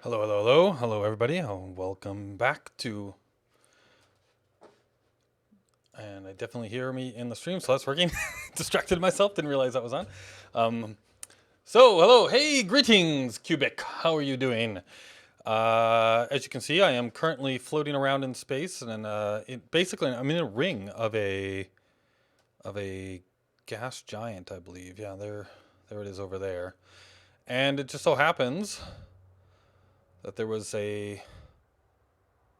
Hello, hello, hello, hello, everybody. Welcome back to. And I definitely hear me in the stream, so that's working. Distracted myself, didn't realize that was on. Um, hello, hey, greetings, Cubic. How are you doing? As you can see, I am currently floating around in space, and basically, I'm in a ring of a gas giant, I believe. Yeah, there it is over there. And it just so happens that there was an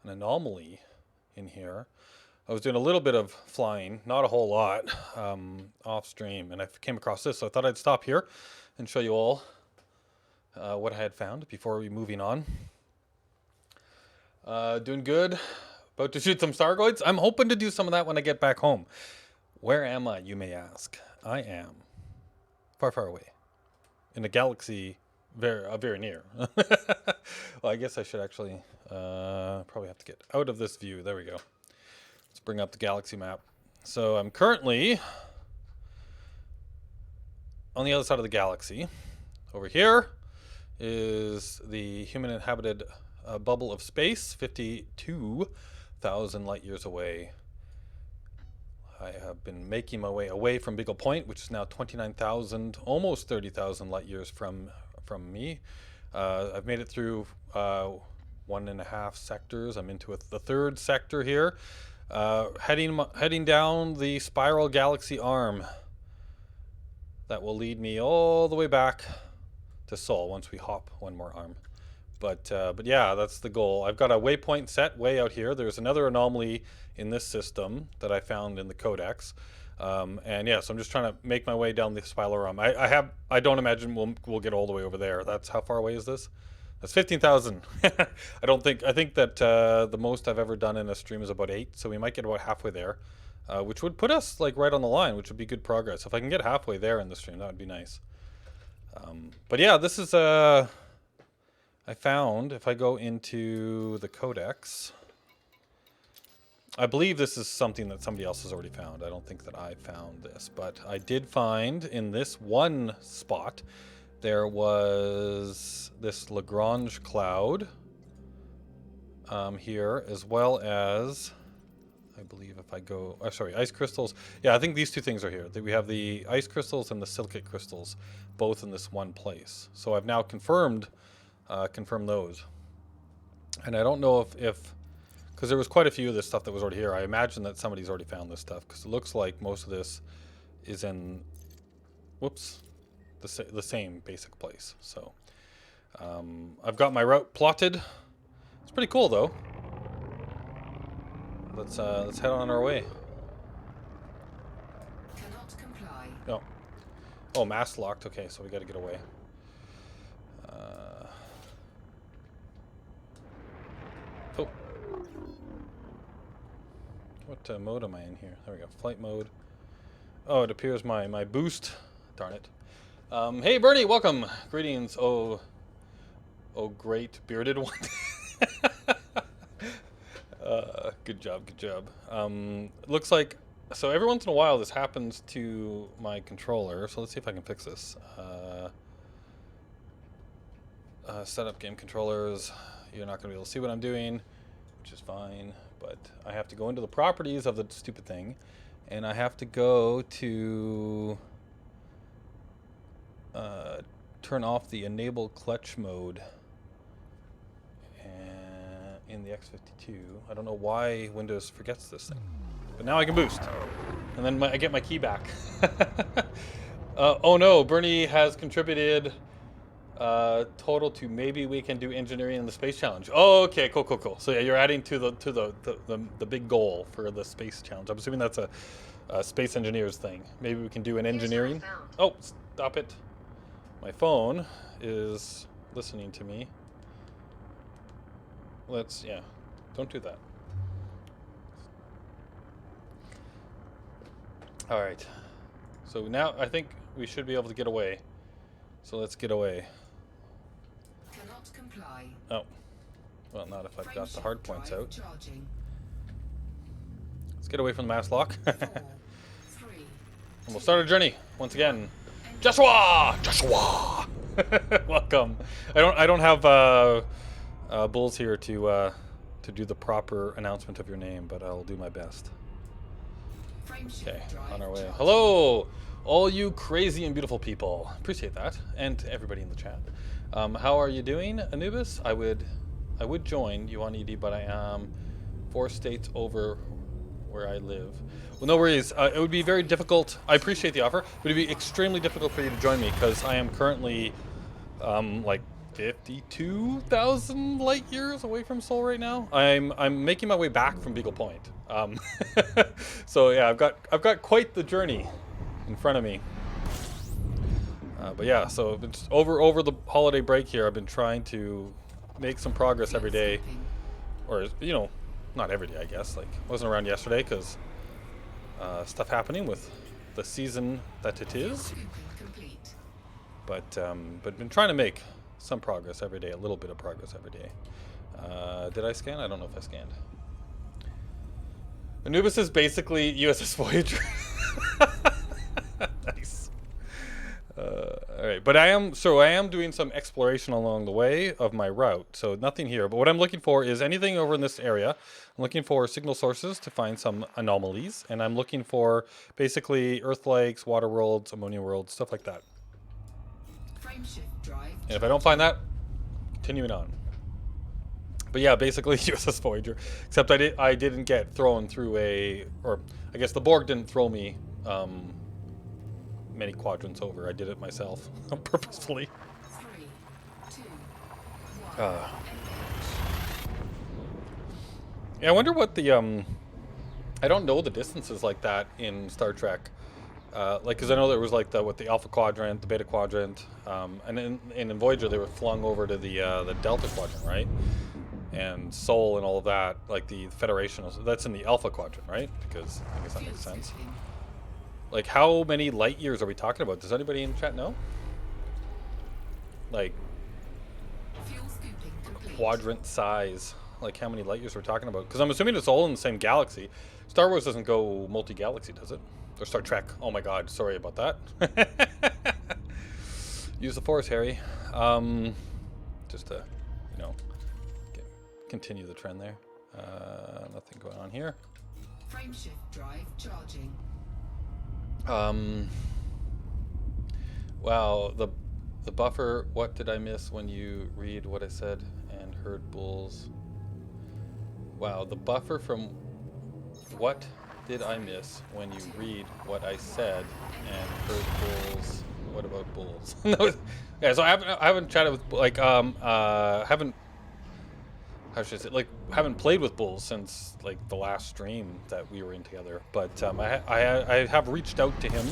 anomaly in here. I was doing a little bit of flying, not a whole lot, off stream, and I came across this, so I thought I'd stop here and show you all what I had found before we moving on. Doing good. About to shoot some Stargoids. I'm hoping to do some of that when I get back home. Where am I, you may ask? I am far, far away in a galaxy very near. Well, I guess I should actually probably have to get out of this view. There we go. Let's bring up the galaxy map. So I'm currently on the other side of the galaxy. Over here is the human inhabited bubble of space, 52,000 light years away. I have been making my way away from Beagle Point, which is now 29,000, almost 30,000 light years from me. I've made it through 1.5 sectors. I'm into the third sector here. Heading down the spiral galaxy arm that will lead me all the way back to Sol once we hop one more arm. But yeah, that's the goal. I've got a waypoint set way out here. There's another anomaly in this system that I found in the codex. And yeah, so I'm just trying to make my way down the spiral arm. I don't imagine we'll get all the way over there. That's how far away is this? That's 15,000. I think that the most I've ever done in a stream is about 8, so we might get about halfway there, which would put us like right on the line, which would be good progress. If I can get halfway there in the stream, that would be nice. But yeah, this is I found, if I go into the codex, I believe this is something that somebody else has already found. I don't think that I found this, but I did find in this one spot there was this Lagrange cloud here, as well as, I believe if I go, sorry, ice crystals. Yeah, I think these two things are here. We have the ice crystals and the silicate crystals, both in this one place. So I've now confirmed those. And I don't know if because there was quite a few of this stuff that was already here. I imagine that somebody's already found this stuff, because it looks like most of this is in, whoops, the same basic place. So I've got my route plotted. It's pretty cool though. Let's head on our way. Cannot comply. No. Oh, mask locked. Okay, so we got to get away. Oh. What mode am I in here? There we go. Flight mode. Oh, it appears my boost. Darn it. Hey, Bernie, welcome. Greetings. Oh, great bearded one. Good job, good job. Looks like, so every once in a while this happens to my controller. So let's see if I can fix this. Set up game controllers. You're not going to be able to see what I'm doing, which is fine. But I have to go into the properties of the stupid thing, and I have to go to turn off the enable clutch mode in the X52. I don't know why Windows forgets this thing, but now I can boost, and then I get my key back. Oh no, Bernie has contributed total to maybe we can do engineering in the space challenge. Oh, okay, cool. So yeah, you're adding to the big goal for the space challenge. I'm assuming that's a space engineers thing. Maybe we can do an engineering. Oh, stop it. My phone is listening to me. Yeah, don't do that. All right. So now I think we should be able to get away. So let's get away. Cannot comply. Oh. Well, not if I've got the hard points out. Charging. Let's get away from the mass lock. 4, 3, And we'll start our journey once again. Joshua! Welcome. I don't have Bull's here to do the proper announcement of your name, but I'll do my best. Okay, on our way. Hello, all you crazy and beautiful people. Appreciate that, and everybody in the chat. How are you doing, Anubis? I would join you on ED, but I am 4 states over where I live. Well, no worries. It would be very difficult. I appreciate the offer, but it'd be extremely difficult for you to join me because I am currently like 52,000 light years away from Seoul right now. I'm making my way back from Beagle Point. So yeah, I've got quite the journey in front of me. But yeah, so it's over the holiday break here. I've been trying to make some progress every day, or you know, not every day, I guess. Like wasn't around yesterday because stuff happening with the season that it is. But been trying to make some progress every day, a little bit of progress every day. Did I scan? I don't know if I scanned. Anubis is basically USS Voyager. Nice. All right, but I am doing some exploration along the way of my route. So nothing here, but what I'm looking for is anything over in this area. I'm looking for signal sources to find some anomalies, and I'm looking for basically Earth lakes, water worlds, ammonia worlds, stuff like that. And if I don't find that, continuing on. But yeah, basically USS Voyager. Except I didn't get thrown through or I guess the Borg didn't throw me many quadrants over. I did it myself purposefully. 3, 2, 1. Yeah, I wonder what the I don't know the distances like that in Star Trek. Like, because I know there was like the Alpha Quadrant, the Beta Quadrant, and in Voyager they were flung over to the Delta Quadrant, right? And Sol and all of that, like the Federation, that's in the Alpha Quadrant, right? Because I guess that makes sense. Like, how many light years are we talking about? Does anybody in the chat know? Like, quadrant size, like how many light years we're talking about? Because I'm assuming it's all in the same galaxy. Star Wars doesn't go multi-galaxy, does it? Or Star Trek. Oh my god, sorry about that. Use the Force, Harry. Just to, you know, continue the trend there. Nothing going on here. Frameshift drive charging. Wow, the buffer. What did I miss when you read what I said and heard bulls? Wow, the buffer from what did I miss when you read what I said and heard bulls? What about bulls? No, yeah. So I haven't chatted with like haven't. How should I say? Like, haven't played with bulls since like the last stream that we were in together. But I have reached out to him,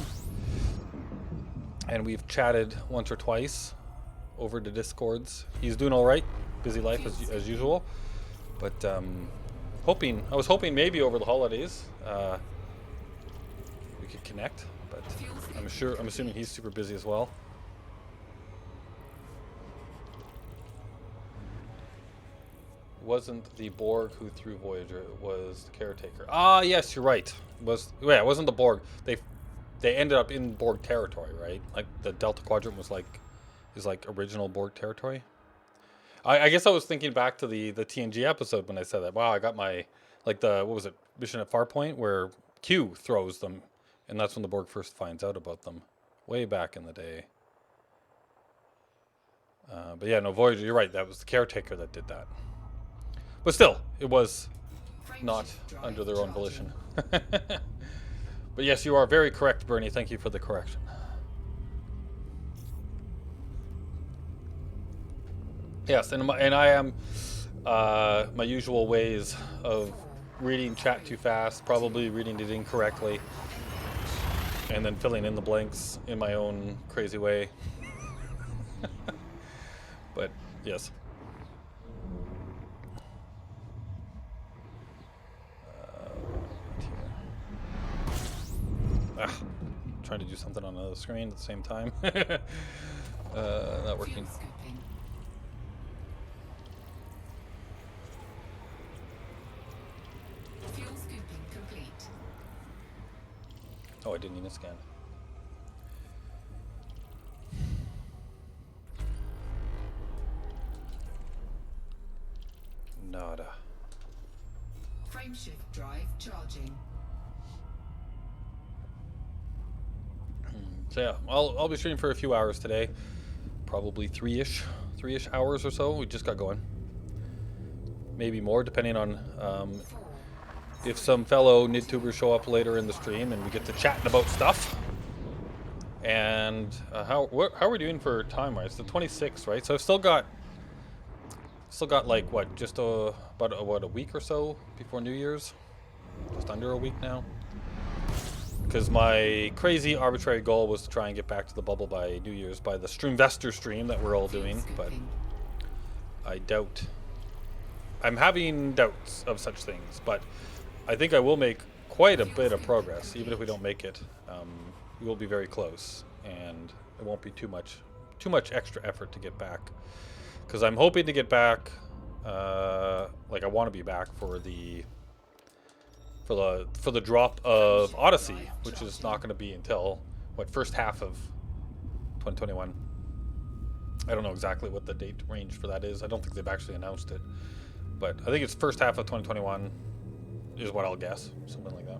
and we've chatted once or twice over the Discords. He's doing all right, busy life as usual. But I was hoping maybe over the holidays we could connect. But I'm assuming he's super busy as well. Wasn't the Borg who threw Voyager, it was the caretaker. Ah, yes, you're right. It wasn't the Borg. They ended up in Borg territory, right? Like the Delta Quadrant is original Borg territory. I guess I was thinking back to the TNG episode when I said that. Wow, I got my what was it, Mission at Farpoint, where Q throws them, and that's when the Borg first finds out about them, way back in the day. But yeah, no, Voyager, you're right. That was the caretaker that did that. But still, it was not under their own volition. But yes, you are very correct, Bernie. Thank you for the correction. Yes, and I am my usual ways of reading chat too fast, probably reading it incorrectly, and then filling in the blanks in my own crazy way. But yes. Trying to do something on another screen at the same time. Not working. Fuel scooping complete. Oh, I didn't need a scan. Nada. Frameshift drive charging. So yeah, I'll be streaming for a few hours today. Probably three-ish hours or so. We just got going. Maybe more, depending on if some fellow NidTubers show up later in the stream and we get to chatting about stuff. And how are we doing for time wise? The 26th, right? So I've still got like what, just about a week or so before New Year's. Just under a week now. Because my crazy arbitrary goal was to try and get back to the bubble by New Year's, by the Streamvester stream that we're all doing, but I doubt. I'm having doubts of such things, but I think I will make quite a bit of progress. Even if we don't make it, we will be very close, and it won't be too much extra effort to get back. Because I'm hoping to get back, like I want to be back for the drop of Odyssey, which is not going to be until what, first half of 2021. I don't know exactly what the date range for that is. I don't think they've actually announced it, but I think it's first half of 2021 is what I'll guess, something like that.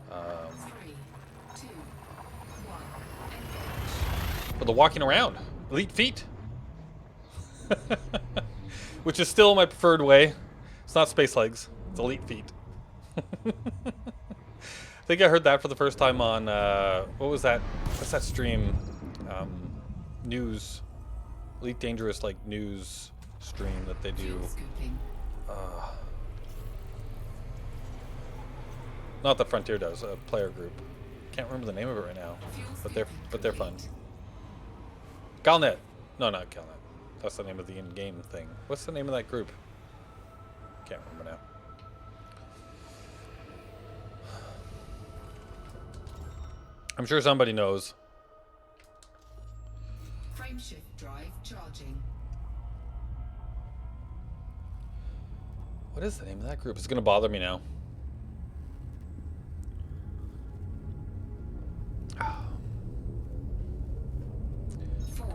4, 3, 2, 1. For the walking around, elite feet, which is still my preferred way. It's not space legs; it's elite feet. I think I heard that for the first time on what was that? What's that stream? News, Elite Dangerous, like news stream that they do. Not that Frontier does, a player group. Can't remember the name of it right now, but they're fun. Galnet, no, not Galnet. That's the name of the in-game thing. What's the name of that group? Can't remember now. I'm sure somebody knows. Frameshift drive charging. What is the name of that group? It's going to bother me now.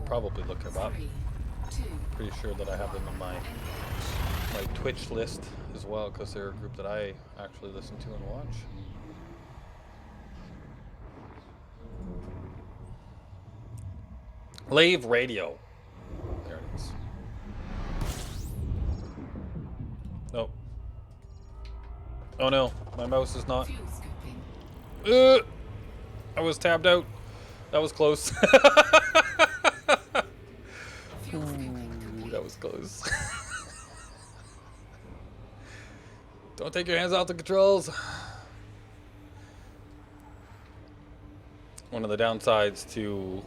Probably look them up. 3, 2, Pretty sure that I have them in my Twitch list as well, because they're a group that I actually listen to and watch. Lave Radio. There it is. Nope. Oh no, my mouse is not. fuel scooping. I was tabbed out. That was close. Fuel scooping Ooh, that was close. Don't take your hands off the controls. One of the downsides to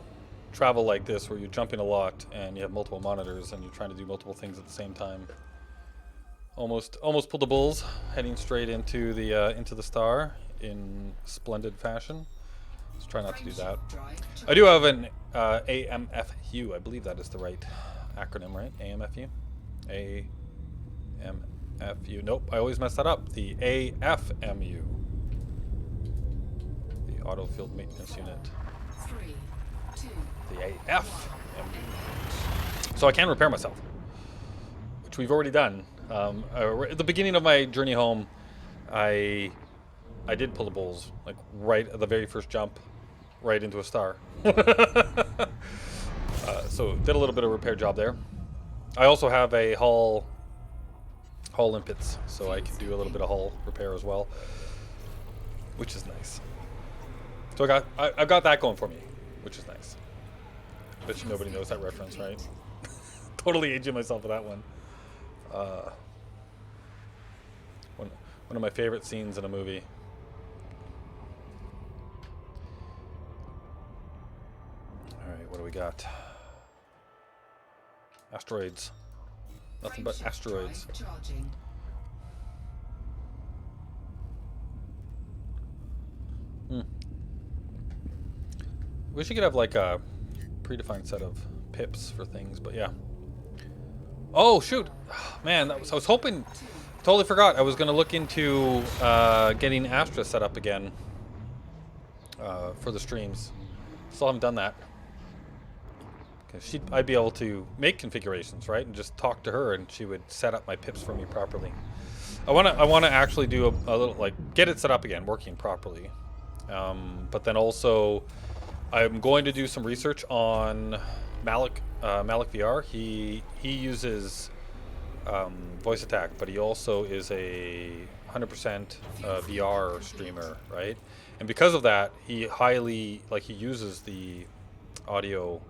travel like this, where you're jumping a lot and you have multiple monitors and you're trying to do multiple things at the same time. Almost pulled the bulls, heading straight into the star in splendid fashion. Let's try not to do that. I do have an AMFU. I believe that is the right acronym, right? AMFU? AMFU. Nope, I always mess that up. The AFMU. The Auto Field Maintenance Unit. 3, 2, The AFMU. So I can repair myself, which we've already done. At the beginning of my journey home, I did pull the bulls, like right at the very first jump, right into a star. So did a little bit of repair job there. I also have a hull limpets, so I can do a little bit of hull repair as well, which is nice. So I've got that going for me, which is nice. Bet you nobody knows that reference, right? Totally aging myself with that one. One of my favorite scenes in a movie. Alright, what do we got? Asteroids. Nothing but frameshift asteroids. drive charging. Wish you could have like a predefined set of pips for things, but yeah. Oh shoot, man! I was hoping. Totally forgot. I was gonna look into getting Astra set up again for the streams. Still haven't done that I'd be able to make configurations, right, and just talk to her, and she would set up my pips for me properly. I wanna actually do a little, like, get it set up again, working properly. But then also, I'm going to do some research on Malik VR. He uses voice attack, but he also is a 100% VR streamer, right? And because of that, he he uses the audio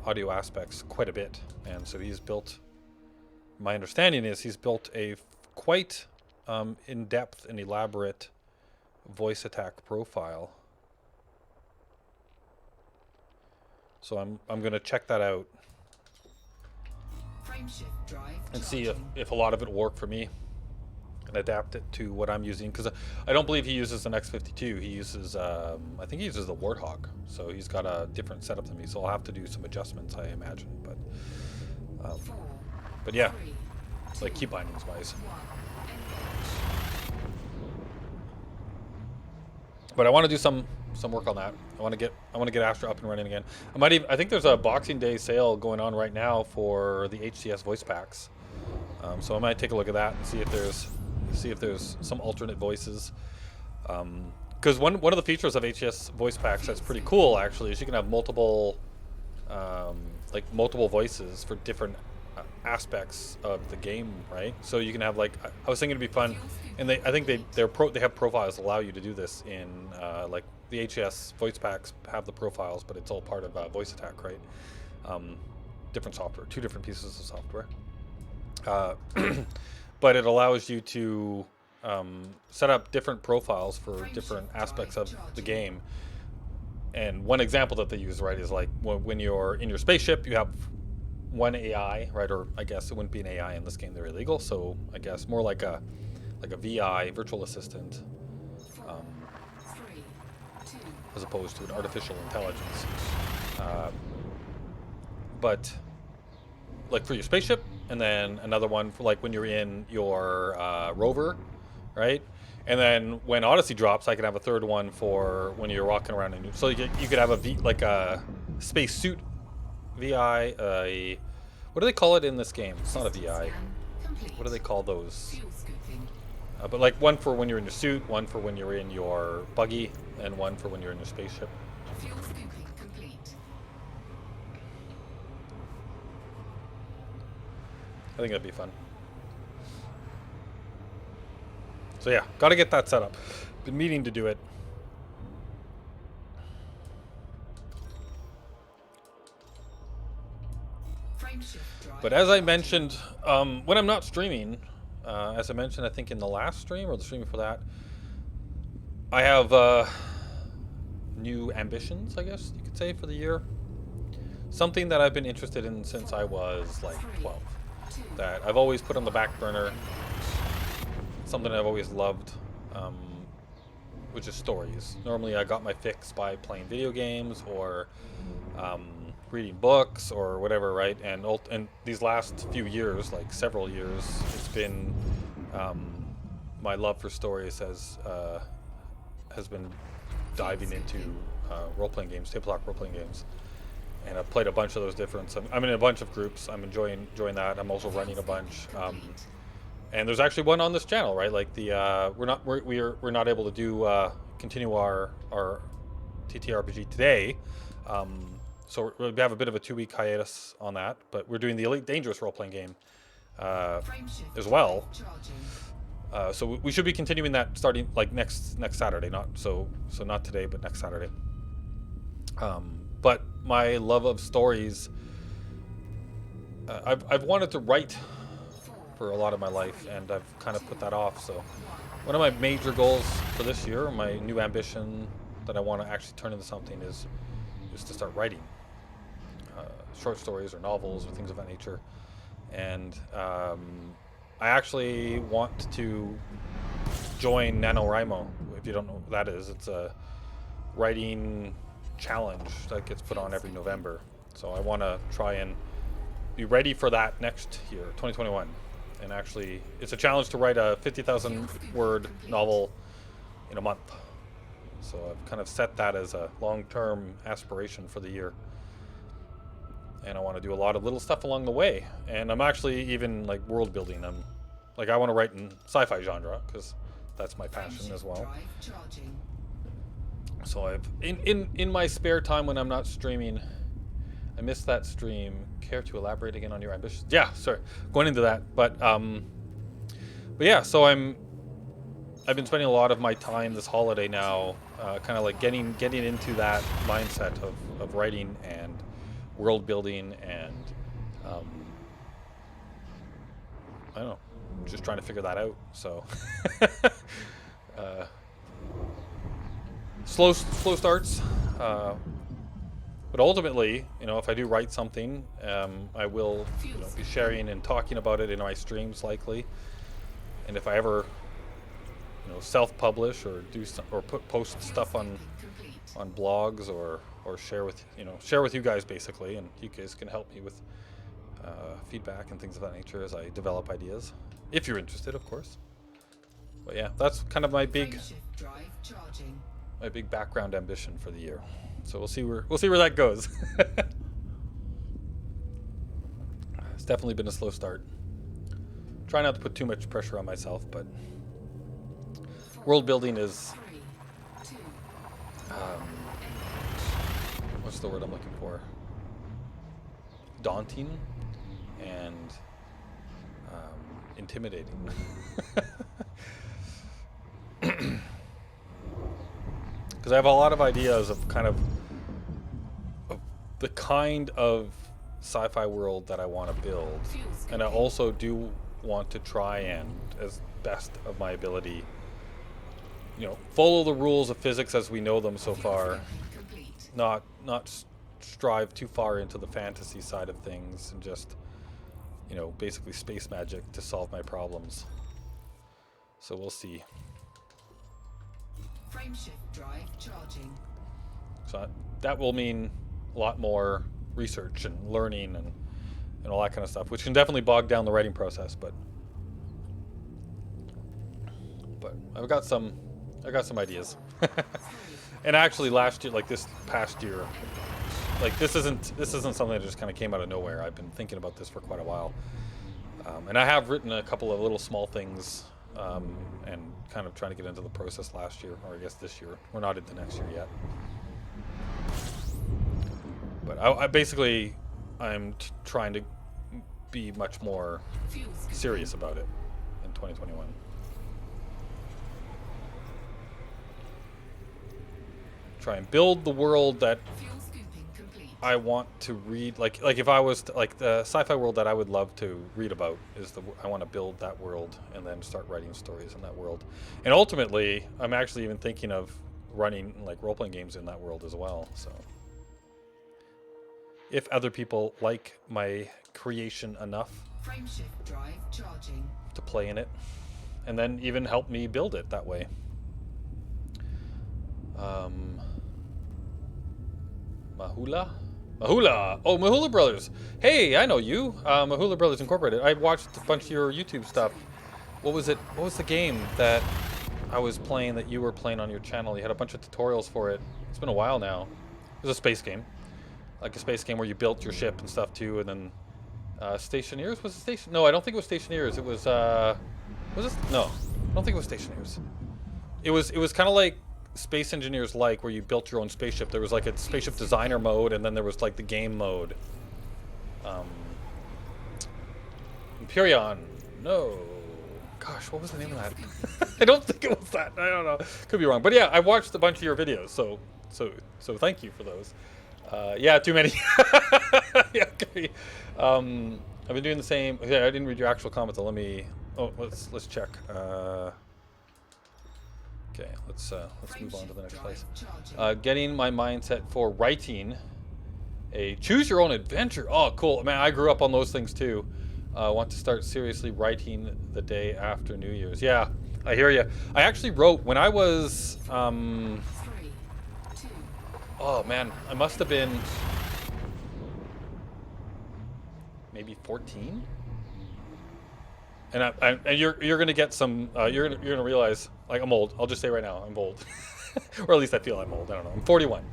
audio aspects quite a bit, and so he's built. My understanding is he's built a quite in-depth and elaborate voice attack profile. So I'm gonna check that out and see if a lot of it will work for me and adapt it to what I'm using, because I don't believe he uses an X52. He uses I think he uses the Warthog, so he's got a different setup than me, so I'll have to do some adjustments, I imagine. But yeah, like key bindings wise. But I want to do some work on that. I want to get Astra up and running again. I think there's a Boxing Day sale going on right now for the HCS voice packs. So I might take a look at that and see if there's some alternate voices. Because one of the features of HCS voice packs that's pretty cool actually is you can have multiple voices for different aspects of the game, right? So you can have, like, I was thinking it'd be fun, and I think they have profiles that allow you to do this in like the HCS voice packs have the profiles, but it's all part of voice attack, right? Different software, two different pieces of software, but it allows you to set up different profiles for different aspects of the game. And one example that they use, right, is like when you're in your spaceship, you have one AI, right? Or I guess it wouldn't be an AI in this game; they're illegal. So I guess more like a VI, virtual assistant, as opposed to an artificial intelligence. But like for your spaceship, and then another one for like when you're in your rover, right? And then when Odyssey drops, I can have a third one for when you're walking around. So you could have a space suit VI. What do they call it in this game? It's not a VI. What do they call those? But like one for when you're in your suit, one for when you're in your buggy, and one for when you're in your spaceship. I think that'd be fun. So yeah, gotta get that set up. Been meaning to do it. But as I mentioned, when I'm not streaming, as I mentioned, I think in the last stream or the stream for that, I have new ambitions, I guess you could say, for the year. Something that I've been interested in since I was like 12, that I've always put on the back burner. Something I've always loved, which is stories. Normally I got my fix by playing video games or reading books or whatever, right? And these last few years, like several years, it's been my love for stories has been diving into role-playing games, tabletop role-playing games. And I've played a bunch of those different. I'm in a bunch of groups. I'm enjoying that. I'm also running a bunch. And there's actually one on this channel, right? Like we're not able to do continue our TTRPG today. So we have a bit of a 2-week hiatus on that, but we're doing the Elite Dangerous role-playing game as well. So we should be continuing that starting like next Saturday. Not today, but next Saturday. But my love of stories, I've wanted to write for a lot of my life, and I've kind of put that off. So one of my major goals for this year, my new ambition that I want to actually turn into something is to start writing short stories or novels or things of that nature. And I actually want to join NaNoWriMo. If you don't know what that is, it's a writing challenge that gets put on every November. So I want to try and be ready for that next year, 2021. And actually, it's a challenge to write a 50,000 word novel in a month. So I've kind of set that as a long-term aspiration for the year. and I want to do a lot of little stuff along the way. And I'm actually even like world building. I want to write in sci-fi genre because that's my passion as well. Drive charging. So I've in my spare time when I'm not streaming, I missed that stream. Care to elaborate again on your ambitions? Yeah, sorry, going into that, but yeah. So I've been spending a lot of my time this holiday now, kind of like getting into that mindset of writing and world building and I don't know, just trying to figure that out. So slow starts, but ultimately, if I do write something, I will be sharing and talking about it in my streams likely. And if I ever self-publish or post stuff on blogs or share with you guys basically, and you guys can help me with feedback and things of that nature as I develop ideas, if you're interested, of course. But yeah, that's kind of my big background ambition for the year. So we'll see where that goes. It's definitely been a slow start. Try not to put too much pressure on myself, but world building is what's the word I'm looking for? Daunting and intimidating. Because I have a lot of ideas of the kind of sci-fi world that I want to build, and I also do want to try and, as best of my ability, follow the rules of physics as we know them so far, not strive too far into the fantasy side of things, and just basically space magic to solve my problems. So we'll see. Frameshift drive charging. So that will mean a lot more research and learning and all that kind of stuff, which can definitely bog down the writing process. But I've got some ideas. And actually, last year, like this past year, like this isn't something that just kind of came out of nowhere. I've been thinking about this for quite a while, and I have written a couple of little small things. And kind of trying to get into the process last year, or I guess this year. We're not into next year yet. But I'm trying to be much more serious about it in 2021. Try and build the world that I want to read. Like if I was the sci-fi world that I would love to read about is I want to build that world and then start writing stories in that world. And ultimately, I'm actually even thinking of running like role-playing games in that world as well. So if other people like my creation enough Frameshift drive charging. to play in it, and then even help me build it that way. Mahula? Oh, Mahula Brothers. Hey, I know you. Mahula Brothers Incorporated. I watched a bunch of your YouTube stuff. What was it? What was the game that I was playing that you were playing on your channel? You had a bunch of tutorials for it. It's been a while now. It was a space game. Like a space game where you built your ship and stuff too, and then Stationeers? Was it Station? No, I don't think it was Stationeers. It was it? No, I don't think it was Stationeers. It was kind of like Space Engineers, like where you built your own spaceship. There was like a spaceship designer mode, and then there was like the game mode. Empyrean. No. Gosh, what was the name of that? I don't think it was that. I don't know. Could be wrong. But yeah, I watched a bunch of your videos, so thank you for those. Yeah, too many. Yeah, okay. I've been doing the same. Yeah, I didn't read your actual comments. So let me. Oh, let's check. Okay, let's move on to the next place. Getting my mindset for writing a choose your own adventure. Oh, cool. Man, I grew up on those things too. Want to start seriously writing the day after New Year's. Yeah, I hear you. I actually wrote when I was, 3, 2, oh man, I must have been maybe 14. And you're gonna get some. You're gonna realize, like, I'm old. I'll just say right now, I'm old, or at least I feel I'm old. I don't know. I'm 41.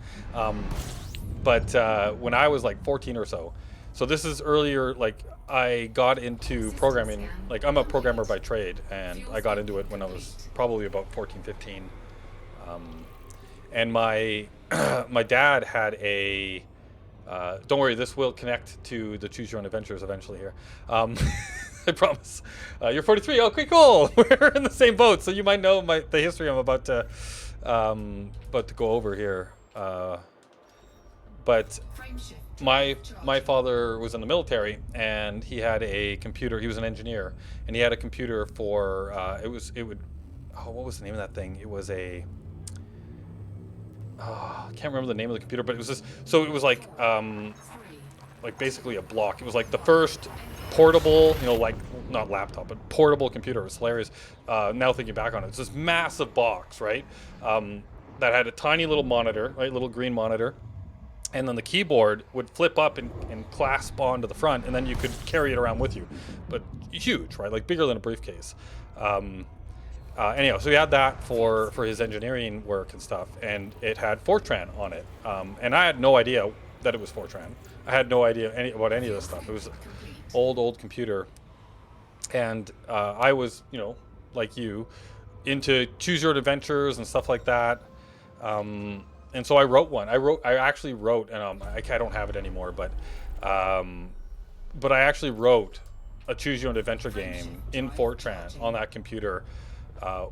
But when I was like 14 or so, So this is earlier, like I got into programming, like I'm a programmer by trade, and I got into it when I was probably about 14, 15. And my my dad had a don't worry, this will connect to the Choose Your Own Adventures eventually here. I promise. You're 43. Okay, cool. We're in the same boat, so you might know the history I'm about to go over here. But my father was in the military, and he had a computer. He was an engineer, and he had a computer for what was the name of that thing? It was a I can't remember the name of the computer, but it was this. So it was like basically a block. It was like the first portable, like not laptop, but portable computer. It was hilarious. Now thinking back on it, it's this massive box, right? That had a tiny little monitor, right, little green monitor, and then the keyboard would flip up and clasp onto the front, and then you could carry it around with you. But huge, right? Like bigger than a briefcase. Anyhow, so he had that for his engineering work and stuff, and it had Fortran on it. And I had no idea that it was Fortran. I had no idea about any of this stuff. It was an old computer. And I was, like you, into Choose Your Own Adventures and stuff like that. And so I wrote one. I actually wrote, and I don't have it anymore, but I actually wrote a Choose Your Own Adventure game in Fortran on that computer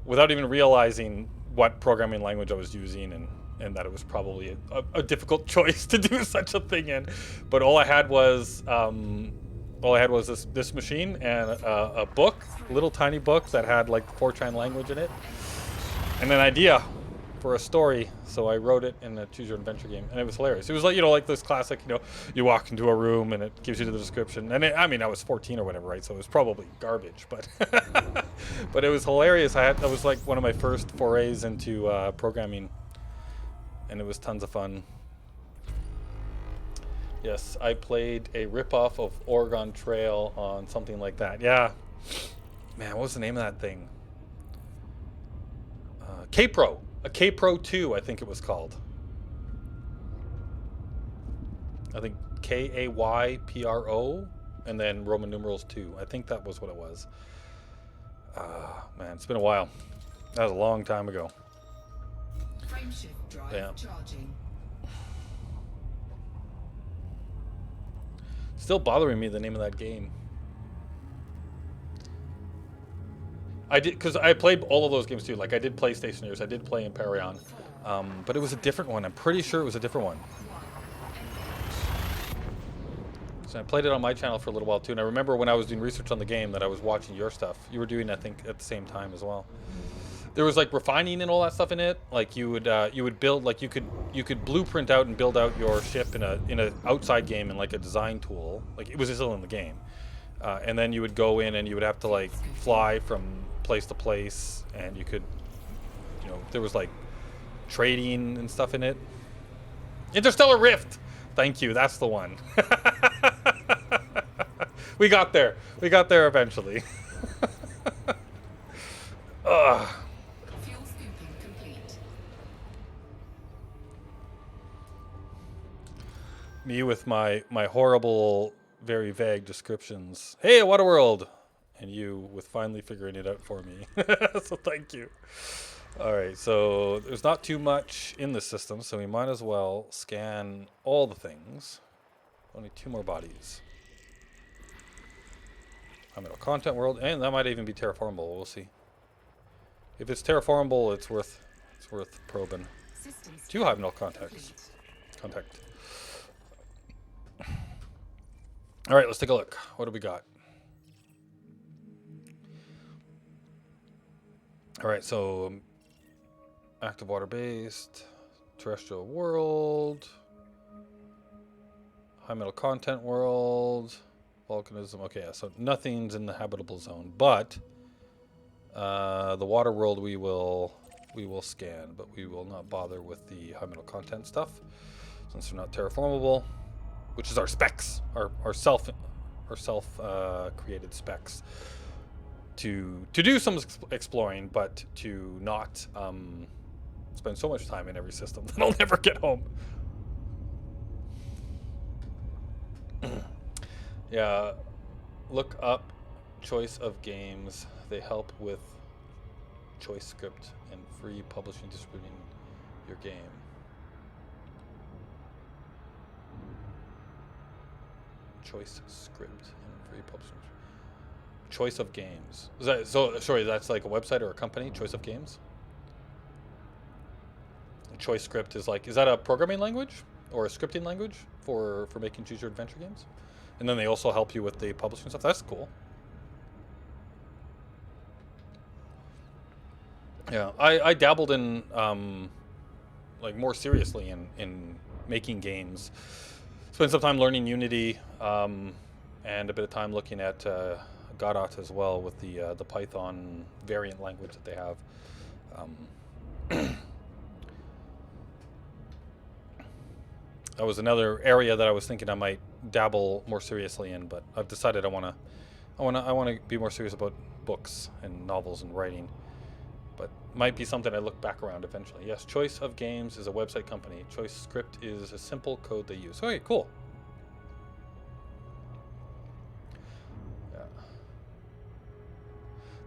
without even realizing what programming language I was using, and that it was probably a difficult choice to do such a thing in. But all I had was this machine and a book, a little tiny book that had like the Fortran language in it, and an idea for a story. So I wrote it in a Choose Your Own Adventure game, and it was hilarious. It was like, like this classic, you walk into a room and it gives you the description. And I was 14 or whatever, right? So it was probably garbage, but but it was hilarious. That was like one of my first forays into programming, and it was tons of fun. Yes, I played a ripoff of Oregon Trail on something like that. Yeah, man, what was the name of that thing? K-Pro. A K-Pro 2, I think it was called. I think Kaypro, and then Roman numerals 2. I think that was what it was. Man, it's been a while. That was a long time ago. Frameshift drive charging. Still bothering me, the name of that game. I did, because I played all of those games too. Like I did play Stationers, I did play Imperion, but it was a different one. I'm pretty sure it was a different one. So I played it on my channel for a little while too. And I remember when I was doing research on the game that I was watching your stuff. You were doing, I think, at the same time as well. There was like refining and all that stuff in it. Like you would build, like you could blueprint out and build out your ship in a outside game in like a design tool. Like it was still in the game, and then you would go in and you would have to like fly from place to place, and you could, there was like trading and stuff in it. Interstellar Rift, thank you, that's the one. We got there eventually. Ugh. Fuel scooping complete. Me with my horrible, very vague descriptions. Hey, Waterworld! And you with finally figuring it out for me. So thank you. All right, so there's not too much in the system, so we might as well scan all the things. Only 2 more bodies. I'm in a content world, and that might even be terraformable. We'll see. If it's terraformable, it's worth probing. 2 hive null contacts. Contact. All right, let's take a look. What do we got? All right, so active water-based, terrestrial world, high metal content world, volcanism. Okay, yeah, so nothing's in the habitable zone, but the water world we will scan, but we will not bother with the high metal content stuff since they're not terraformable, which is our specs, our self created specs. To do some exploring, but to not spend so much time in every system that I'll never get home. Yeah, look up Choice of Games. They help with choice script and free publishing distributing your game. Choice script and free publishing. Choice of Games. Is that so? Sorry, that's like a website or a company. Choice of Games. Choice script is like, is that a programming language or a scripting language for making choose your adventure games? And then they also help you with the publishing stuff. That's cool. Yeah, I dabbled in like more seriously in making games. Spent some time learning Unity and a bit of time looking at Godot as well with the Python variant language that they have. That was another area that I was thinking I might dabble more seriously in, but I've decided I want to be more serious about books and novels and writing. But might be something I look back around eventually. Yes, Choice of Games is a website company. Choice Script is a simple code they use. Okay, cool. Yeah.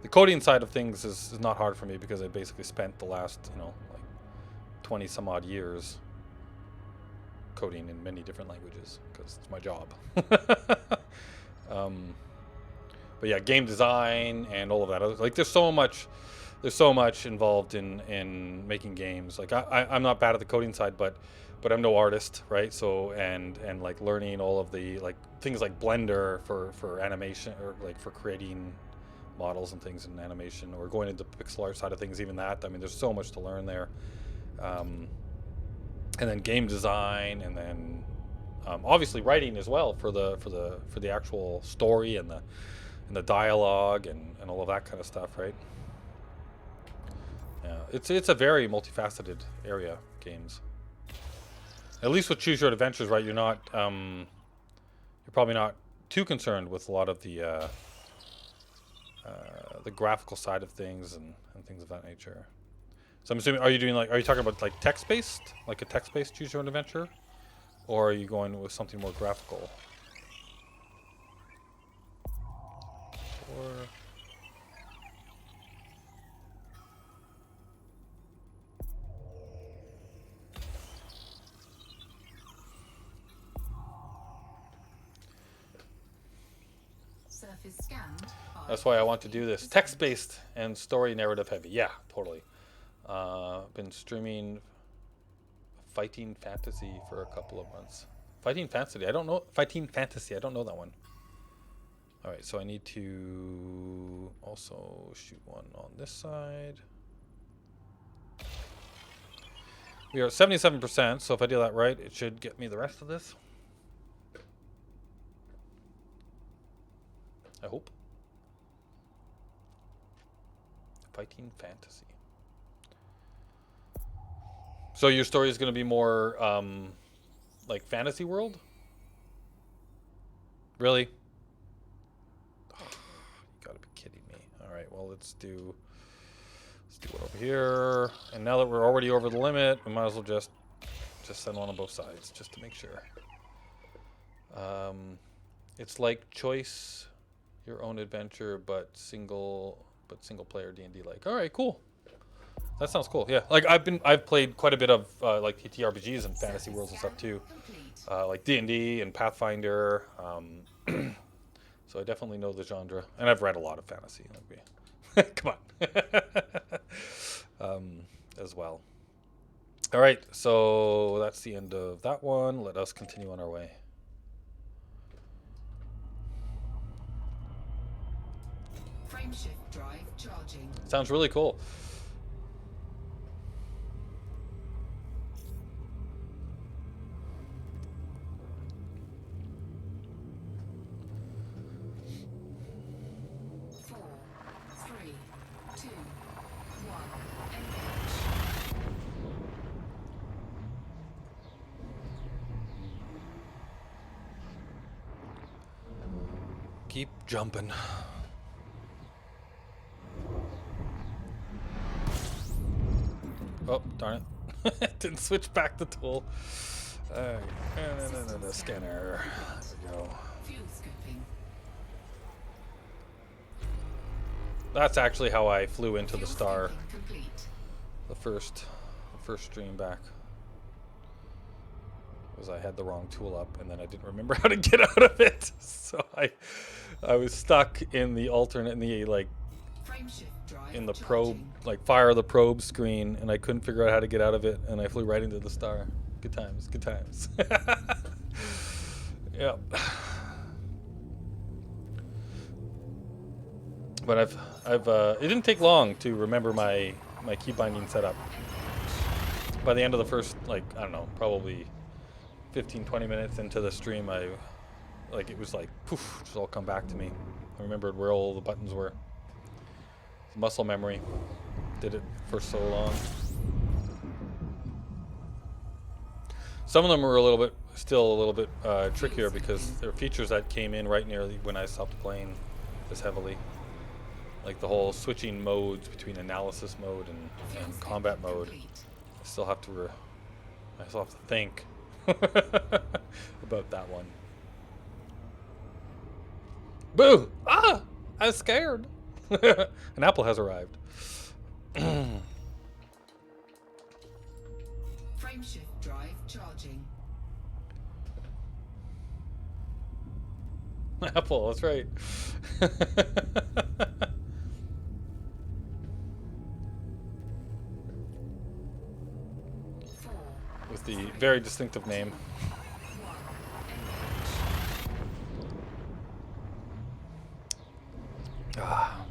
The coding side of things is not hard for me because I basically spent the last, like 20 some odd years coding in many different languages because it's my job. But yeah, game design and all of that. Like there's so much involved in making games. Like I'm not bad at the coding side, but I'm no artist, right? So and like learning all of the like things like Blender for animation or like for creating models and things in animation, or going into pixel art side of things, even that. I mean, there's so much to learn there. And then game design, and then obviously writing as well for the actual story and the dialogue and all of that kind of stuff, right? Yeah, it's a very multifaceted area, games. At least with Choose Your Adventures, right? You're probably not too concerned with a lot of the graphical side of things and things of that nature. So I'm assuming, are you talking about like text-based, like a text-based Choose Your Own Adventure, or are you going with something more graphical? Or Surface scanned. that's why I want to do this text-based and story narrative heavy. Yeah, totally. Been streaming Fighting Fantasy for a couple of months. Fighting Fantasy, I don't know that one. All right, so I need to also shoot one on this side. We are at 77%, so if I do that right, it should get me the rest of this. I hope. Fighting Fantasy. So your story is going to be more like fantasy world? Really? Oh, you gotta be kidding me. All right, well let's do one over here. And now that we're already over the limit, we might as well just send one on both sides just to make sure. It's like Choice Your Own Adventure, but single player D&D like. All right, cool. That sounds cool. Yeah, like I've played quite a bit of like TTRPGs and fantasy worlds and stuff too, like D&D and Pathfinder. So I definitely know the genre, and I've read a lot of fantasy. Come on, as well. All right, so that's the end of that one. Let us continue on our way. Frameshift drive charging. Sounds really cool. Keep jumping. Oh, darn it. Didn't switch back the tool. The scanner. There we go. Fuel scooping That's actually how I flew into the Fuel star scooping complete. the first stream back. Was I had the wrong tool up and then I didn't remember how to get out of it. So I was stuck in the alternate in the like Frameshift drive in the probe charging. like fire the probe screen and I couldn't figure out how to get out of it and I flew right into the star. Good times, good times. Yeah. But I've it didn't take long to remember my key binding setup. By the end of the first, like, I don't know, probably 15-20 minutes into the stream, like it was like poof, just all come back to me. I remembered where all the buttons were. Muscle memory. Did it for so long. Some of them were still a little bit trickier because there are features that came in right near when I stopped playing this heavily. Like the whole switching modes between analysis mode and combat mode. I still have to think about that one. Boo! Ah! I was scared. An apple has arrived. Frameshift drive charging. Apple, that's right. With the very distinctive name.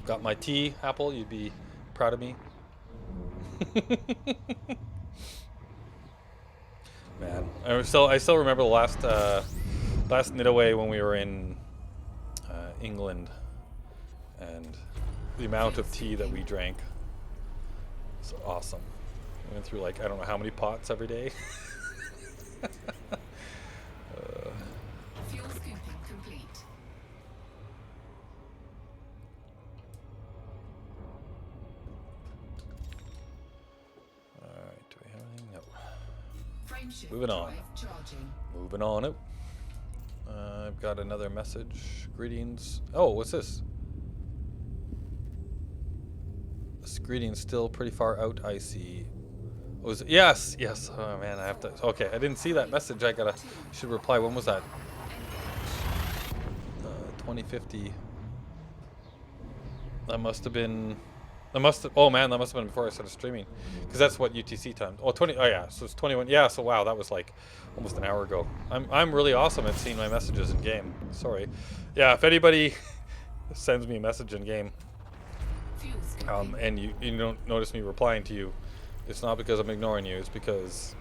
Got my tea, Apple. You'd be proud of me. Man, I still remember the last Knitaway when we were in England, and the amount of tea that we drank. It's awesome. We went through like I don't know how many pots every day. Fuel scooping complete. Alright, do we have anything? No. Frameshift Moving on. drive charging. Moving on out. I've got another message. Greetings. Oh, what's this? This greetings still pretty far out, I see. Was yes. Oh man, I have to. Okay, I didn't see that message. Should reply. When was that? 2050. That must have been. Oh man, that must have been before I started streaming, because that's what UTC time. Oh, 20. Oh yeah, so it's 21. Yeah, so wow, that was like almost an hour ago. I'm really awesome at seeing my messages in game. Sorry. Yeah, if anybody sends me a message in game, and you don't notice me replying to you, it's not because I'm ignoring you. It's because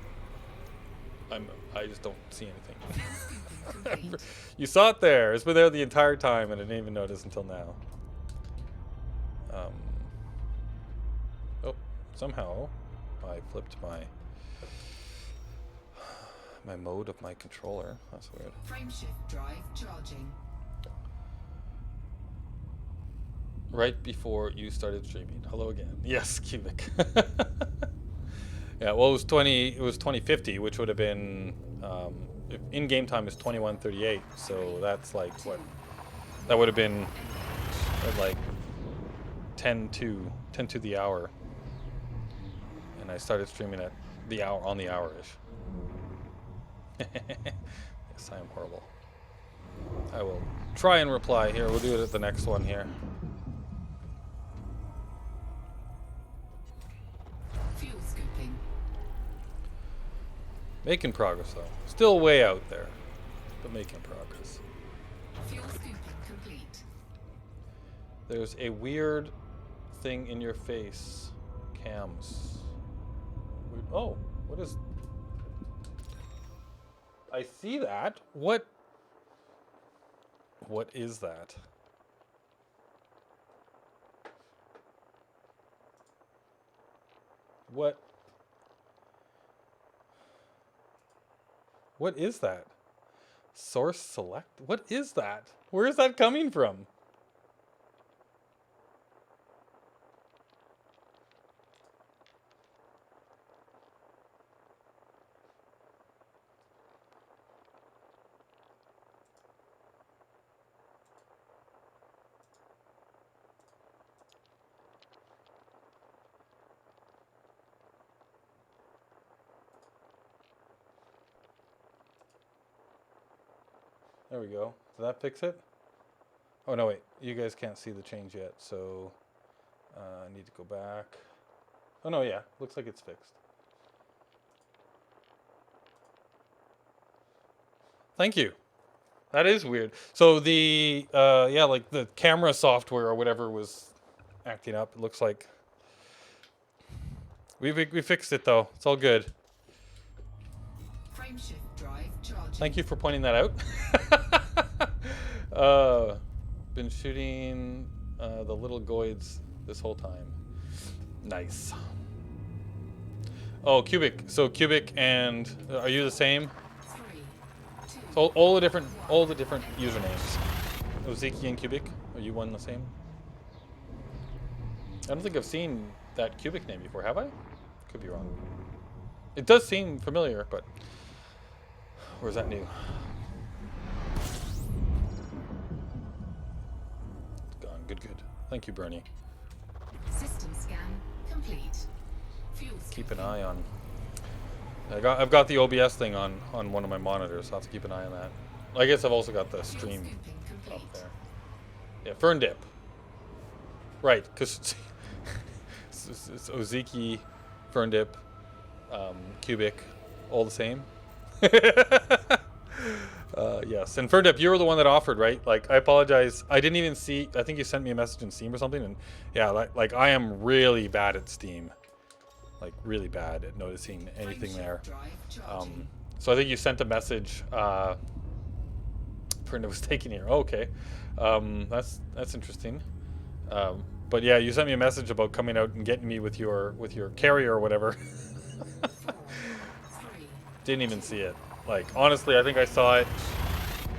I just don't see anything. You saw it there. It's been there the entire time, and I didn't even notice until now. Oh, somehow I flipped my mode of my controller. That's weird. Frameshift drive charging. Right before you started streaming. Hello again. Yes, Cubic. Yeah, well, it was 2050, which would have been in game time is 2138. So that's like what? That would have been at like 10 to the hour. And I started streaming at the hour on the hour-ish. Yes, I am horrible. I will try and reply here. We'll do it at the next one here. Fuel scooping. Making progress though. Still way out there, but making progress. Fuel scooping complete. There's a weird thing in your face. Cams. Oh, what is... I see that. What is that? What is that? Source select? What is that? Where is that coming from? There we go. Did that fix it? Oh, no, wait. You guys can't see the change yet, so I need to go back. Oh, no, yeah. Looks like it's fixed. Thank you. That is weird. So the, yeah, like the camera software or whatever was acting up. It looks like we fixed it, though. It's all good. Frameshift drive charging. Thank you for pointing that out. Been shooting the little goids this whole time. Nice. Oh, Cubic. So Cubic and are you the same? 3, 2, So all the different usernames. Ozeki and Cubic. Are you one the same? I don't think I've seen that Cubic name before. Have I? Could be wrong. It does seem familiar, but or is that new? It's gone. Good, good. Thank you, Bernie. system scan complete. Fuel Keep an scooping. eye on. I've got the OBS thing on one of my monitors. So I'll have to keep an eye on that. I guess I've also got the Fuel stream scooping complete. up there. Yeah, Fern Dip. Right, because it's Ozeki, Fern Dip, Cubic, all the same. Yes, and Fern Dip, you were the one that offered, right? Like, I apologize. I didn't even see. I think you sent me a message in Steam or something, and yeah, like I am really bad at Steam. Like really bad at noticing anything Frameshift there. drive charging. So I think you sent a message. Fern was taking here. Oh, okay, that's interesting. But yeah, you sent me a message about coming out and getting me with your carrier or whatever. 4, 3, Didn't even see it. Like honestly, I think I saw it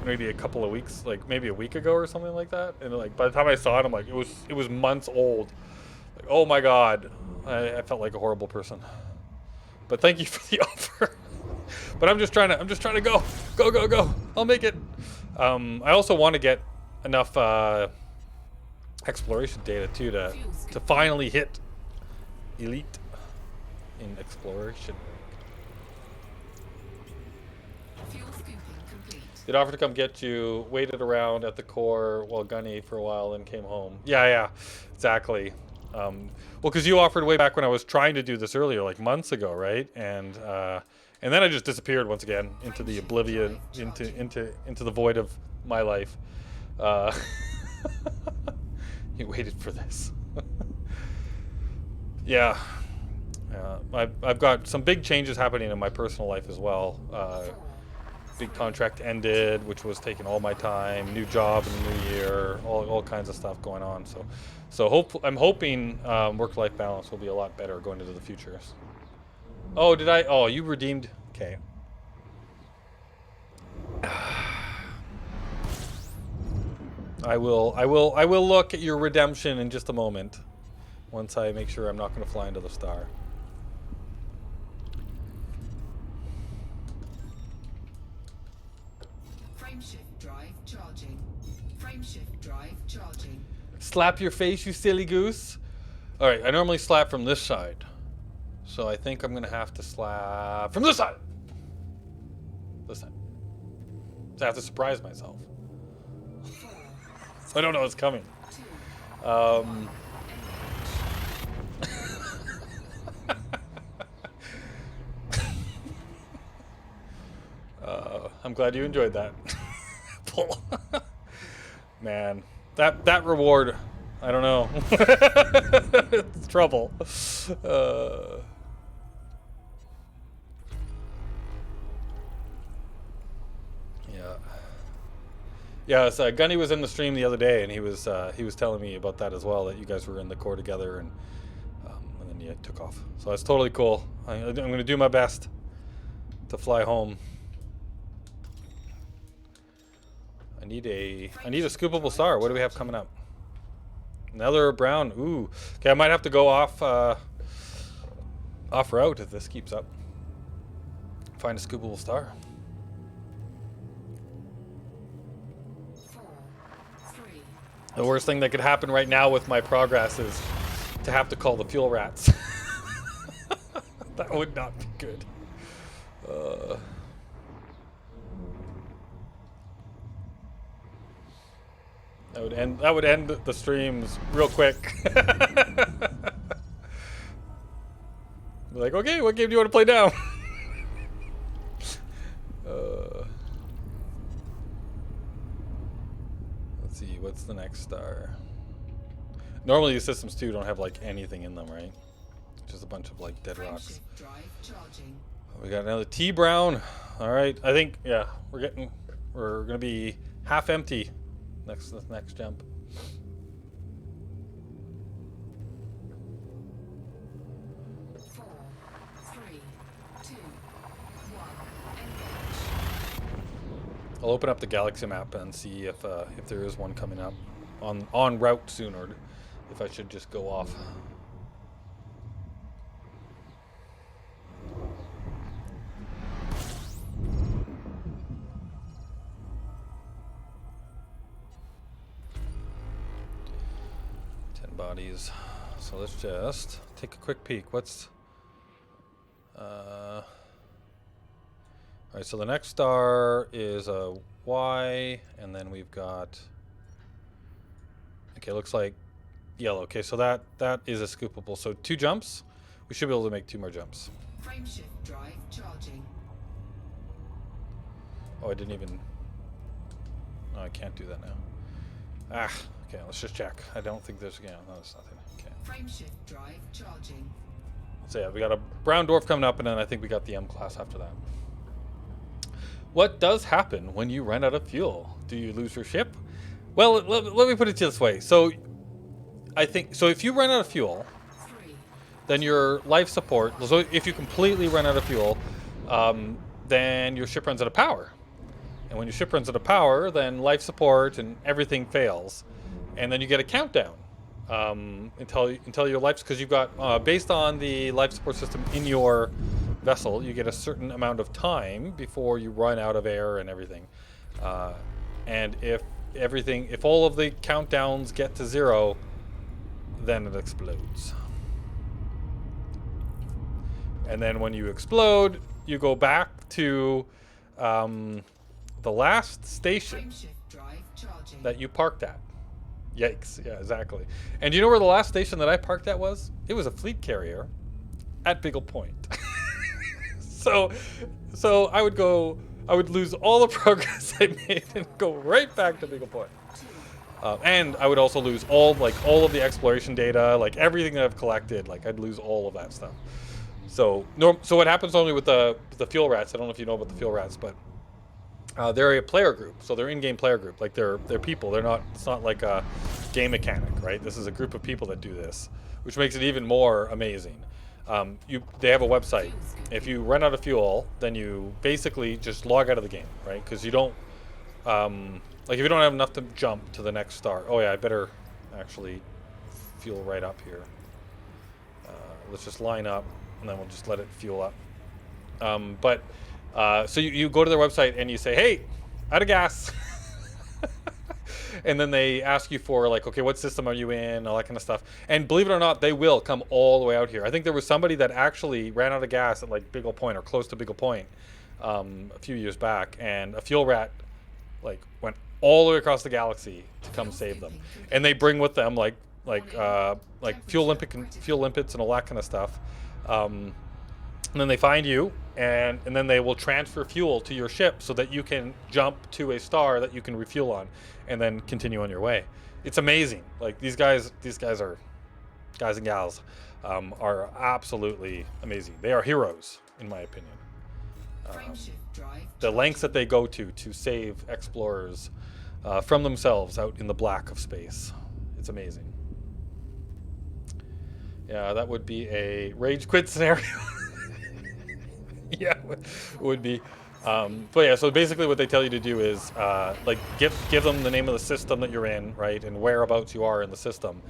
maybe a couple of weeks, like maybe a week ago or something like that. And like by the time I saw it, I'm like, it was months old. Like, oh my god, I felt like a horrible person. But thank you for the offer. But I'm just trying to go. I'll make it. I also want to get enough exploration data too to finally hit elite in exploration. fuel scooping complete. It offered to come get you, waited around at the core while Gunny for a while, and came home. Yeah, exactly. Well, because you offered way back when I was trying to do this earlier, like months ago, right? And then I just disappeared once again into the oblivion, into the void of my life. You waited for this. Yeah. I've got some big changes happening in my personal life as well. Big contract ended, which was taking all my time. New job in the new year, all kinds of stuff going on. So I'm hoping work-life balance will be a lot better going into the future. Oh, did I? Oh, you redeemed. Okay. I will look at your redemption in just a moment. Once I make sure I'm not going to fly into the star. Frameshift drive charging. Frameshift drive charging. Slap your face, you silly goose. All right, I normally slap from this side. So I think I'm going to have to slap from this side. This side. So I have to surprise myself. 4, So I don't know what's coming. 2, I'm glad you enjoyed that. Pull. Man, that reward, I don't know. It's trouble. Yeah, so Gunny was in the stream the other day, and he was telling me about that as well. That you guys were in the core together, and then you took off. So that's totally cool. I'm going to do my best to fly home. I need a scoopable star. What do we have coming up? Another brown. Ooh. Okay, I might have to go off route if this keeps up. Find a scoopable star. 4, 3, The worst thing that could happen right now with my progress is to have to call the fuel rats. That would not be good. That would end the streams real quick. Be like, okay, what game do you want to play now? Let's see, what's the next star? Normally the systems too don't have like anything in them, right? Just a bunch of like dead rocks. Frameshift drive charging. We got another T Brown. All right, I think we're gonna be half empty next jump. Four, three, two, one. Engage. I'll open up the galaxy map and see if there is one coming up on route soon, or if I should just go off. Bodies. So let's just take a quick peek. What's all right, so the next star is a Y, and then we've got, okay, looks like yellow. Okay, so that is a scoopable. So 2 jumps. We should be able to make 2 more jumps. Frameshift drive charging. Oh, I didn't even, oh, I can't do that now. Ah, okay, let's just check. I don't think there's, yeah, no, there's nothing. Okay. Frameshift drive charging. So yeah, we got a brown dwarf coming up, and then I think we got the M class after that. What does happen when you run out of fuel? Do you lose your ship? Well, let me put it this way. So I think, so if you run out of fuel, 3, then your life support, so if you completely run out of fuel, then your ship runs out of power. And when your ship runs out of power, then life support and everything fails. And then you get a countdown until your life's, because you've got, based on the life support system in your vessel, you get a certain amount of time before you run out of air and everything. And if all of the countdowns get to 0, then it explodes. And then when you explode, you go back to the last station Frameshift drive charging. that you parked at. Yikes, yeah, exactly. And do you know where the last station that I parked at was? It was a fleet carrier at Biggle Point. So I would lose all the progress I made and go right back to Biggle Point. And I would also lose all of the exploration data, like everything that I've collected, like I'd lose all of that stuff. So what happens normally with the fuel rats, I don't know if you know about the fuel rats, but they're a player group, so they're in-game player group. Like they're people. It's not like a game mechanic, right? This is a group of people that do this, which makes it even more amazing. They have a website. If you run out of fuel, then you basically just log out of the game, right? Because you don't, like if you don't have enough to jump to the next star. Oh yeah, I better actually fuel right up here. Let's just line up, and then we'll just let it fuel up. So you go to their website and you say, hey, out of gas. And then they ask you for like, okay, what system are you in? All that kind of stuff. And believe it or not, they will come all the way out here. I think there was somebody that actually ran out of gas at like Biggle Point or close to Biggle Point a few years back. And a fuel rat like went all the way across the galaxy to come save them. And they bring with them like fuel limpets and all that kind of stuff. And then they find you, and then they will transfer fuel to your ship so that you can jump to a star that you can refuel on, and then continue on your way. It's amazing. Like these guys are, guys and gals, are absolutely amazing. They are heroes, in my opinion. Frameshift drive The lengths that they go to save explorers from themselves out in the black of space. It's amazing. Yeah, that would be a rage quit scenario. Yeah, would be. But yeah, so basically what they tell you to do is like give them the name of the system that you're in, right, and whereabouts you are in the system,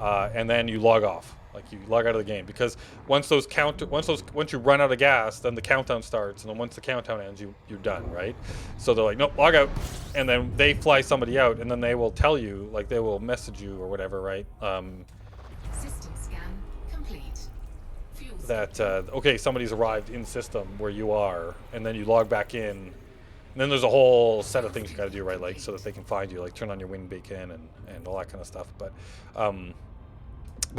and then you log off. Like you log out of the game, because once you run out of gas, then the countdown starts, and then once the countdown ends, you're done, right? So they're like, nope, log out, and then they fly somebody out, and then they will tell you, like they will message you or whatever, right? system scan complete. Fuel That okay, somebody's arrived in system where you are, and then you log back in, And then there's a whole set of things you got to do, right? Like so that they can find you, like turn on your wind beacon and all that kind of stuff. But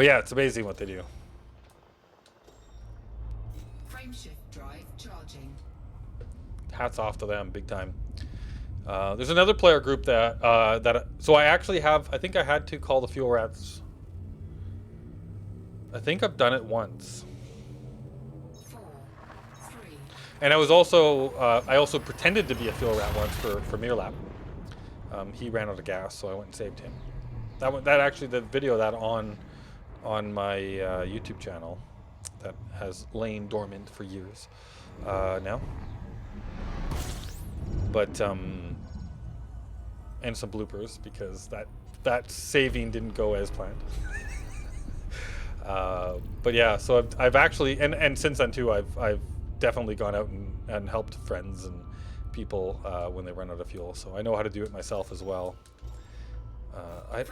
yeah, it's amazing what they do. Frameshift drive charging. Hats off to them, big time. There's another player group that so I actually have. I think I had to call the fuel rats. I think I've done it once. 4, 3. And I was also I also pretended to be a fuel rat once for Mirlap. He ran out of gas, so I went and saved him. That actually, the video of that on my YouTube channel that has lain dormant for years now. But and some bloopers because that saving didn't go as planned. But yeah, so I've actually and since then too, I've definitely gone out and helped friends and people when they run out of fuel. So I know how to do it myself as well.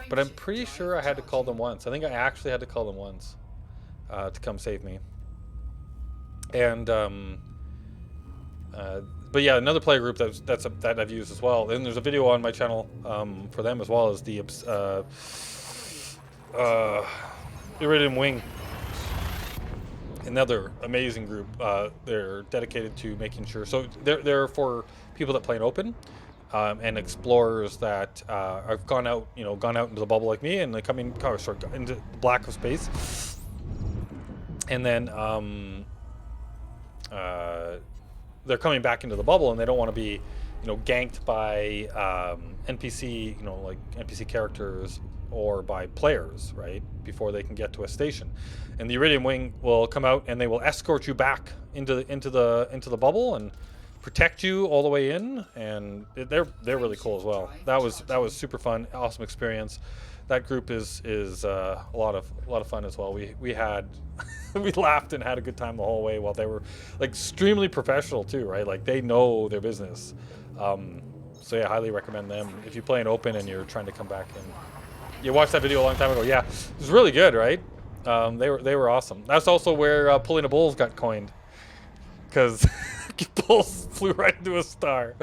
But I'm pretty sure I had to call them once. I think I actually had to call them once to come save me. And but yeah, another player group that I've used as well. And there's a video on my channel for them as well as the Iridium Wing. Another amazing group. They're dedicated to making sure. So they're for people that play in open and explorers that have gone out into the bubble like me, and they come in, into the black of space, and then they're coming back into the bubble, and they don't want to be, ganked by NPC, like NPC characters or by players, right, before they can get to a station. And the Iridium Wing will come out and they will escort you back into the bubble and protect you all the way in. And they're really cool as well. That was super fun, awesome experience. That group is a lot of fun as well. We had we laughed and had a good time the whole way while they were like extremely professional too, right? Like they know their business. So yeah, highly recommend them if you play an open and you're trying to come back and. You watched that video a long time ago. Yeah, it was really good, right? They were awesome. That's also where pulling a bulls got coined, because bulls flew right into a star.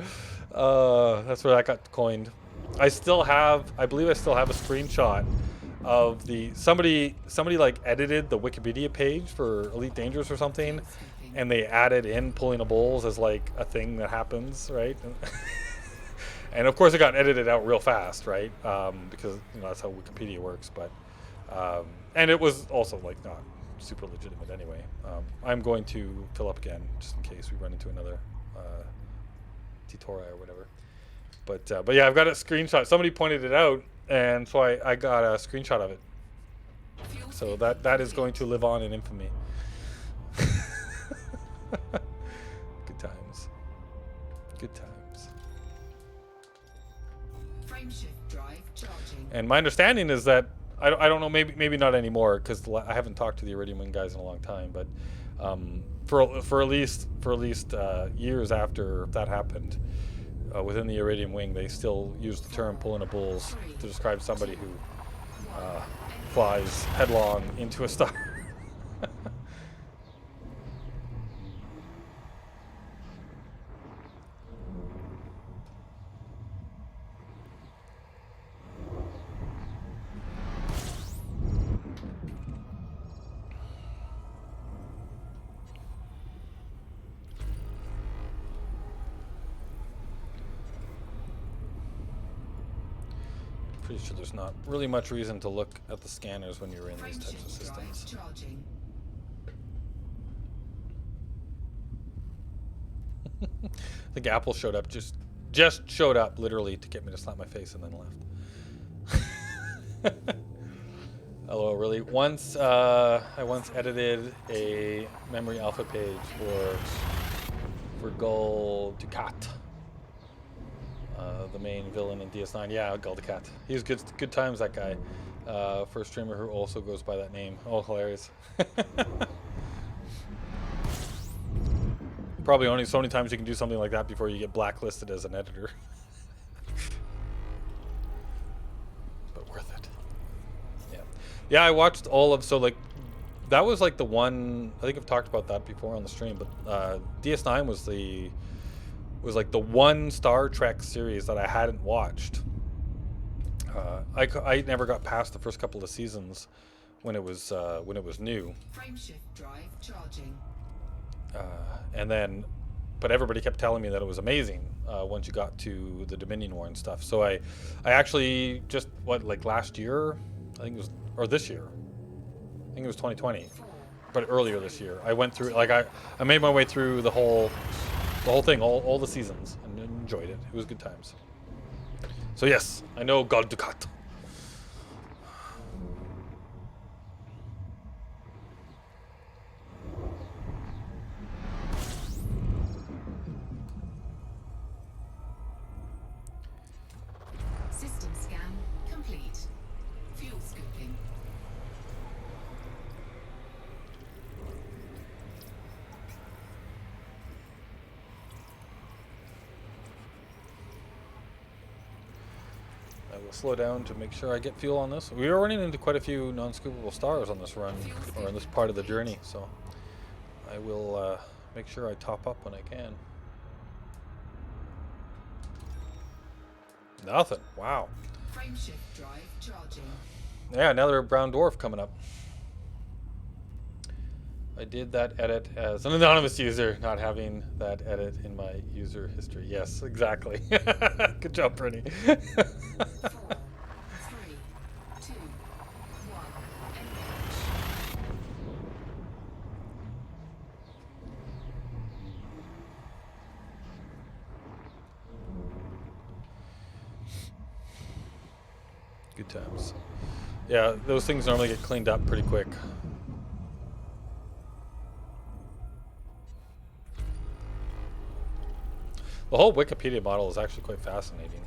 That's where that got coined. I believe I still have a screenshot of somebody like edited the Wikipedia page for Elite Dangerous or something, and they added in pulling a bulls as like a thing that happens, right? And of course it got edited out real fast, right? Because that's how Wikipedia works. But and it was also like not super legitimate anyway. I'm going to fill up again just in case we run into another tutorial or whatever. But yeah, I've got a screenshot. Somebody pointed it out, and so I got a screenshot of it. So that is going to live on in infamy. Good times. Good times. Frameshift drive charging. And my understanding is that I don't know, maybe not anymore, because I haven't talked to the Iridium Wing guys in a long time. But for at least years after that happened, within the Iridium Wing, they still use the term "pulling a bulls" to describe somebody who flies headlong into a star. Pretty sure there's not really much reason to look at the scanners when you're in these types of systems. Charging. I think Apple showed up, just showed up literally to get me to slap my face and then left. Hello, really? I once edited a memory alpha page for Gul Dukat. The main villain in DS9. Yeah, Gul Dukat. He was good times, that guy. For a streamer who also goes by that name. Oh, hilarious. Probably only so many times you can do something like that before you get blacklisted as an editor. But worth it. Yeah. Yeah, I watched all of, so like, that was like the one, I think I've talked about that before on the stream, but DS9 was was like the one Star Trek series that I hadn't watched. I never got past the first couple of seasons when it was new, Frameshift drive charging. and then but everybody kept telling me that it was amazing once you got to the Dominion War and stuff. So I actually just like last year, I think it was, or this year, I think it was 2020, but earlier this year, I went through like I made my way through the whole thing, all the seasons, and enjoyed it. It was good times. So yes, I know God Dukat. System scan complete. Fuel scooping. I will slow down to make sure I get fuel on this. We are running into quite a few non-scoopable stars on this run, or on this part of the journey, so I will make sure I top up when I can. Nothing. Wow. Frameshift drive charging. Yeah, another brown dwarf coming up. I did that edit as an anonymous user, not having that edit in my user history. Yes, exactly. Good job, Brittany. 4, 3, 2, 1. Engage. Good times. Yeah, those things normally get cleaned up pretty quick. The whole Wikipedia model is actually quite fascinating.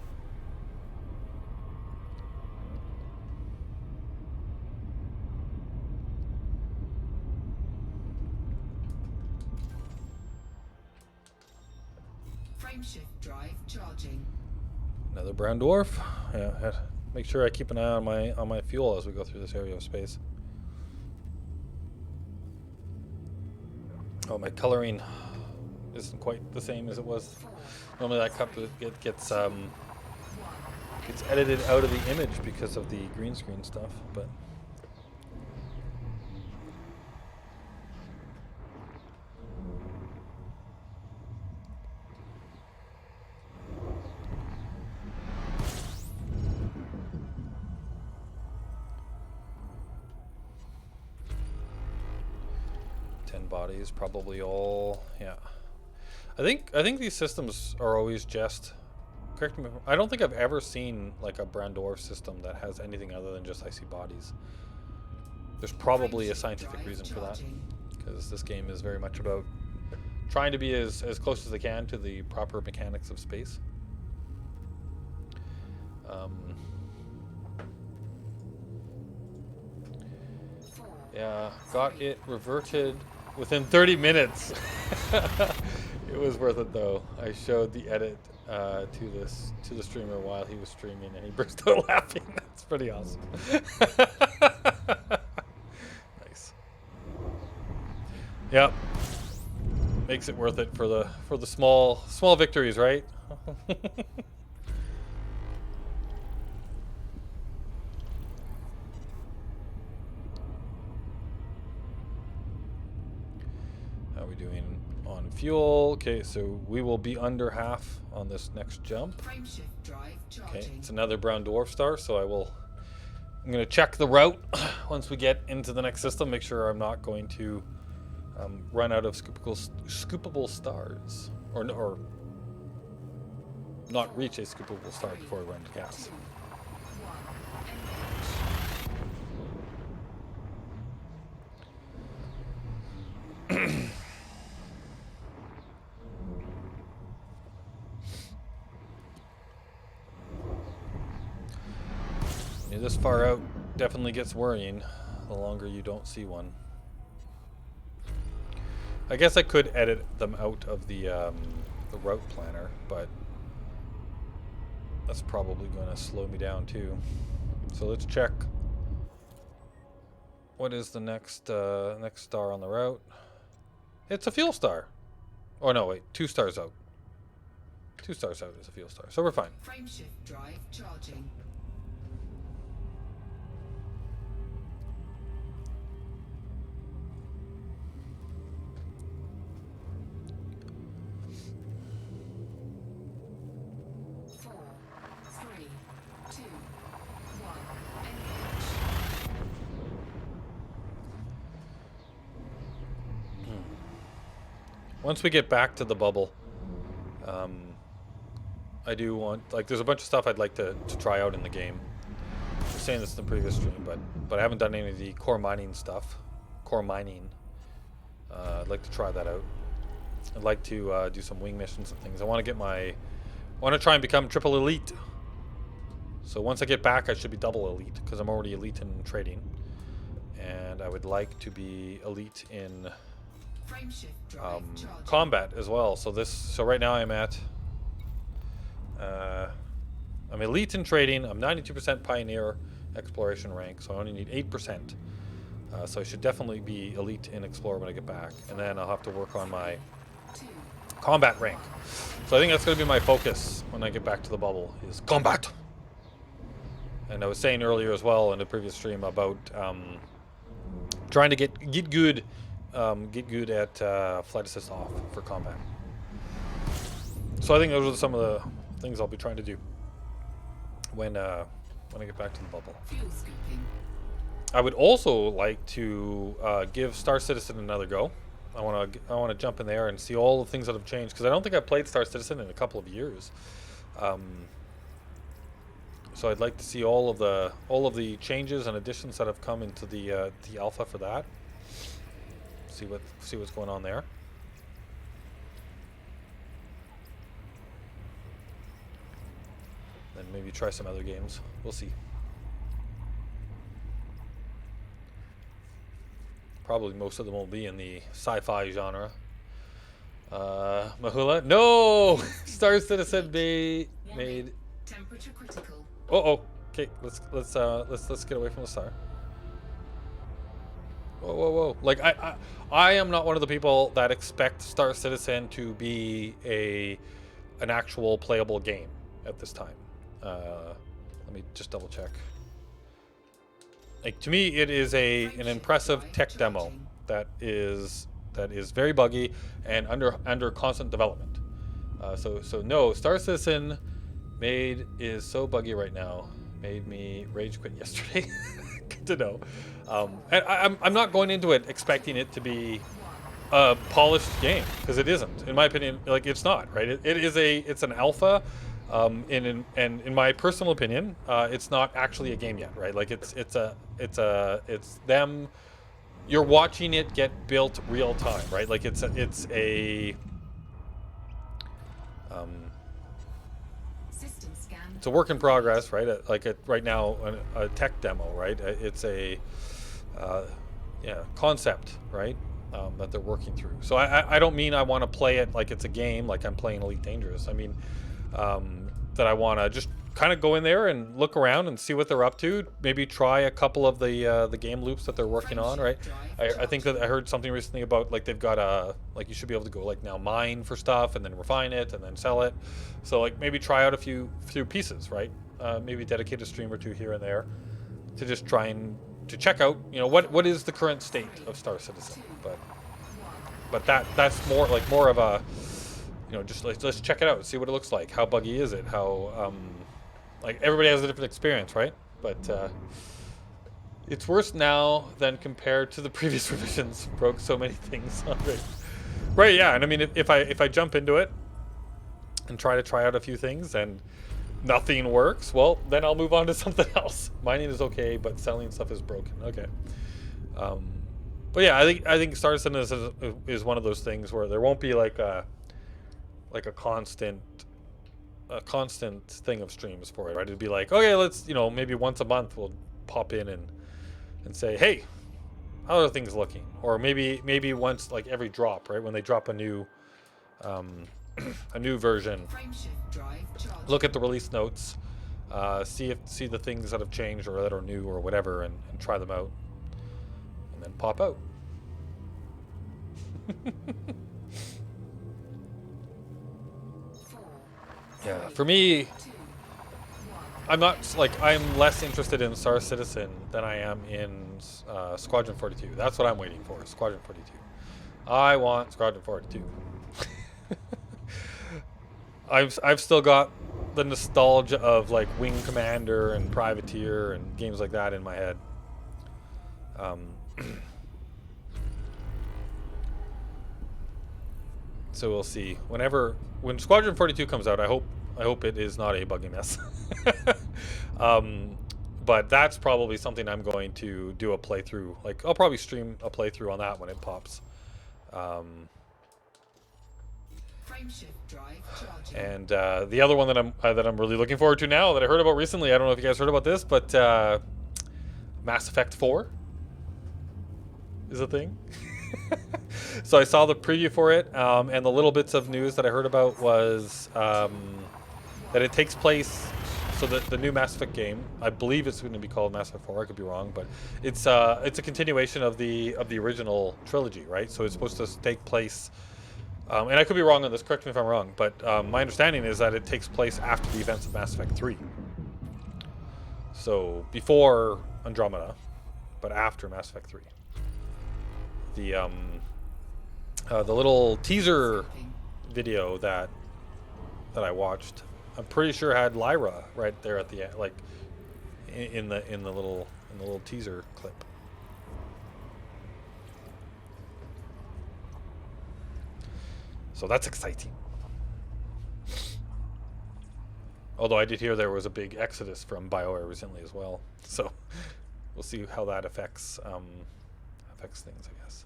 Frameshift drive charging. Another brown dwarf. Yeah, make sure I keep an eye on my fuel as we go through this area of space. Oh, my coloring isn't quite the same as it was. Normally that cup gets edited out of the image because of the green screen stuff, but bodies probably all, yeah. I think these systems are always just, correct me, I don't think I've ever seen like a brown dwarf system that has anything other than just icy bodies. There's probably a scientific reason for that, because this game is very much about trying to be as close as they can to the proper mechanics of space. Yeah, got it reverted within 30 minutes. It was worth it though. I showed the edit to the streamer while he was streaming, and he burst out laughing. That's pretty awesome. Nice. Yep. Makes it worth it for the small victories, right? How are we doing on fuel? Okay, so we will be under half on this next jump. Frameshift drive charging. Okay, it's another brown dwarf star, so I'm going to check the route once we get into the next system, make sure I'm not going to run out of scoopable stars, or not reach a scoopable star before I run out of gas. 2, 1, engage. This far out definitely gets worrying the longer you don't see one. I guess I could edit them out of the route planner, but that's probably going to slow me down too. So let's check. What is the next star on the route? It's a fuel star. Oh no, wait, 2 stars out. 2 stars out as a field star, so we're fine. Frameshift drive charging. Four, three, two, one. Engage. Once we get back to the bubble, I do want, like, there's a bunch of stuff I'd like to try out in the game. I was saying this in the previous stream, but I haven't done any of the core mining stuff. Core mining. I'd like to try that out. I'd like to do some wing missions and things. I want to try and become triple elite. So once I get back, I should be double elite because I'm already elite in trading, and I would like to be elite in combat as well. So right now I'm elite in trading. I'm 92% pioneer exploration rank, so I only need 8%. So I should definitely be elite in explorer when I get back, and then I'll have to work on my combat rank. So I think that's going to be my focus when I get back to the bubble, is combat. And I was saying earlier as well in the previous stream about trying to get good at flight assist off for combat. So I think those are some of the things I'll be trying to do when I get back to the bubble. Fuel scooping. I would also like to give Star Citizen another go. I want to jump in there and see all the things that have changed, because I don't think I've played Star Citizen in a couple of years. So I'd like to see all of the changes and additions that have come into the alpha for that. See what's going on there. Then maybe try some other games. We'll see. Probably most of them will be in the sci-fi genre. Mahula? No! Star Citizen made. Temperature critical. Oh. Okay, let's get away from the star. Whoa. Like I am not one of the people that expect Star Citizen to be an actual playable game at this time. Let me just double check. Like, to me, it is an impressive tech demo that is very buggy and under constant development. So no, Star Citizen is so buggy right now. Made me rage quit yesterday. Good to know. And I'm not going into it expecting it to be a polished game, because it isn't. In my opinion, like, it's not, right? It's an alpha. In my personal opinion, it's not actually a game yet, right? Like, it's them. You're watching it get built real time, right? Like, it's a work in progress, right? Right now, a tech demo, right? It's a concept, right? That they're working through. So I don't mean I want to play it like it's a game, like I'm playing Elite Dangerous. I mean, that I want to just kind of go in there and look around and see what they're up to. Maybe try a couple of the game loops that they're working on, right? I think that I heard something recently about, like, they've got like, you should be able to go, like, now mine for stuff and then refine it and then sell it. So, like, maybe try out a few pieces, right? Maybe dedicate a stream or two here and there to just try and to check out, what is the current state of Star Citizen. But that's more of a, just let's check it out, see what it looks like. How buggy is it? How like, everybody has a different experience, right? But it's worse now than compared to the previous revisions. Broke so many things already. Right? Yeah. And I mean, if I jump into it and try out a few things and nothing works, well, then I'll move on to something else. Mining is okay, but selling stuff is broken. Okay. But yeah, I think Star Citizen is one of those things where there won't be like a constant thing of streams for it, right? It'd be like, okay, let's, maybe once a month we'll pop in and say, hey, how are things looking? Or maybe once, like, every drop, right? When they drop a new version, look at the release notes, see the things that have changed or that are new or whatever, and try them out, and then pop out. Yeah, for me, I'm not I'm less interested in Star Citizen than I am in Squadron 42. That's what I'm waiting for. Squadron 42. I want Squadron 42. I've still got the nostalgia of like Wing Commander and Privateer and games like that in my head. So we'll see. When Squadron 42 comes out, I hope it is not a buggy mess. But that's probably something I'm going to do a playthrough. Like I'll probably stream a playthrough on that when it pops. And the other one that I'm really looking forward to now that I heard about recently. I don't know if you guys heard about this, but Mass Effect 4 is a thing. So I saw the preview for it, and the little bits of news that I heard about was that it takes place. So the new Mass Effect game, I believe it's going to be called Mass Effect 4. I could be wrong, but it's a continuation of the original trilogy, right? So it's supposed to take place, and I could be wrong on this. Correct me if I'm wrong, but my understanding is that it takes place after the events of Mass Effect 3. So before Andromeda, but after Mass Effect 3. The little teaser video that I watched, I'm pretty sure had Lyra right there at the end, like in the little teaser clip. So that's exciting. Although I did hear there was a big exodus from BioWare recently as well, so we'll see how that affects things, I guess.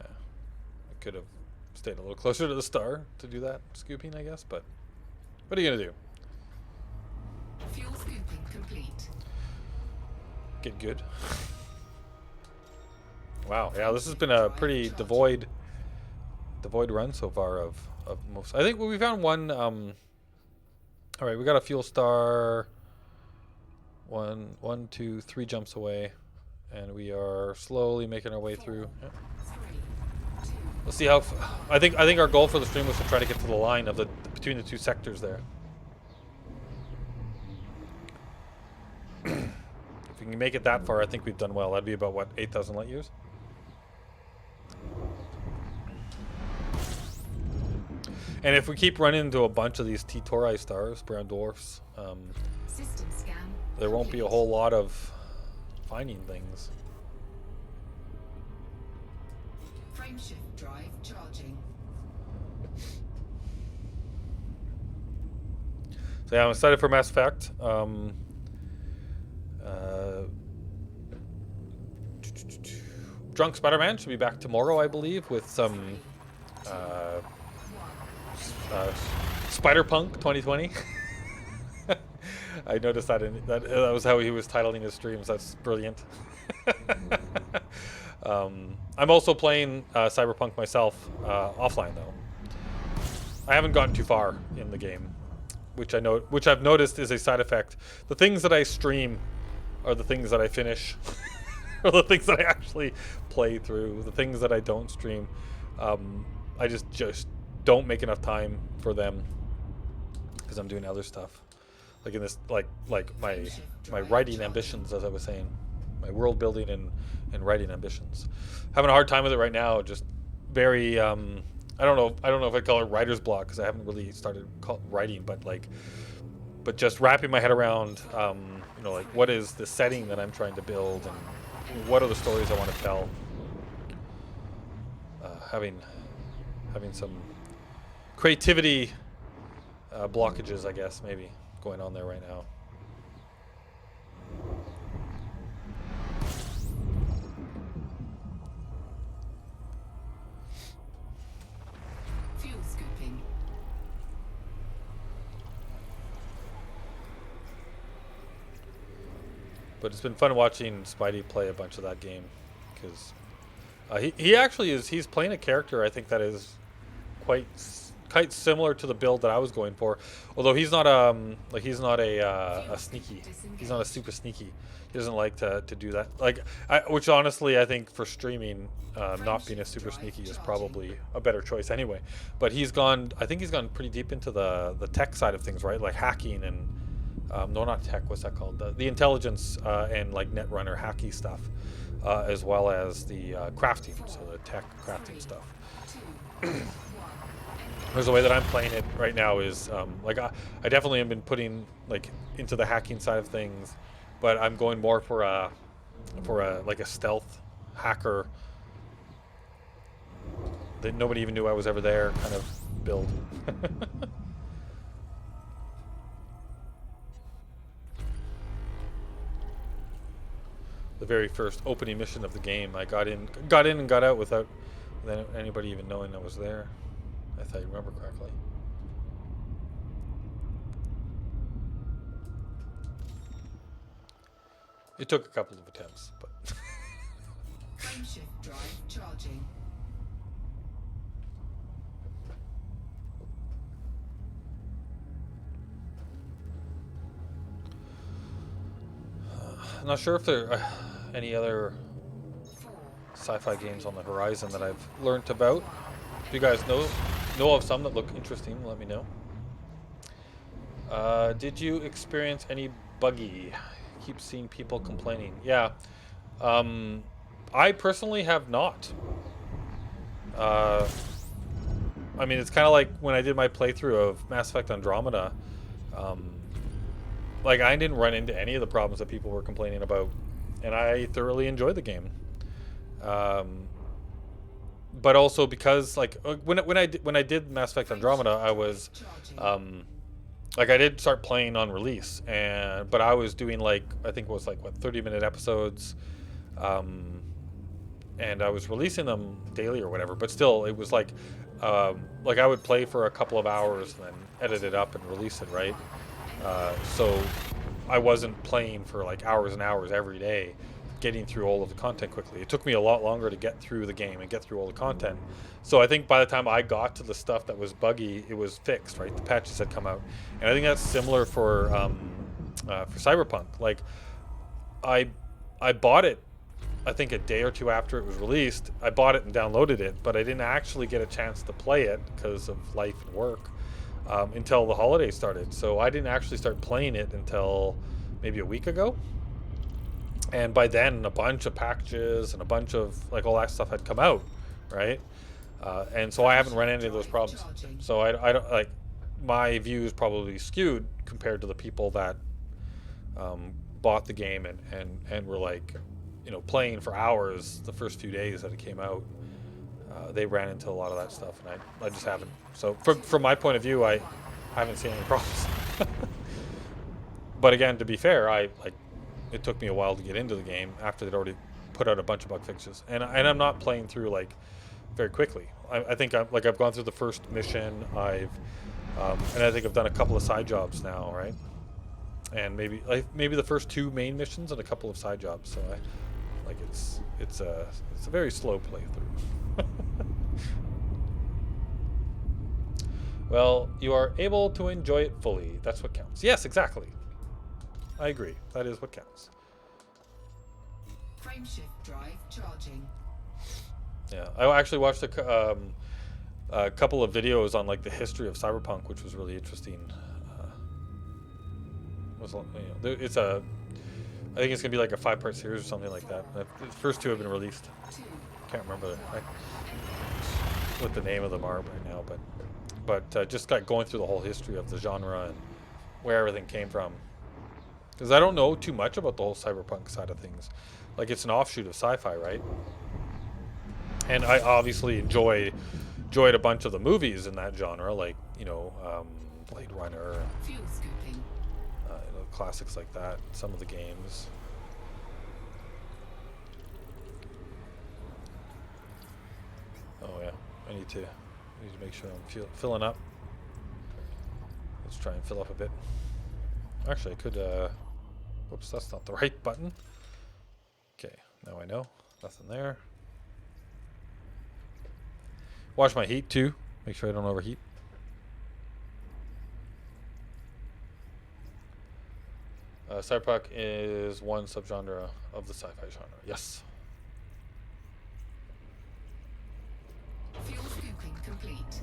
I could have stayed a little closer to the star to do that scooping, I guess, but what are you gonna do? Fuel scooping complete. Get good. Wow, yeah, this has been a pretty devoid run so far of most. I think we found one. All right, we got a fuel star. One, two, 3 jumps away, and we are slowly making our way through. Yeah. We'll see how. I think our goal for the stream was to try to get to the line of between the 2 sectors there. If we can make it that far, I think we've done well. That'd be about what, 8,000 light years. And if we keep running into a bunch of these T-Tauri stars, brown dwarfs, there won't be a whole lot of finding things. Frameshift drive charging. So yeah, I'm excited for Mass Effect. Drunk Spider-Man should be back tomorrow, I believe, with some Spider-Punk 2020. I noticed that that was how he was titling his streams. That's brilliant. I'm also playing Cyberpunk myself offline though. I haven't gotten too far in the game, which I've noticed is a side effect. The things that I stream are the things that I finish, or the things that I actually play through. The things that I don't stream, I just don't make enough time for them because I'm doing other stuff. Like in this, like my writing ambitions, as I was saying, my world building and writing ambitions. Having a hard time with it right now. Just very, I don't know if I call it writer's block because I haven't really started writing, but just wrapping my head around, like what is the setting that I'm trying to build and what are the stories I want to tell. Having some creativity blockages, I guess, maybe going on there right now. Fuel scooping. But it's been fun watching Spidey play a bunch of that game because he actually is. He's playing a character I think that is quite similar to the build that I was going for. Although he's not he's not a sneaky. He's not a super sneaky. He doesn't like to do that. Like which honestly I think for streaming, not being a super sneaky is probably a better choice anyway. But he's gone. I think he's gone pretty deep into the tech side of things, right? Like hacking and no, not tech. What's that called? The intelligence and like netrunner hacky stuff, as well as the crafting. So the tech crafting stuff. There's the way that I'm playing it right now is like I definitely have been putting like into the hacking side of things, but I'm going more for a like a stealth hacker that nobody even knew I was ever there kind of build. The very first opening mission of the game, I got in and got out without anybody even knowing I was there. If I remember correctly. It took a couple of attempts, but Frameshift drive charging. I'm not sure if there are any other sci-fi games on the horizon that I've learnt about. If you guys know of some that look interesting, let me know. Did you experience any buggy? Keep seeing people complaining. Yeah. I personally have not. I mean, it's kind of like when I did my playthrough of Mass Effect Andromeda. Like, I didn't run into any of the problems that people were complaining about, and I thoroughly enjoyed the game. But also because like when I did Mass Effect Andromeda, I was like I did start playing on release, but I was doing like I think it was like what 30-minute episodes, and I was releasing them daily or whatever. But still, it was like I would play for a couple of hours and then edit it up and release it, right? So I wasn't playing for like hours and hours every day, getting through all of the content quickly. It took me a lot longer to get through the game and get through all the content. So I think by the time I got to the stuff that was buggy, it was fixed, right? The patches had come out, and I think that's similar for Cyberpunk. Like, I bought it, I think a day or two after it was released. I bought it and downloaded it, but I didn't actually get a chance to play it because of life and work until the holidays started. So I didn't actually start playing it until maybe a week ago. And by then, a bunch of packages and a bunch of like all that stuff had come out, right? And so I haven't run into those problems. So I don't like my view is probably skewed compared to the people that bought the game and were like, you know, playing for hours the first few days that it came out. They ran into a lot of that stuff, and I just haven't. So from my point of view, I haven't seen any problems. But again, to be fair, it took me a while to get into the game after they'd already put out a bunch of bug fixes, and I'm not playing through like very quickly. I think I've gone through the first mission. And I think I've done a couple of side jobs now, right? And maybe the first two main missions and a couple of side jobs. So it's a very slow playthrough. Well, you are able to enjoy it fully. That's what counts. Yes, exactly. I agree. That is what counts. Frameshift drive charging. Yeah, I actually watched a couple of videos on like the history of Cyberpunk, which was really interesting. It's a, I think it's gonna be like a 5-part series or something like that. The first two have been released. Can't remember what the name of them are right now, but just got going through the whole history of the genre and where everything came from. Because I don't know too much about the whole cyberpunk side of things. Like, it's an offshoot of sci-fi, right? And I obviously enjoyed a bunch of the movies in that genre, like, you know, Blade Runner, Fuel scooping. you know, classics like that. Some of the games. Oh yeah, I need to make sure I'm filling up. Let's try and fill up a bit. Actually, I could. Whoops, that's not the right button. Okay, now I know. Nothing there. Watch my heat too. Make sure I don't overheat. Cyberpunk is one subgenre of the sci-fi genre. Yes. Fuel scooping complete.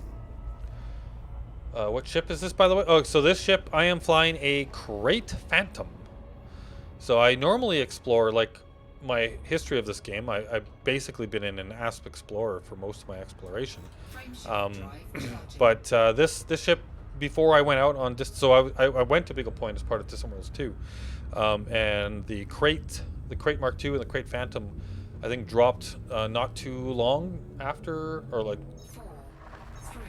What ship is this, by the way? Oh, so this ship, I am flying a Crate Phantom. So I normally explore, like, my history of this game. I've basically been in an Asp Explorer for most of my exploration. But this ship, before I went out on so I went to Beagle Point as part of Distant Worlds 2, and the Crate Mark II and the Crate Phantom, I think dropped not too long after, or like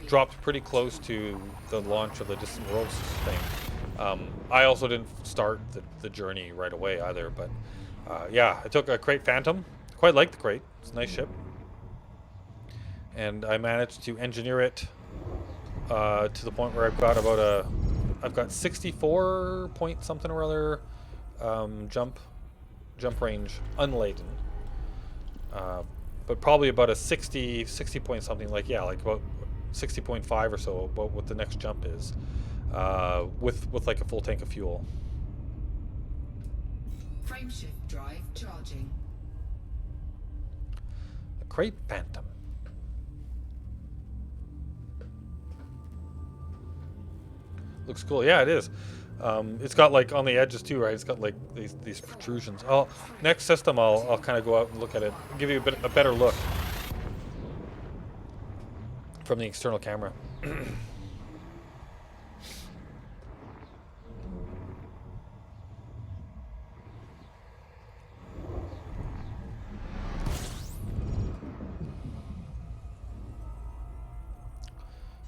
dropped pretty close to the launch of the Distant Worlds thing. I also didn't start the journey right away either, but yeah, I took a Crate Phantom. Quite like the Crate. It's a nice ship. And I managed to engineer it to the point where I've got 64 point something or other jump range unladen. But probably about a 60 point something, like, yeah, like about 60.5 or so, about what the next jump is, with like a full tank of fuel. Frameshift drive charging. A Crate Phantom. Looks cool. Yeah, it is. It's got, like, on the edges too, right? It's got like these protrusions. Next system, I'll kind of go out and look at it, give you a better look from the external camera.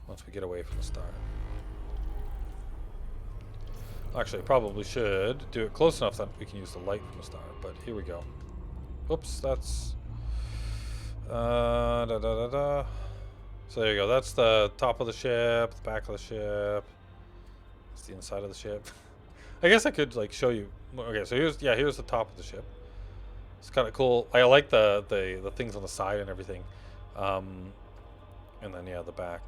Once we get away from the star. Actually, I probably should do it close enough that we can use the light from the star, but here we go. Oops, that's... So there you go. That's the top of the ship, the back of the ship. That's the inside of the ship. I guess I could, like, show you. Okay, so here's the top of the ship. It's kind of cool. I like the things on the side and everything. And then, yeah, the back.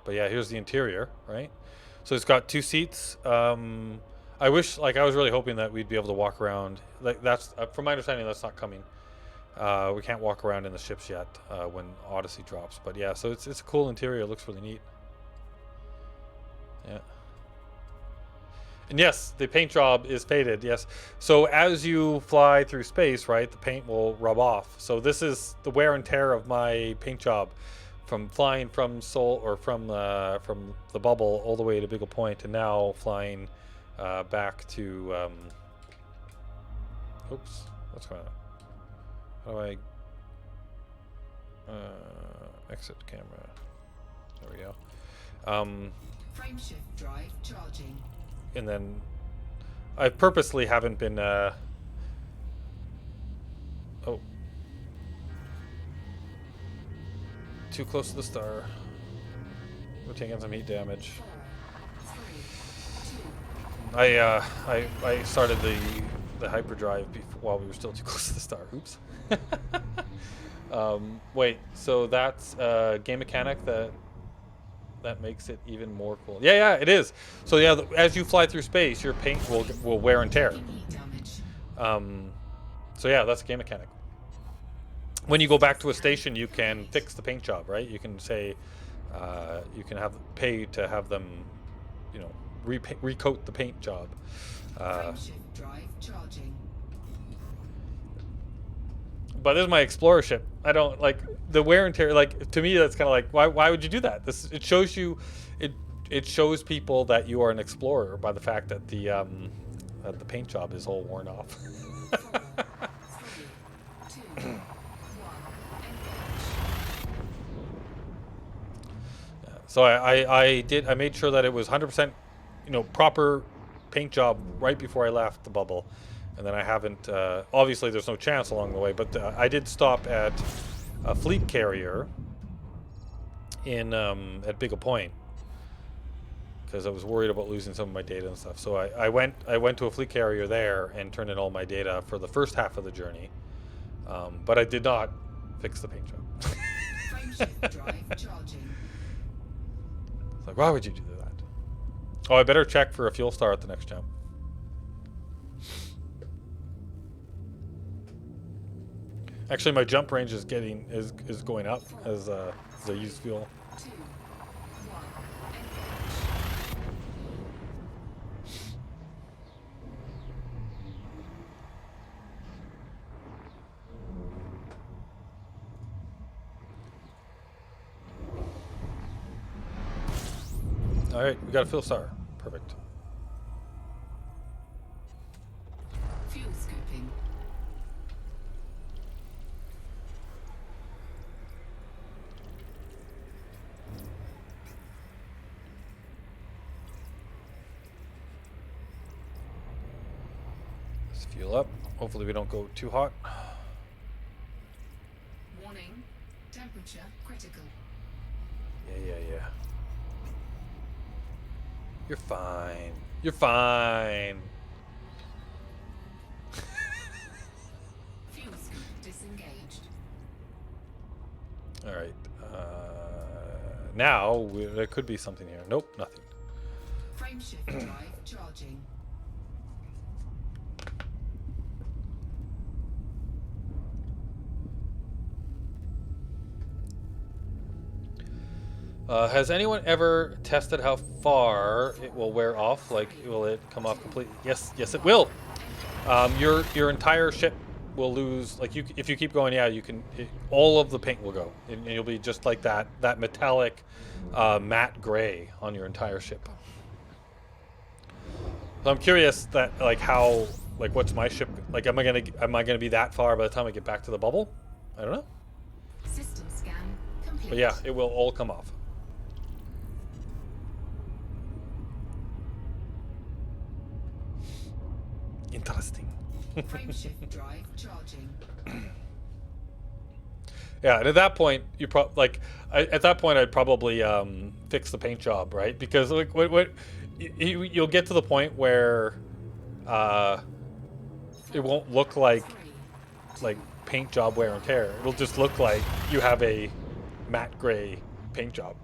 But yeah, here's the interior, right? So it's got 2 seats. I wish, like, I was really hoping that we'd be able to walk around. Like, that's from my understanding, that's not coming. We can't walk around in the ships yet when Odyssey drops. But yeah, so it's a cool interior. It looks really neat. Yeah. And yes, the paint job is faded. Yes. So as you fly through space, right, the paint will rub off. So this is the wear and tear of my paint job. From flying from Seoul, or from the bubble all the way to Beagle Point, and now flying back to oops, what's going on? How do I exit camera? There we go. Frameshift drive charging. And then I purposely haven't been oh, too close to the star. We're taking some heat damage. 4, 3, 2. I started the hyperdrive while we were still too close to the star. Oops. Wait, so that's a game mechanic that makes it even more cool. Yeah, it is. So yeah, as you fly through space, your paint will wear and tear. So yeah, that's a game mechanic. When you go back to a station, you can fix the paint job, right? You can say, you can pay to have them, you know, recoat the paint job. Frameshift drive charging. But this is my Explorer ship. I don't like the wear and tear. Like, to me, that's kind of like, why would you do that? It shows you, it shows people that you are an explorer by the fact that the paint job is all worn off. 4, 3, 2, 1. So I made sure that it was 100%, you know, proper paint job right before I left the bubble, and then I haven't. Obviously, there's no chance along the way, but I did stop at a fleet carrier in at Beagle Point because I was worried about losing some of my data and stuff. So I went to a fleet carrier there and turned in all my data for the first half of the journey, but I did not fix the paint job. Frameshift drive charging. It's like, why would you do that? Oh, I better check for a fuel star at the next jump. Actually, my jump range is going up as I use fuel. 2, 1. All right, we got a fuel star. Perfect. Fuel scooping. Let's fuel up. Hopefully we don't go too hot. Warning. Temperature critical. Yeah. You're fine. You're fine. Fuel scoop disengaged. All right. Now there could be something here. Nope, nothing. Frameshift drive charging. Has anyone ever tested how far it will wear off? Like, will it come off completely? Yes, it will. Your entire ship will lose. Like, if you keep going, yeah, you can. All of the paint will go, and you'll be just like that metallic, matte gray on your entire ship. So I'm curious that how what's my ship like? Am I gonna be that far by the time I get back to the bubble? I don't know. System scan complete. But yeah, it will all come off. Interesting. Frameshift drive charging. Yeah, and at that point, at that point, I'd probably fix the paint job, right? Because you'll get to the point where it won't look like paint job wear and tear. It'll just look like you have a matte gray paint job.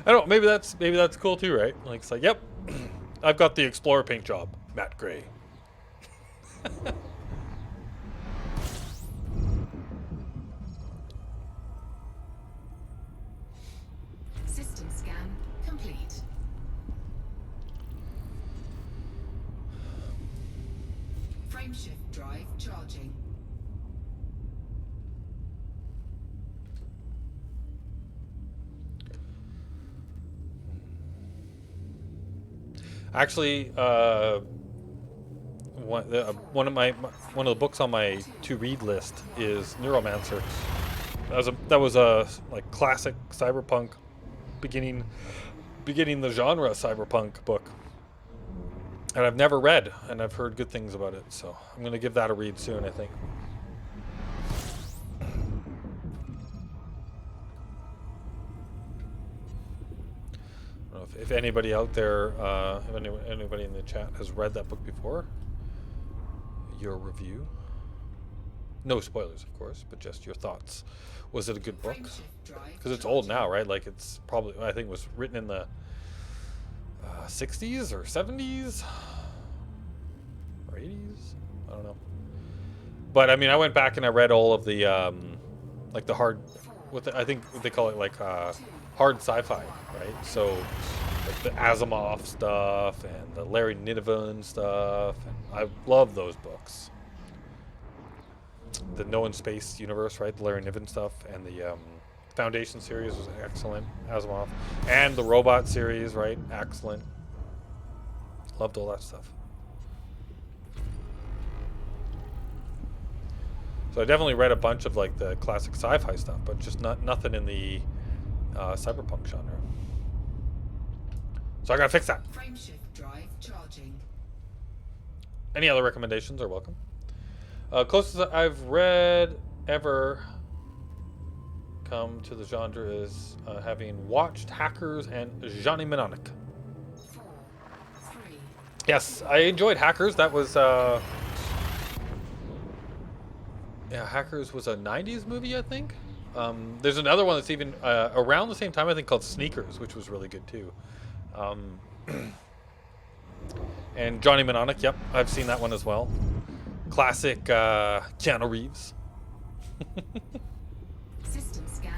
I don't know. Maybe that's cool too, right? Like, it's like, yep, I've got the Explorer paint job, matte gray. System scan complete. Frameshift drive charging. Actually, one of the books on my to read list is Neuromancer. That was a classic cyberpunk beginning the genre cyberpunk book, and I've never read, and I've heard good things about it, so I'm gonna give that a read soon, I think. I don't know if anybody out there, if anybody in the chat has read that book before. Your review. No spoilers, of course, but just your thoughts. Was it a good book? Because it's old now, right? Like, it's probably, I think it was written in the 60s or 70s or 80s. I don't know. But I mean, I went back and I read all of the the hard, I think they call it hard sci-fi, right? So like the Asimov stuff and the Larry Nidovan stuff, and I love those books. The No in Space universe, right? The Larry Niven stuff, and the Foundation series was excellent. Asimov, and the Robot series, right? Excellent. Loved all that stuff. So I definitely read a bunch of the classic sci-fi stuff, but just nothing in the cyberpunk genre. So I gotta fix that. Frameshift drive charging. Any other recommendations are welcome. Closest I've read ever come to the genre is having watched Hackers and Johnny Mnemonic. 4, 3. Yes, I enjoyed Hackers. That was yeah, Hackers was a 90s movie, I think. There's another one that's even around the same time, I think, called Sneakers, which was really good too. And Johnny Mnemonic, yep, I've seen that one as well. Classic Keanu Reeves. System scan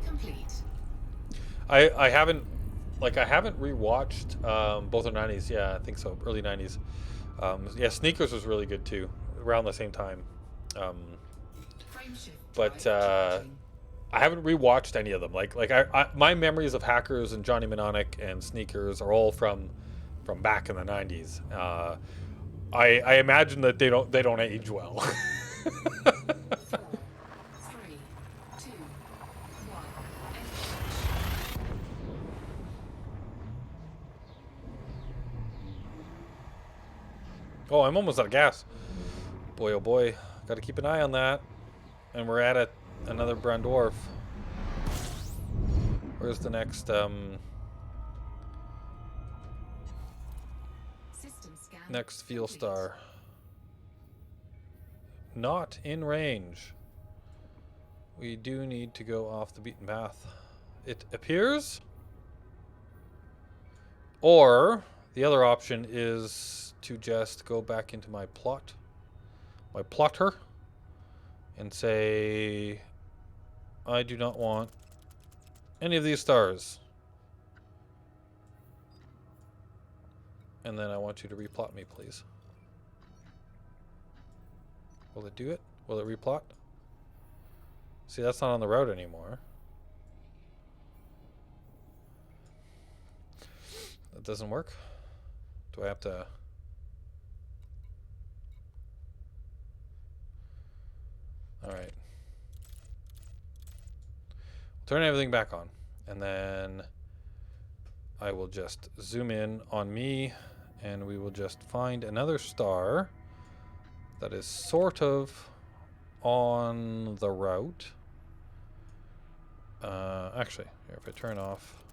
complete. I haven't rewatched both the 90s. Yeah, I think so. Early 90s. Yeah, Sneakers was really good too, around the same time. Um, Frame shift but drive charging. I haven't rewatched any of them. My memories of Hackers and Johnny Mnemonic and Sneakers are all from back in the 90s. I imagine that they don't age well. 4, 3, 2, 1. Engage. Oh, I'm almost out of gas. Boy, oh boy, got to keep an eye on that. And we're at another brown dwarf. Where's the next System scan next fuel complete. star? Not in range. We do need to go off the beaten path, it appears. Or the other option is to just go back into my plotter, and say, I do not want any of these stars. And then I want you to replot me, please. Will it do it? Will it replot? See, that's not on the route anymore. That doesn't work. Do I have to... Alright. Turn everything back on. And then I will just zoom in on me, and we will just find another star that is sort of on the route. Actually, here, if I turn off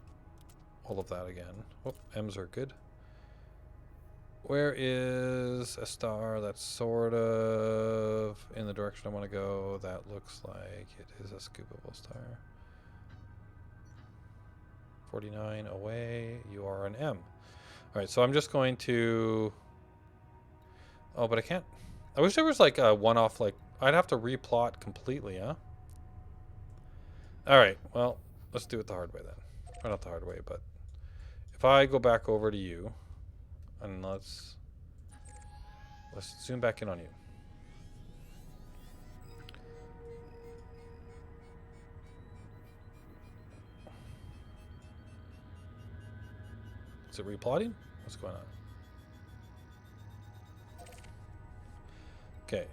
all of that again. Oh, M's are good. Where is a star that's sort of in the direction I want to go? That looks like it is a scoopable star. 49 away. You are an M. Alright, so I'm just going to... Oh, but I can't... I wish there was like a one-off, like... I'd have to replot completely, huh? Alright, well, let's do it the hard way then. Or not the hard way, but... If I go back over to you, and let's zoom back in on you. Is it replotting? What's going on? Okay.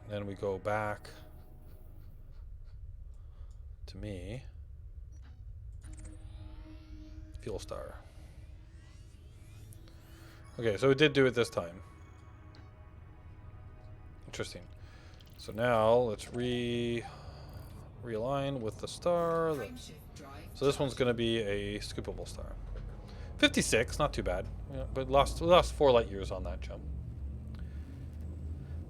Then we go back to me. Fuel star. Okay, so it did do it this time. Interesting. So now let's realign with the star. Frame shift drive So this one's going to be a scoopable star. 56, not too bad. Yeah, but lost 4 light years on that jump.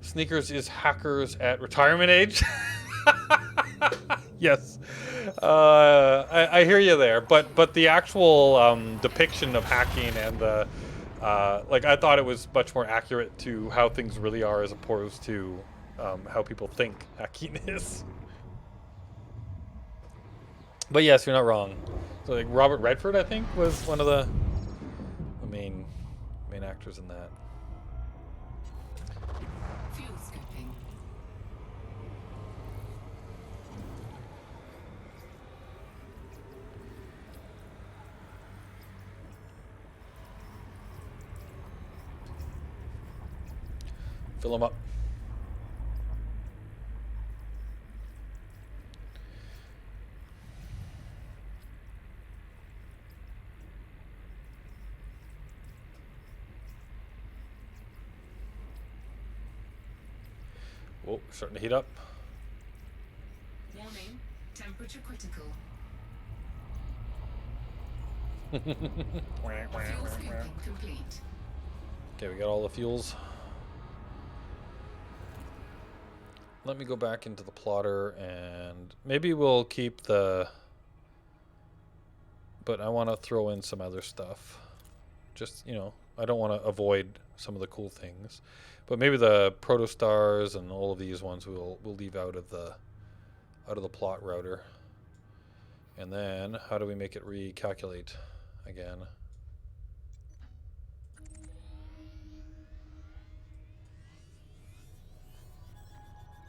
Sneakers is Hackers at retirement age. Yes, I hear you there. But the actual depiction of hacking and the like, I thought it was much more accurate to how things really are as opposed to how people think hacking is. But yes, you're not wrong. So like Robert Redford, I think, was one of the main actors in that. fuel scooping. Fill them up. Oh, starting to heat up. Warning, temperature critical. Fuel scooping complete. Okay, we got all the fuels. Let me go back into the plotter, and maybe we'll keep the... But I want to throw in some other stuff. Just, you know, I don't want to avoid some of the cool things. But maybe the protostars and all of these ones we'll leave out of the plot router. And then how do we make it recalculate again?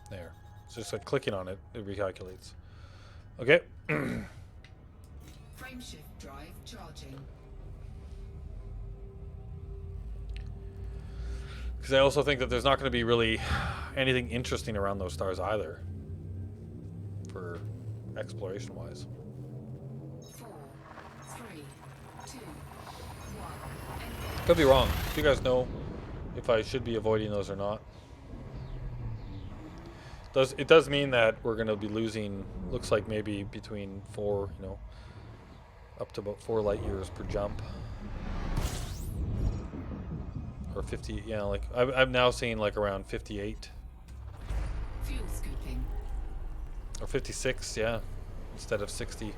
There. So just like clicking on it, it recalculates. Okay. Frameshift drive charging. Because I also think that there's not going to be really anything interesting around those stars either, for exploration-wise. 4, 3, 2, 1. Could be wrong. Do you guys know if I should be avoiding those or not? It does mean that we're going to be losing, looks like maybe between 4, you know, up to about 4 light years per jump. Or 50, yeah, like I'm now seeing like around 58 Fuel scooping. or 56, yeah, instead of 60.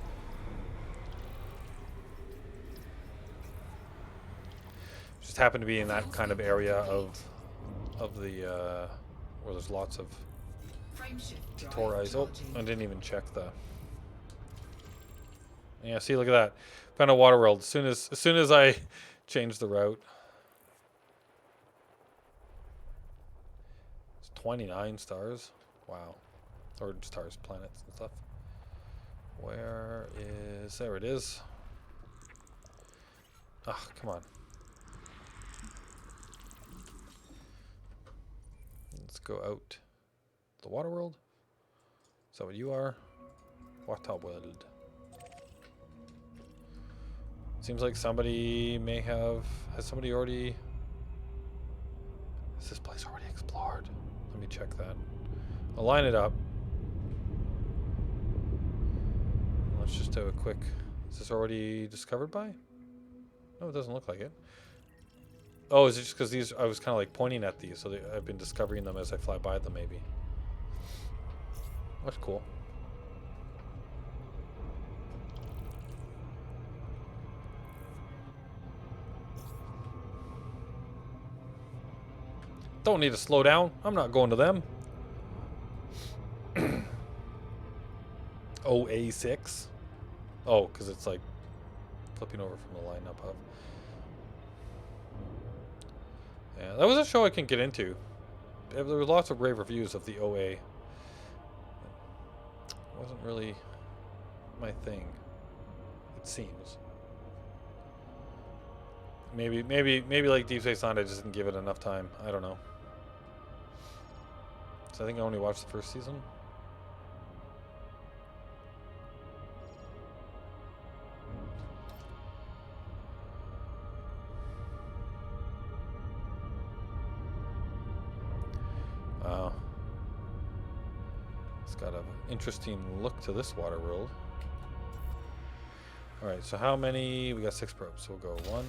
Just happen to be in that kind of area of the where there's lots of Frameshift drive Torais. Oh, charging. I didn't even check the. Yeah, see, look at that. Found a water world as soon as I changed the route. It's 29 stars. Wow. Or stars, planets and stuff. Where is... There it is. Ah, come on. Let's go out. The water world? Is that what you are? Water world. Seems like somebody may have... Has somebody already... Is this place already explored? Let me check that. I'll line it up. Let's just do a quick... Is this already discovered by? No, it doesn't look like it. Oh, is it just because these... I was kind of like pointing at these, so I've been discovering them as I fly by them, maybe. That's cool. Don't need to slow down. I'm not going to them. OA6. Oh, because it's like flipping over from the line up above. Yeah, that was a show I can get into. There were lots of rave reviews of the OA. It wasn't really my thing, it seems. Maybe like Deep Space Nine, I just didn't give it enough time. I don't know. So I think I only watched the first season. Wow. It's got an interesting look to this water world. Alright, so how many? We got 6 probes, so we'll go 1.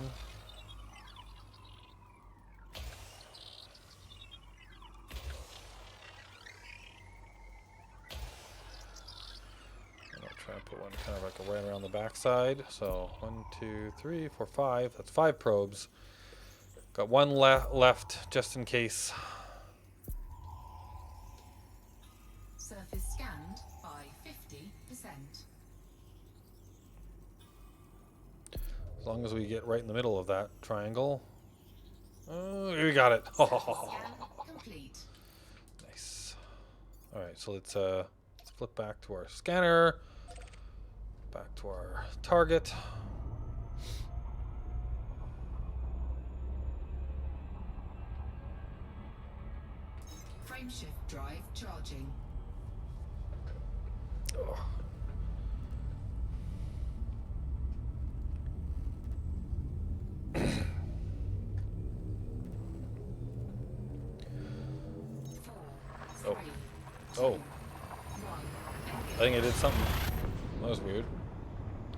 Try and put one kind of like right around the backside. So 1, 2, 3, 4, 5. That's 5 probes. Got one left just in case. Surface scanned by 50%. As long as we get right in the middle of that triangle. Oh, we got it. Scan complete. Nice. All right, so let's flip back to our scanner. Back to our target. Frameshift drive charging. Oh. Four, Oh. three, Oh. two, one. I think I did something. That was weird.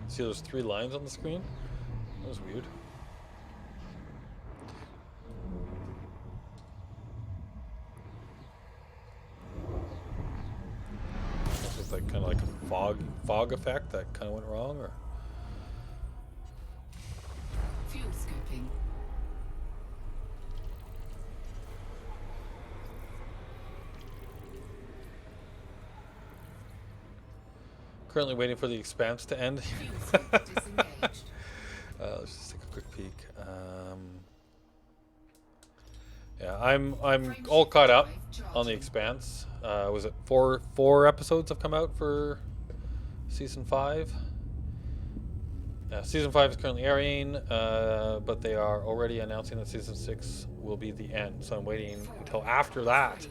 See those 3 lines on the screen? That was weird. This was like kind of like a fog effect that kind of went wrong, or Fuel scooping. currently waiting for the Expanse to end. Fuel scoop disengaged. Let's just take a quick peek. Yeah, I'm all caught up on the Expanse. Was it four episodes have come out for season 5? Season 5 is currently airing, but they are already announcing that season 6 will be the end. So I'm waiting until after that. 2.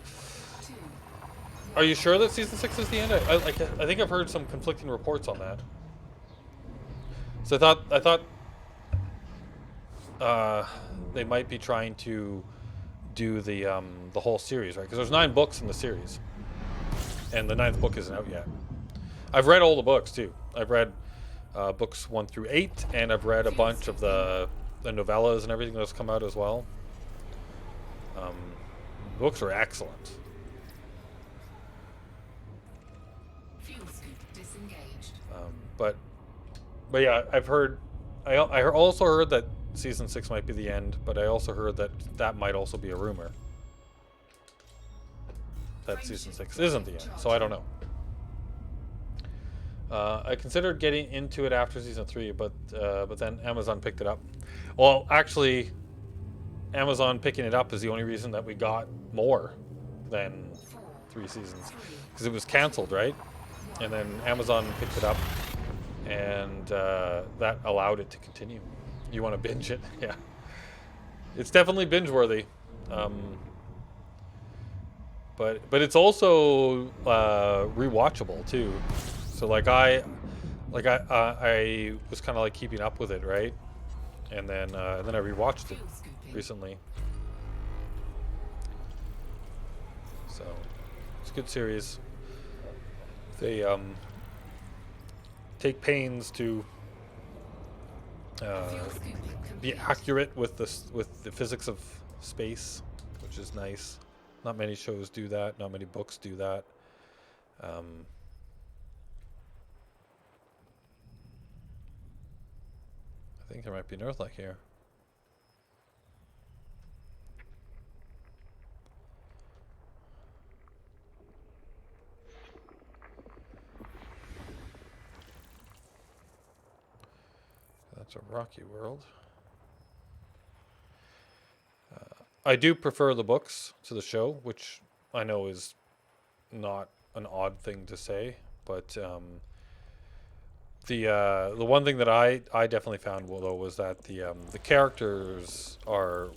Are you sure that season 6 is the end? I think I've heard some conflicting reports on that. So I thought they might be trying to do the whole series, right? Because there's 9 books in the series, and the 9th book isn't out yet. I've read all the books too. I've read books 1 through 8, and I've read a bunch of the novellas and everything that's come out as well. Books are excellent. Fuel scoop disengaged. But yeah, I've heard. I also heard that season 6 might be the end, but I also heard that might also be a rumor. That season 6 isn't the end, so I don't know. I considered getting into it after season 3, but then Amazon picked it up. Well, actually, Amazon picking it up is the only reason that we got more than 3 seasons, because it was canceled, right? And then Amazon picked it up, and that allowed it to continue. You want to binge it? Yeah, it's definitely binge worthy. But it's also rewatchable too. So like I was kind of like keeping up with it, right? And then I rewatched it Fuel scooping. recently. So it's a good series. They take pains to Fuel scooping be complete. accurate with the physics of space, which is nice. Not many shows do that. Not many books do that. I think there might be an Earthlight here. That's a rocky world. I do prefer the books to the show, which I know is not an odd thing to say, but the one thing that I definitely found though was that the characters are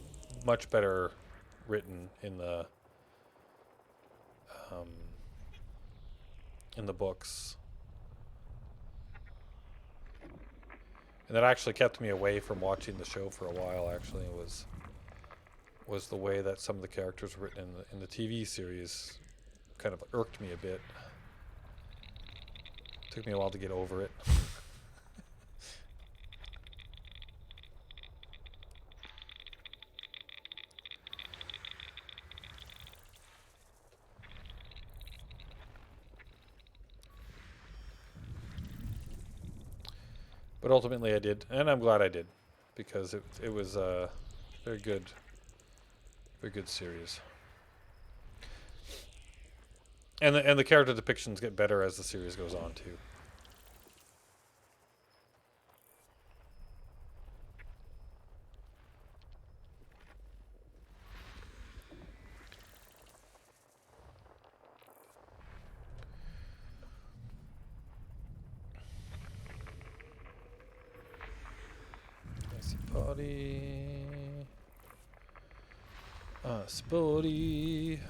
much better written in the books, and that actually kept me away from watching the show for a while. Actually, was the way that some of the characters were written in the TV series kind of irked me a bit. Took me a while to get over it. But ultimately I did, and I'm glad I did, because it was a very good series. And the character depictions get better as the series goes on too. Spotty.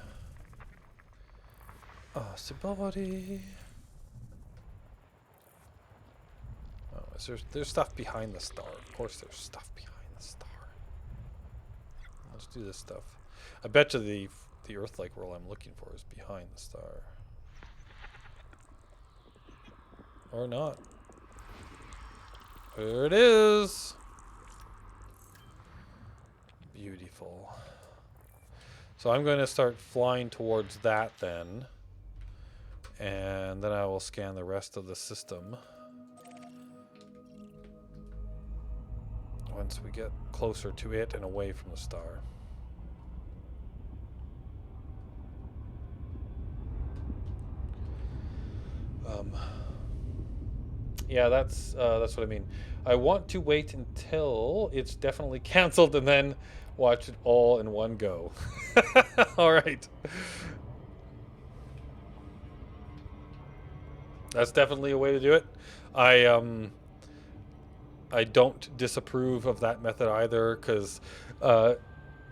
Spotty. Oh, there's stuff behind the star. Of course there's stuff behind the star. Let's do this stuff. I bet you the Earth-like world I'm looking for is behind the star. Or not. There it is. Beautiful. So I'm going to start flying towards that then. And then I will scan the rest of the system. Once we get closer to it and away from the star. Yeah, that's what I mean. I want to wait until it's definitely canceled and then watch it all in one go. All right. That's definitely a way to do it. I um I don't disapprove of that method either because uh,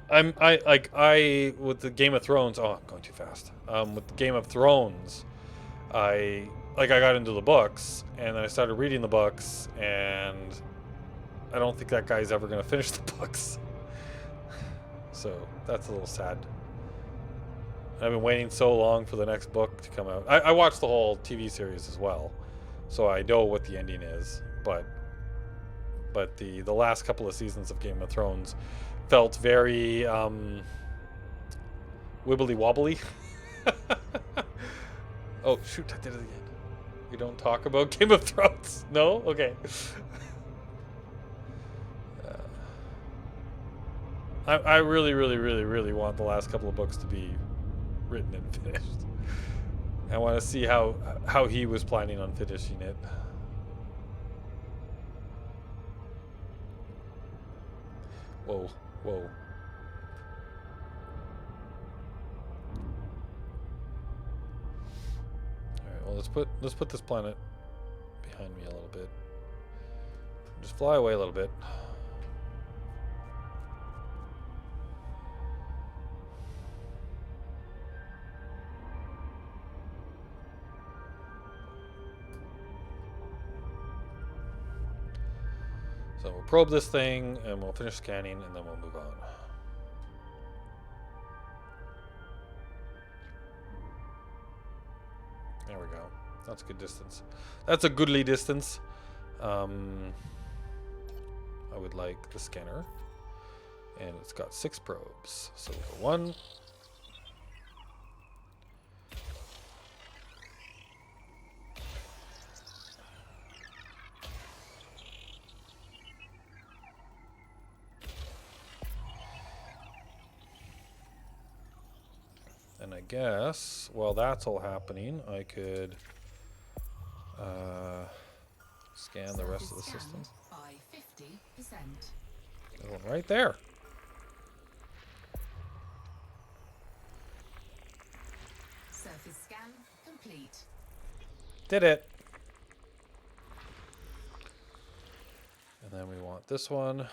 I with the Game of Thrones. Oh, I'm going too fast. With the Game of Thrones, I got into the books and I started reading the books, and I don't think that guy's ever going to finish the books. So that's a little sad. I've been waiting so long for the next book to come out. I watched the whole TV series as well, so I know what the ending is. But the last couple of seasons of Game of Thrones felt very wibbly wobbly. Oh shoot! I did it again. We don't talk about Game of Thrones. No, okay. I really, really, really, really want the last couple of books to be written and finished. I want to see how he was planning on finishing it. Whoa, whoa. All right, well let's put this planet behind me a little bit. Just fly away a little bit. So we'll probe this thing and we'll finish scanning and then we'll move on. There we go. That's a good distance. That's a goodly distance. I would like the scanner. And it's got 6 probes. So we'll go 1. And I guess while that's all happening, I could scan the rest of the system. By 50%. There's one right there. Surface scan complete. Did it. And then we want this one,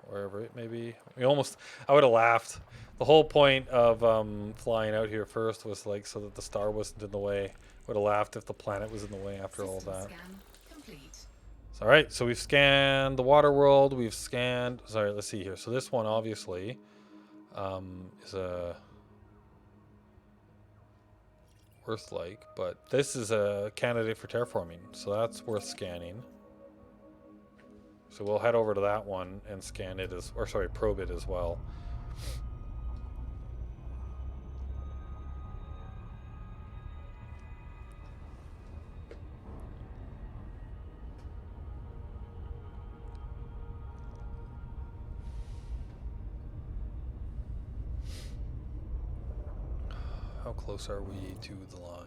wherever it may be. I would have laughed. The whole point of flying out here first was like so that the star wasn't in the way. Would have laughed if the planet was in the way after all System that. scan complete. So, all right, so we've scanned the water world. We've scanned. Sorry, let's see here. So this one obviously is a Earth-like, but this is a candidate for terraforming, so that's worth scanning. So we'll head over to that one and scan it probe it as well. How close are we to the line?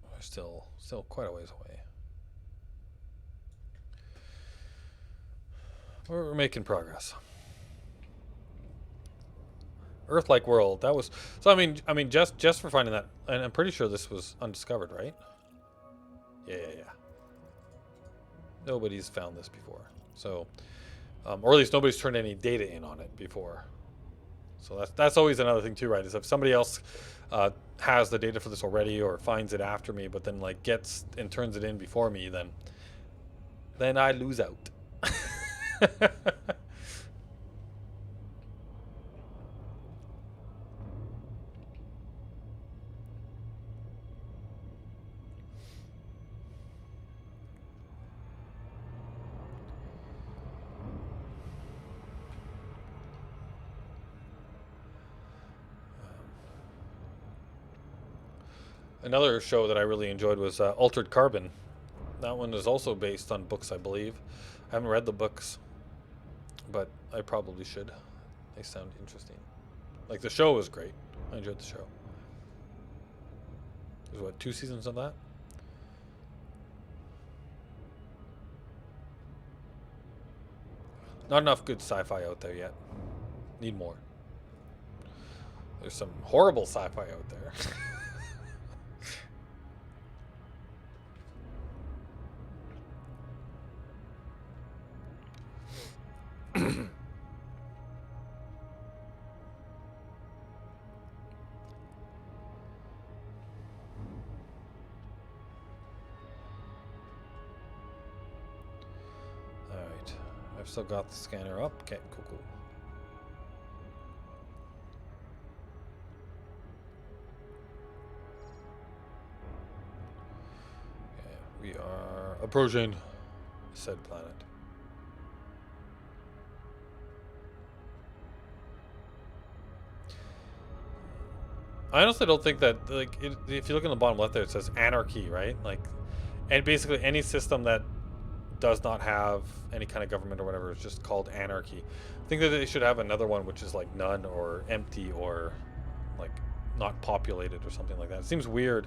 We're still quite a ways away. We're making progress. Earth-like world. That was so. I mean, just for finding that, and I'm pretty sure this was undiscovered, right? Yeah. Nobody's found this before, so, or at least nobody's turned any data in on it before. So that's always another thing too, right? Is if somebody else has the data for this already or finds it after me, but then like gets and turns it in before me, then I lose out. Another show that I really enjoyed was Altered Carbon. That one is also based on books, I believe. I haven't read the books, but I probably should. They sound interesting. Like, the show was great. I enjoyed the show. There's, 2 seasons of that? Not enough good sci-fi out there yet. Need more. There's some horrible sci-fi out there. Alright. I've still got the scanner up. Okay, cool, cool. Okay, we are approaching said planet. I honestly don't think that, like, if you look in the bottom left there, it says anarchy, right? Like, and basically any system that does not have any kind of government or whatever is just called anarchy. I think that they should have another one which is like none or empty or like not populated or something like that. It seems weird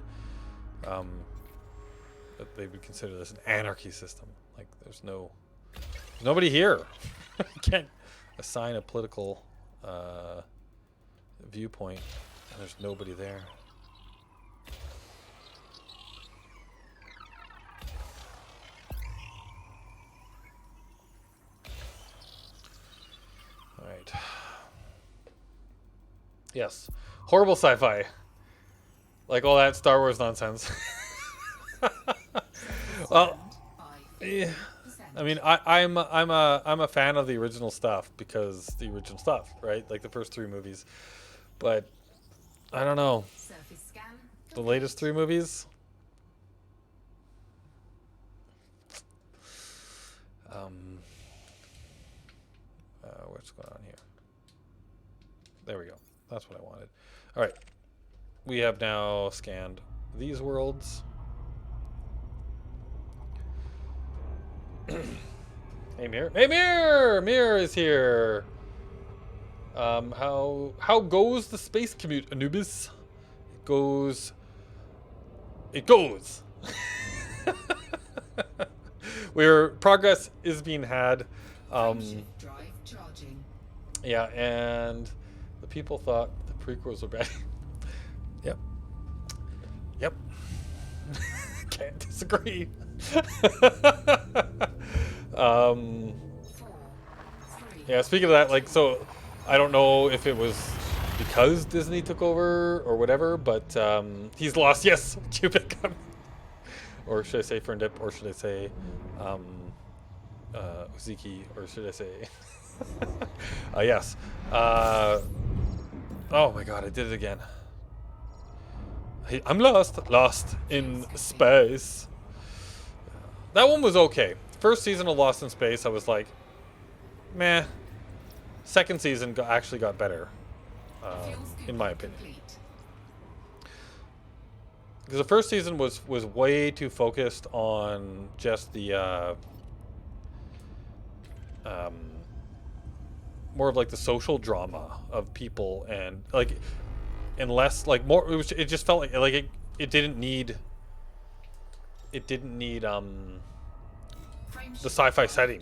that they would consider this an anarchy system. Like, there's nobody here. You can't assign a political viewpoint. There's nobody there. All right. Yes. Horrible sci-fi. Like all that Star Wars nonsense. Well, yeah. I mean, I'm a fan of the original stuff because the original stuff, right? Like the first 3 movies. But I don't know. The latest 3 movies. What's going on here? There we go. That's what I wanted. All right. We have now scanned these worlds. Hey, Mir. Hey, Mir! Mir is here. How goes the space commute, Anubis? It goes. Where progress is being had. Yeah, and the people thought the prequels were bad. Yep. Yep. Can't disagree. Yeah, speaking of that, like, so I don't know if it was because Disney took over or whatever, but he's lost. Yes, Cupid. Or should I say Ferndip, or should I say Ozeki, or should I say yes. Oh my god, I did it again. I'm lost in space. That one was okay. First season of Lost in Space, I was like, meh. Second season actually got better, in my opinion. Because the first season was way too focused on just the more of like the social drama of people, and like, and less like more. It just felt like it didn't need the sci-fi setting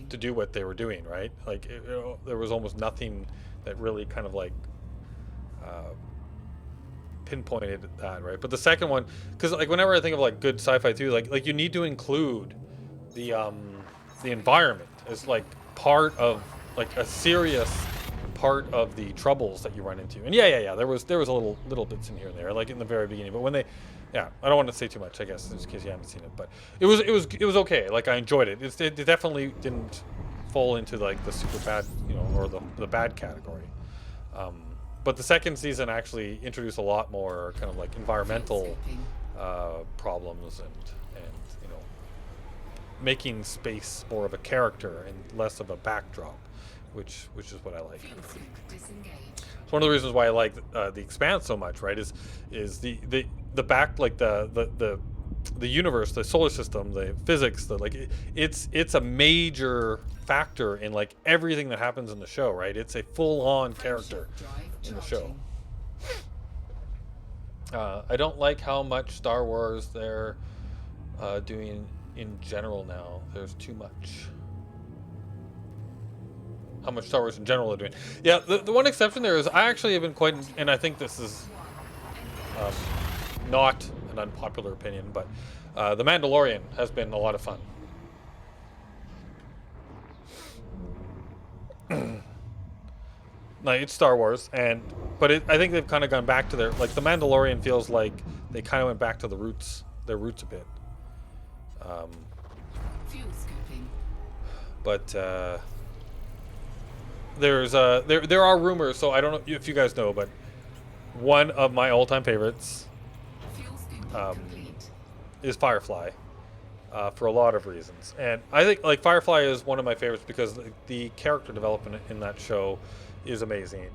to do what they were doing, right? Like there was almost nothing that really kind of like pinpointed that, right? But the second one, because like whenever I think of like good sci-fi too, like you need to include the environment as like part of like a serious part of the troubles that you run into. And yeah, there was a little bits in here and there, like in the very beginning. But when they, yeah, I don't want to say too much, I guess, just in case you haven't seen it. But it was okay. Like I enjoyed it. It definitely didn't fall into like the super bad, or the bad category. But the second season actually introduced a lot more kind of like environmental problems and making space more of a character and less of a backdrop, which is what I like. It's one of the reasons why I like the Expanse so much, right? Is the back, like the universe, the solar system, the physics, it's a major factor in like everything that happens in the show, right? It's a full-on character in the show. I don't like how much Star Wars they're doing in general now. There's too much. how much Star Wars in general are doing. Yeah, the one exception there is I actually have been quite, and I think this is not an unpopular opinion, but The Mandalorian has been a lot of fun. Like, it's Star Wars, but I think they've kind of gone back to their, like, The Mandalorian feels like they kind of went back to their roots a bit. Fuel scooping. But there are rumors, so I don't know if you guys know, but one of my all-time favorites Fuel scooping complete. is Firefly, for a lot of reasons. And I think, like, Firefly is one of my favorites because the character development in that show is amazing.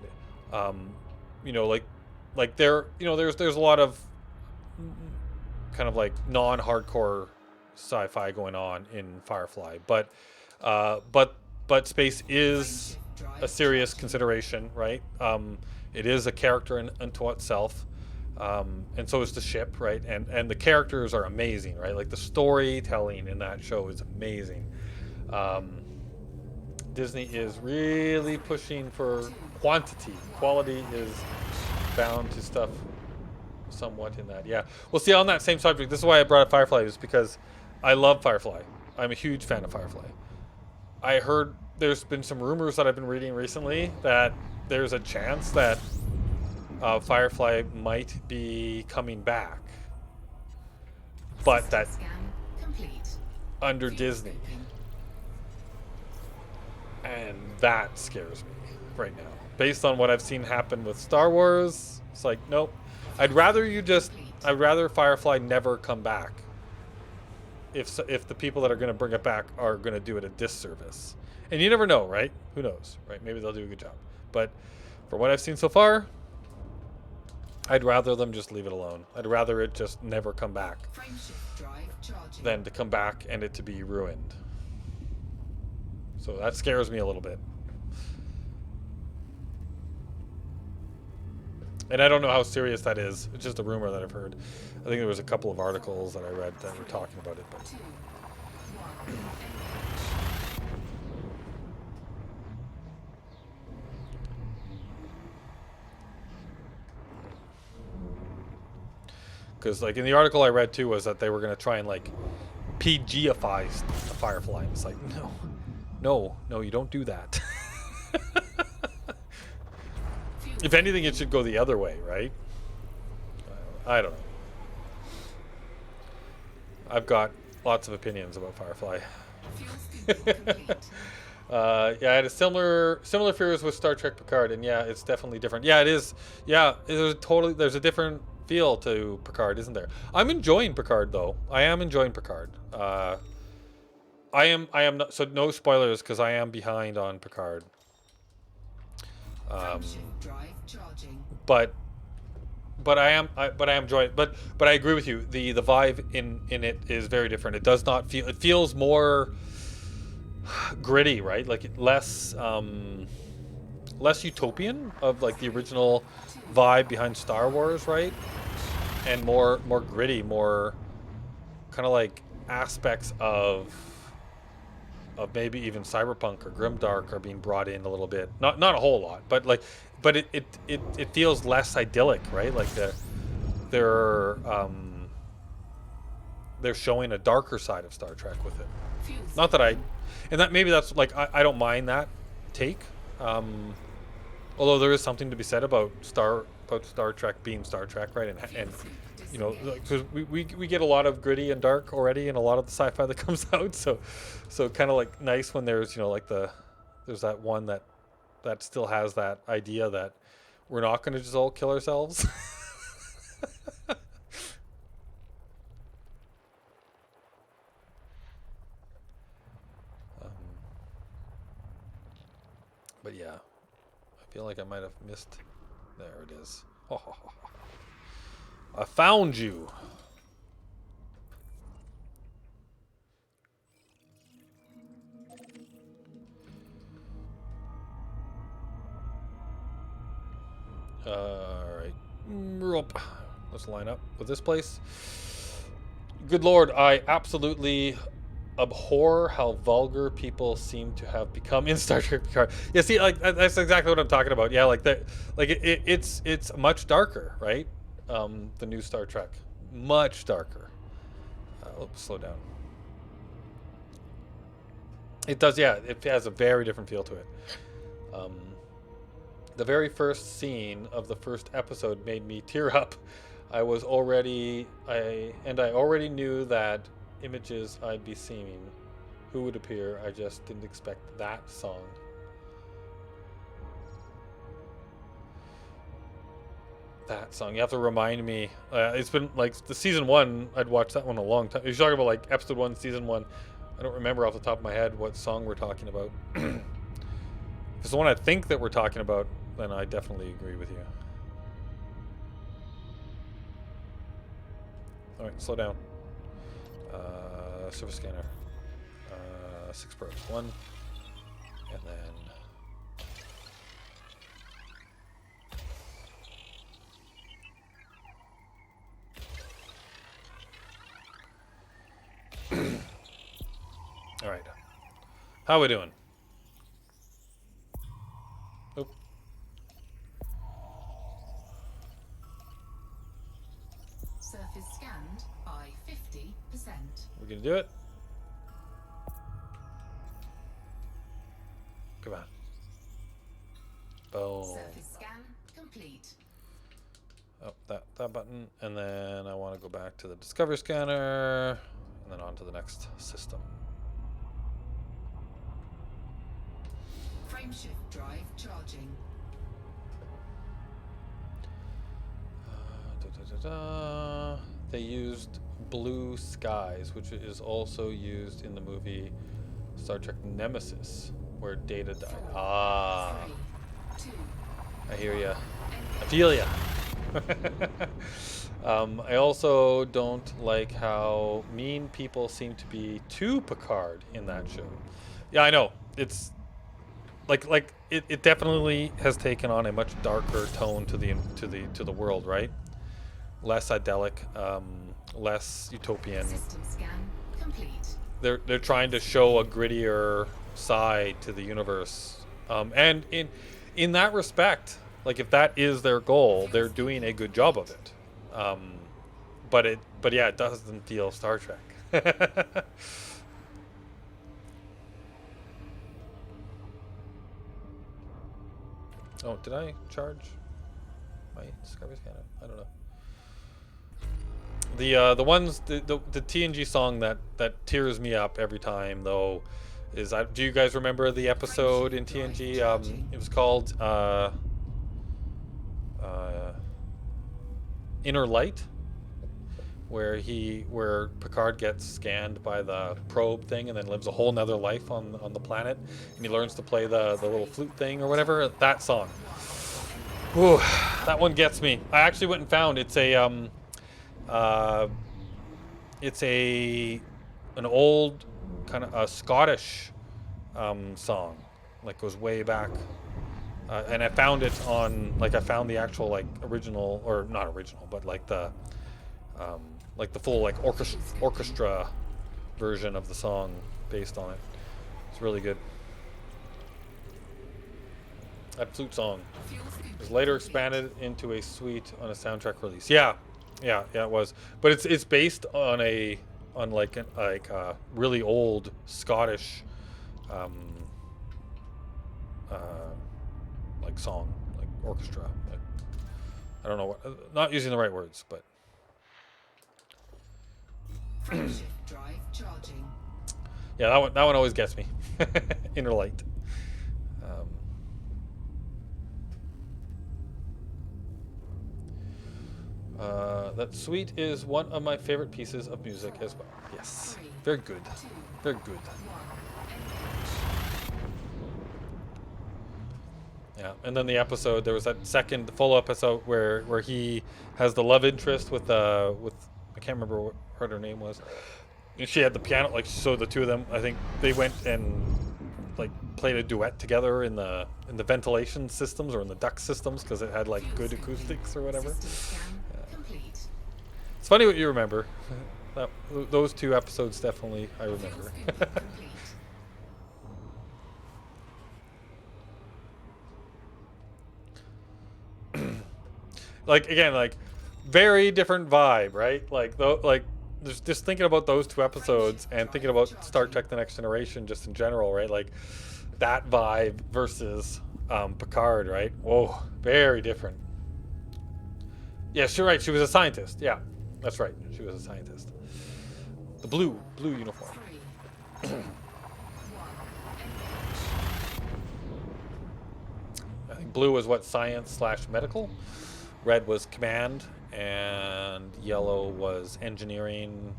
You know, like there, you know, there's a lot of kind of like non-hardcore sci-fi going on in Firefly, but space is a serious consideration, right? It is a character unto itself. And so is the ship, right? And the characters are amazing, right? Like, the storytelling in that show is amazing. Disney is really pushing for quantity. Quality is bound to stuff somewhat in that. Yeah. Well, see, on that same subject, this is why I brought up Firefly, is because I love Firefly. I'm a huge fan of Firefly. I heard there's been some rumors that I've been reading recently that there's a chance that Firefly might be coming back, but that Scan complete. under Fuel Disney, scooping. and that scares me right now. Based on what I've seen happen with Star Wars, it's like, nope. I'd rather Firefly never come back. If the people that are going to bring it back are going to do it a disservice, and you never know, right? Who knows, right? Maybe they'll do a good job, but from what I've seen so far, I'd rather them just leave it alone. I'd rather it just never come back Frameshift drive charging. than to come back and it to be ruined. So that scares me a little bit. And I don't know how serious that is. It's just a rumor that I've heard. I think there was a couple of articles that I read that were talking about it. But 2, 1, because, like, in the article I read too was that they were going to try and, like, PG-ify the Firefly. And it's like, no, you don't do that. If anything, it should go the other way, right? I don't know. I've got lots of opinions about Firefly. fuel scooping complete. Yeah, I had a similar fears with Star Trek Picard, and yeah, it's definitely different. Yeah, it is. Yeah, there's a different feel to Picard, isn't there? I'm enjoying Picard, though. I am enjoying Picard. I am not, so no spoilers, because I am behind on Picard. Frameshift drive charging. But I am enjoying it. But I agree with you. The vibe in it is very different. It does not feel. It feels more gritty, right? Like less utopian of like the original vibe behind Star Wars, right? And more gritty, more kind of like aspects of maybe even cyberpunk or grimdark are being brought in a little bit. Not a whole lot, but it feels less idyllic, right? Like they're showing a darker side of Star Trek with it. Not that maybe that's like I don't mind that take. Although there is something to be said about Star Trek being Star Trek, right? And you know, because we get a lot of gritty and dark already in a lot of the sci-fi that comes out. So kind of like nice when there's, you know, like there's that one that still has that idea that we're not going to just all kill ourselves. But yeah, I feel like I might have missed. There it is. I found you. All right. Let's line up with this place. Good Lord, I absolutely abhor how vulgar people seem to have become in Star Trek Picard. Yeah, see, like that's exactly what I'm talking about. Yeah, like that, like it's much darker, right? The new Star Trek, much darker. Oops, slow down. It does, yeah. It has a very different feel to it. Um, the very first scene of the first episode made me tear up. I already knew that images I'd be seeing, who would appear. I just didn't expect that song. That song. You have to remind me. It's been like the season 1. I'd watched that one a long time. You're talking about like episode 1, season 1. I don't remember off the top of my head what song we're talking about. If it's the one I think that we're talking about, then I definitely agree with you. All right, slow down. Surface scanner. 6 probes. 1, and then. All right. How are we doing? Oop. Surface scanned by 50%. We're gonna do it. Come on. Boom. Surface scan complete. Oh, that button, and then I want to go back to the Discover scanner, and then on to the next system. Frameshift drive charging. They used blue skies, which is also used in the movie Star Trek Nemesis, where Data died. 3, 2, I hear ya. I feel ya. I also don't like how mean people seem to be to Picard in that show. Yeah, I know. It's like it definitely has taken on a much darker tone to the world, right? Less idyllic, less utopian. system scan complete. They're trying to show a grittier side to the universe, and in that respect, like if that is their goal, they're doing a good job of it. But yeah, it doesn't feel Star Trek. Oh, did I charge my Discovery scanner? I don't know. The ones the TNG song that tears me up every time though is do you guys remember the episode in TNG? It was called Inner Light, where Picard gets scanned by the probe thing and then lives a whole nother life on the planet, and he learns to play the little flute thing or whatever. That song. Whew, that one gets me. I actually went and found it's an old kind of a Scottish song, like goes way back, and I found it on I found the actual original, or not original, but the full orchestra version of the song based on it. It's really good. That flute song was later expanded into a suite on a soundtrack release. Yeah, it was. But it's based on a really old Scottish song, orchestra. I don't know what, not using the right words, but Frameshift drive charging. yeah, that one always gets me. Inner Light. That suite is one of my favorite pieces of music as well. Yes, very good, very good. Yeah, and then the episode, there was that second full episode where he has the love interest with I can't remember what her name was. And she had the piano, so the two of them, I think they went and played a duet together in the ventilation systems or in the duct systems, because it had good acoustics or whatever. System scan complete. It's funny what you remember. Those two episodes definitely I Fuel remember. scooping complete. Like again, like very different vibe, right? Like like just thinking about those two episodes and thinking about Star Trek: The Next Generation just in general, right? Like that vibe versus Picard, right? Whoa, very different. Yes, you're right. She was a scientist. Yeah, that's right. She was a scientist. The blue uniform. 3, 2, 1. Engage. I think blue was what, science/medical. Red was command, and yellow was engineering.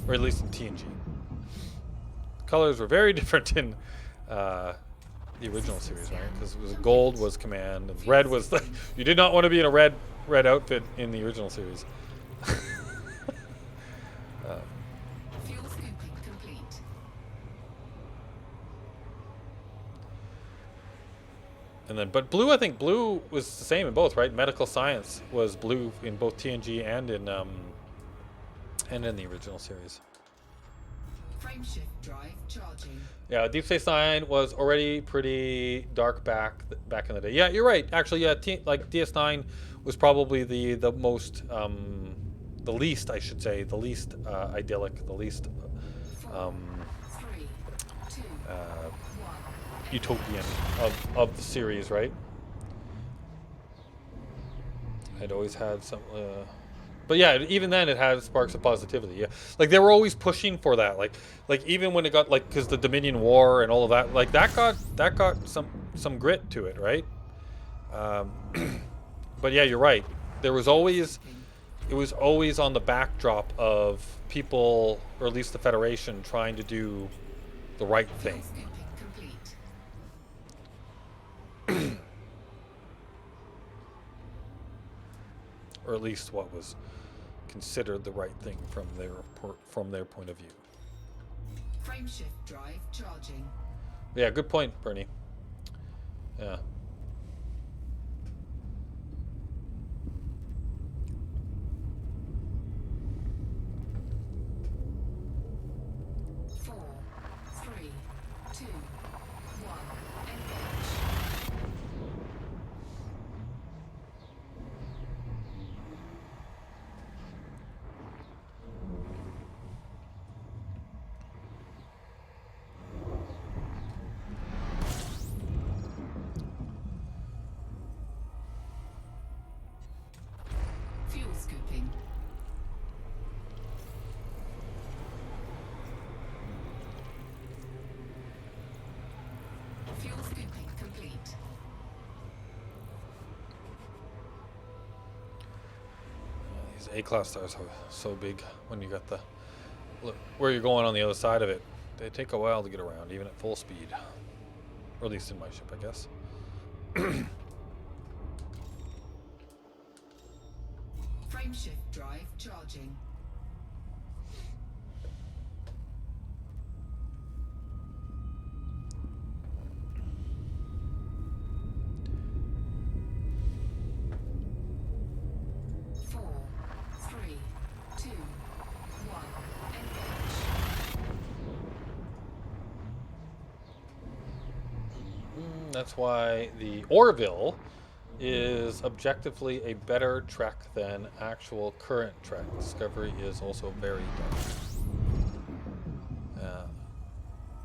Or at least in TNG. Colors were very different in the original series, right? Because it was gold was command, and red was like you did not want to be in a red outfit in the original series. Fuel scooping complete. And then, but blue, I think blue was the same in both, right? Medical science was blue in both TNG and in the original series. Frameshift drive charging. Yeah, Deep Space Nine was already pretty dark back in the day. Yeah, you're right. Actually, yeah, like DS9 was probably the most the least, I should say, the least idyllic, the least 4, 3, 2, 1. utopian of the series, right? I'd always had some but yeah, even then it had sparks of positivity. Yeah, like they were always pushing for that. Like even when it got like because the Dominion War and all of that, like that got some grit to it, right? But yeah, you're right. It was always on the backdrop of people, or at least the Federation, trying to do the right thing. Fuel scooping complete. Or at least what was considered the right thing from their point of view. Frameshift drive charging. Yeah, good point, Bernie. Yeah. Four, 3, 2, 1. Engage. Fuel scooping. Fuel scooping complete. These A-class stars are so big when you got the look where you're going on the other side of it. They take a while to get around, even at full speed. Or at least in my ship, I guess. Frameshift drive charging. Four, 3, 2, 1. Engage. That's why the Orville is objectively a better Trek than actual current Trek. Discovery is also very dark.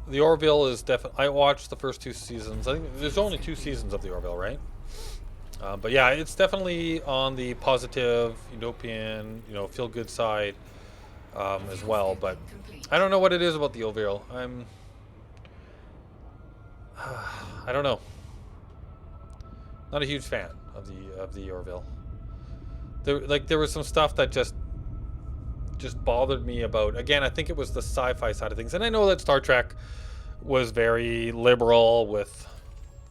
The Orville is definitely. I watched the first 2 seasons. I think there's only 2 seasons of the Orville, right? But yeah, it's definitely on the positive, utopian, feel good side as well. But I don't know what it is about the Orville. I don't know. Not a huge fan of the Orville. There was some stuff that just bothered me about. Again, I think it was the sci-fi side of things, and I know that Star Trek was very liberal with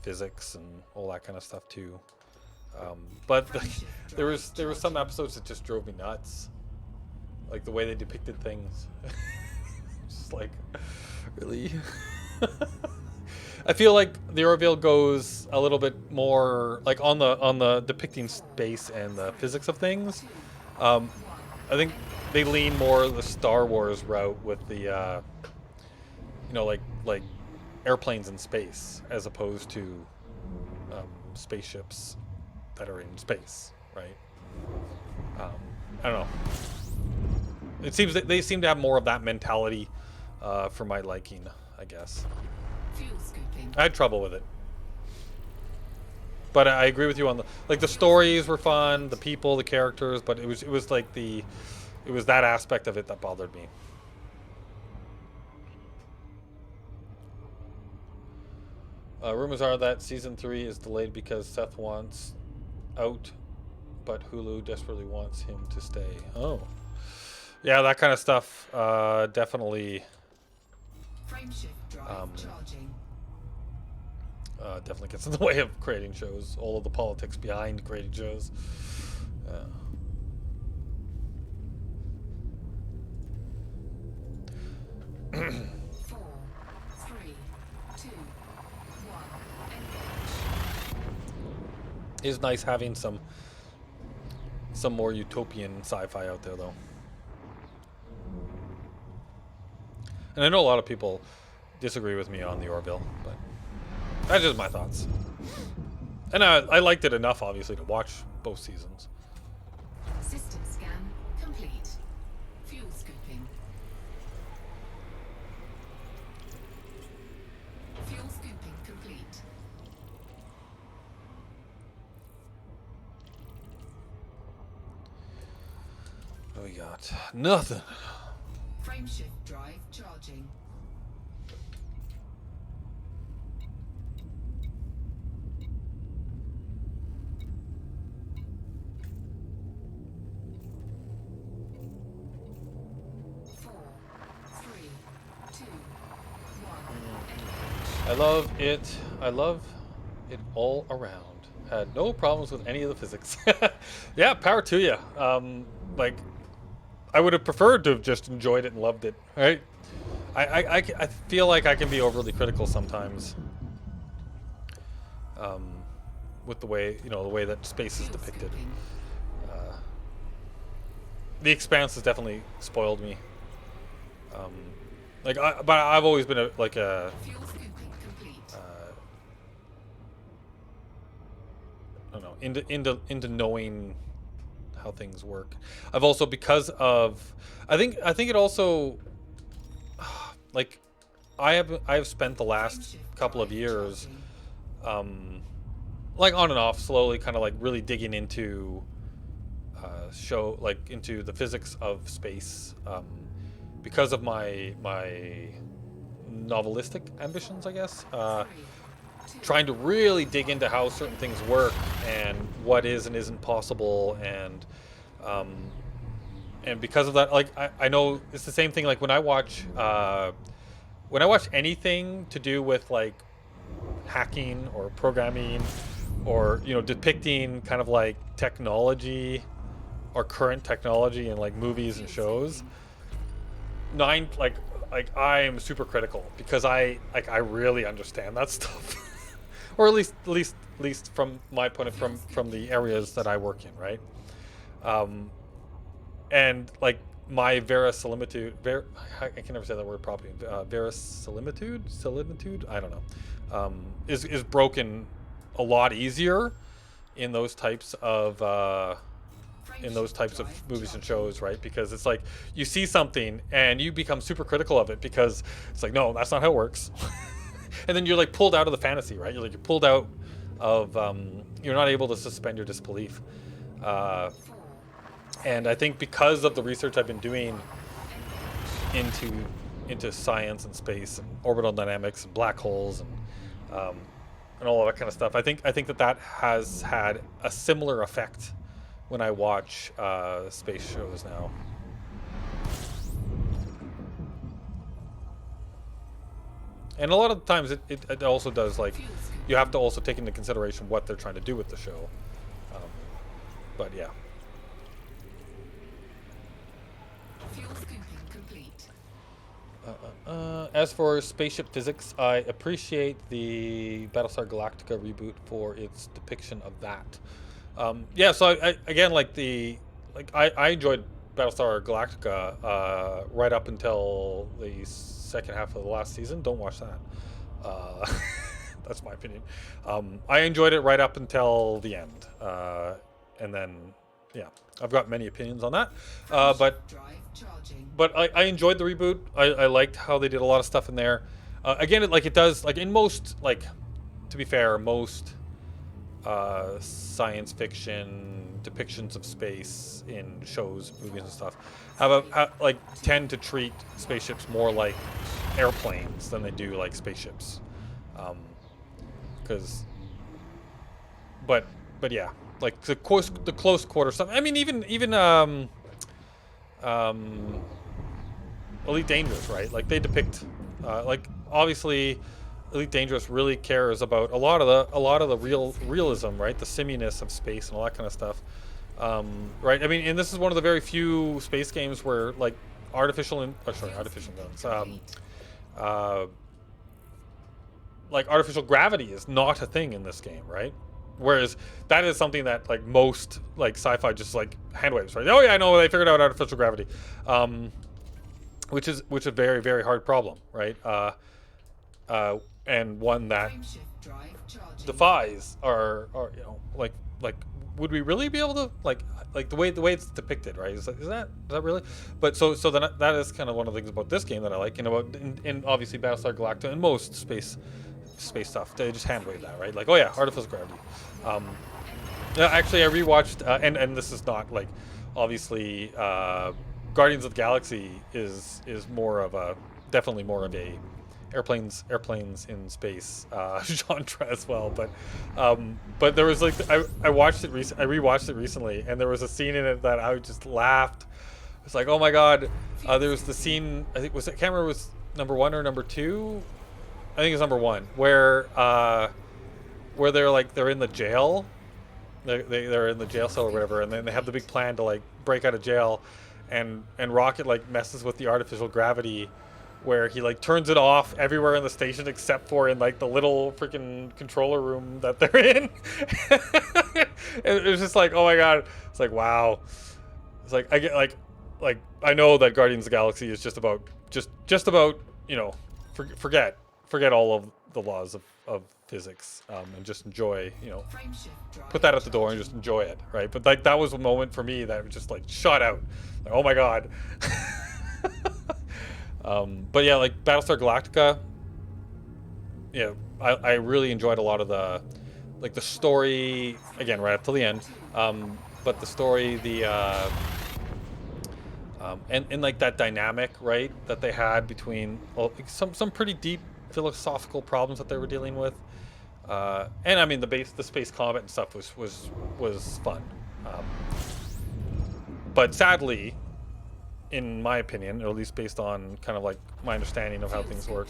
physics and all that kind of stuff too. But there was some episodes that just drove me nuts, like the way they depicted things. Just like, really. I feel like the Orville goes a little bit more like on the depicting space and the physics of things. Um, I think they lean more the Star Wars route with the like airplanes in space as opposed to spaceships that are in space, right? I don't know. It seems that they seem to have more of that mentality for my liking, I guess. Fuel scooping. I had trouble with it. But I agree with you on the stories were fun, the people, the characters, but it was like it was that aspect of it that bothered me. Rumors are that season 3 is delayed because Seth wants out, but Hulu desperately wants him to stay. Oh, yeah, that kind of stuff definitely Frameshift drive charging. definitely gets in the way of creating shows. All of the politics behind creating shows. 4, 3, 2, 1. Engage. It's nice having some more utopian sci-fi out there, though. And I know a lot of people disagree with me on the Orville, but that's just my thoughts. And I liked it enough, obviously, to watch both seasons. System scan complete. Fuel scooping. Fuel scooping complete. What we got? Nothing. Frameshift drive charging. I love it. I love it all around. Had no problems with any of the physics. Yeah, power to you. Like, I would have preferred to have just enjoyed it and loved it, right? I feel like I can be overly critical sometimes with the way, the way that space is depicted. The Expanse has definitely spoiled me. But I've always been a Fuel scooping complete. I don't know, into knowing how things work. I've also, because of, I think it also, like, I have spent the last couple of years, like on and off, slowly, kind of like really digging into into the physics of space, because of my novelistic ambitions, I guess. Trying to really dig into how certain things work and what is and isn't possible, and because of that, like, I know it's the same thing. Like when I watch anything to do with like hacking or programming, or depicting kind of like technology or current technology in like movies and shows, like I am super critical because I really understand that stuff. Or at least from my point of from the areas that I work in, right? And like my verisimilitude, I can never say that word properly. Verisimilitude, I don't know, is broken a lot easier in those types of movies and shows, right? Because it's like you see something and you become super critical of it because it's like, no, that's not how it works. And then you're like pulled out of the fantasy, right? You're pulled out of, you're not able to suspend your disbelief. And I think because of the research I've been doing into science and space and orbital dynamics and black holes and all of that kind of stuff, I think that has had a similar effect when I watch space shows now. And a lot of the times it also does, like, you have to also take into consideration what they're trying to do with the show. But yeah. Fuel scooping complete. As for spaceship physics, I appreciate the Battlestar Galactica reboot for its depiction of that. Yeah, so I again I enjoyed Battlestar Galactica right up until the second half of the last season. Don't watch that. Uh, that's my opinion. I enjoyed it right up until the end, and then yeah, I've got many opinions on that. But Drive charging. I enjoyed the reboot. I liked how they did a lot of stuff in there. Again, it does in most to be fair, most science fiction depictions of space in shows, movies, and stuff tend to treat spaceships more like airplanes than they do like spaceships. Because, but yeah, the close quarter stuff. I mean, even Elite Dangerous, right? Like they depict, obviously, Elite Dangerous really cares about a lot of the realism, right? The siminess of space and all that kind of stuff, right? I mean, and this is one of the very few space games where artificial guns, artificial gravity is not a thing in this game, right? Whereas that is something that most sci-fi just hand waves, right? Oh yeah, I know they figured out artificial gravity, which is a very very hard problem, right? And one that defies our would we really be able to the way it's depicted, right? Is that really? But so then that is kind of one of the things about this game that I like, and obviously Battlestar Galactica and most space stuff, they just hand wave that, right? Oh yeah, artificial gravity. Actually I rewatched and this is not obviously Guardians of the Galaxy is definitely more of a airplanes in space genre as well, but there was I watched it I rewatched it recently, and there was a scene in it that I just laughed. It's oh my god. There was the scene, I think, I can't remember, was number 1 or number 2. I think it's number 1, where they're in the jail. They're in the jail cell or whatever, and then they have the big plan to break out of jail, and Rocket messes with the artificial gravity, where he turns it off everywhere in the station except for in the little freaking controller room that they're in. It was just oh my god. It's wow. It's I get I know that Guardians of the Galaxy is just about forget all of the laws of physics, and just enjoy, put that at the door and just enjoy it, right? But that was a moment for me that just shot out, oh my god. But yeah, Battlestar Galactica, yeah, I really enjoyed a lot of the story, again right up till the end, but the story, and that dynamic, right, that they had between some pretty deep philosophical problems that they were dealing with, and I mean the space combat and stuff was fun, but sadly, in my opinion, or at least based on kind of my understanding of how things work,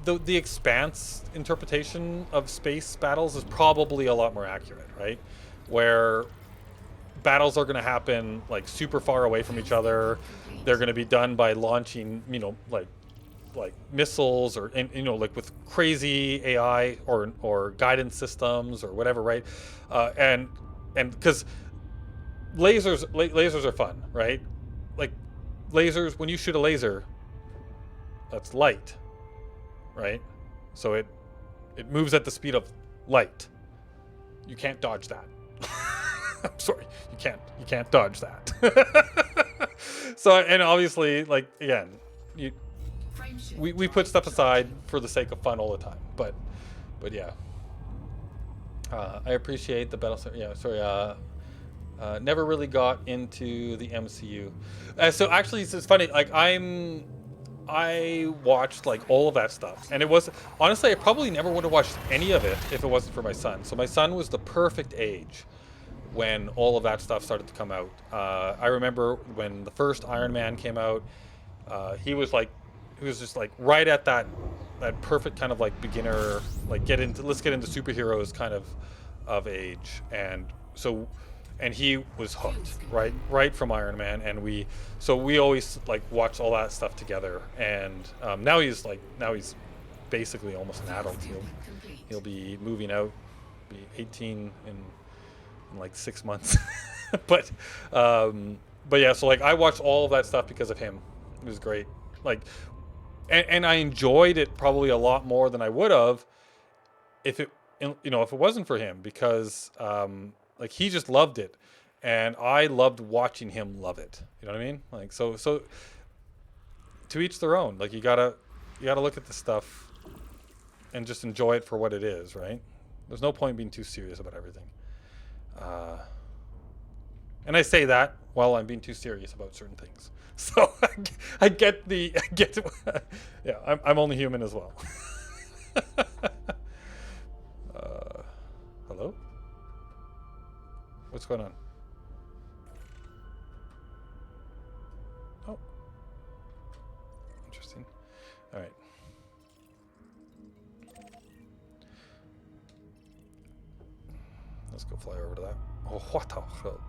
the Expanse interpretation of space battles is probably a lot more accurate, right? Where battles are going to happen super far away from each other. They're going to be done by launching, missiles, or with crazy AI or guidance systems or whatever, right? And because lasers are fun, right? Lasers, when you shoot a laser, that's light, right? So it moves at the speed of light. You can't dodge that. I'm sorry, you can't dodge that. So, and obviously, again, we put stuff aside for the sake of fun all the time, but yeah, I appreciate the Battlestar. Yeah, sorry. Never really got into the MCU. So actually, it's funny. I watched all of that stuff, and it was honestly, I probably never would have watched any of it if it wasn't for my son. So my son was the perfect age when all of that stuff started to come out. I remember when the first Iron Man came out. He was just right at that perfect kind of beginner, let's get into superheroes kind of age, and so and he was hooked right from Iron Man, and we always like watched all that stuff together. And now he's basically almost an adult. He'll be moving out, be 18 in like 6 months. but but yeah, so like I watched all of that stuff because of him. It was great. Like, and I enjoyed it probably a lot more than I would have if it if it wasn't for him, because like he just loved it, and I loved watching him love it. You know what I mean? Like, so to each their own. Like, you gotta look at the stuff and just enjoy it for what it is, right? There's no point being too serious about everything. And I say that while I'm being too serious about certain things. So I get yeah, I'm only human as well. Hello? What's going on? Oh, interesting. All right. Let's go fly over to that. Oh, what a road.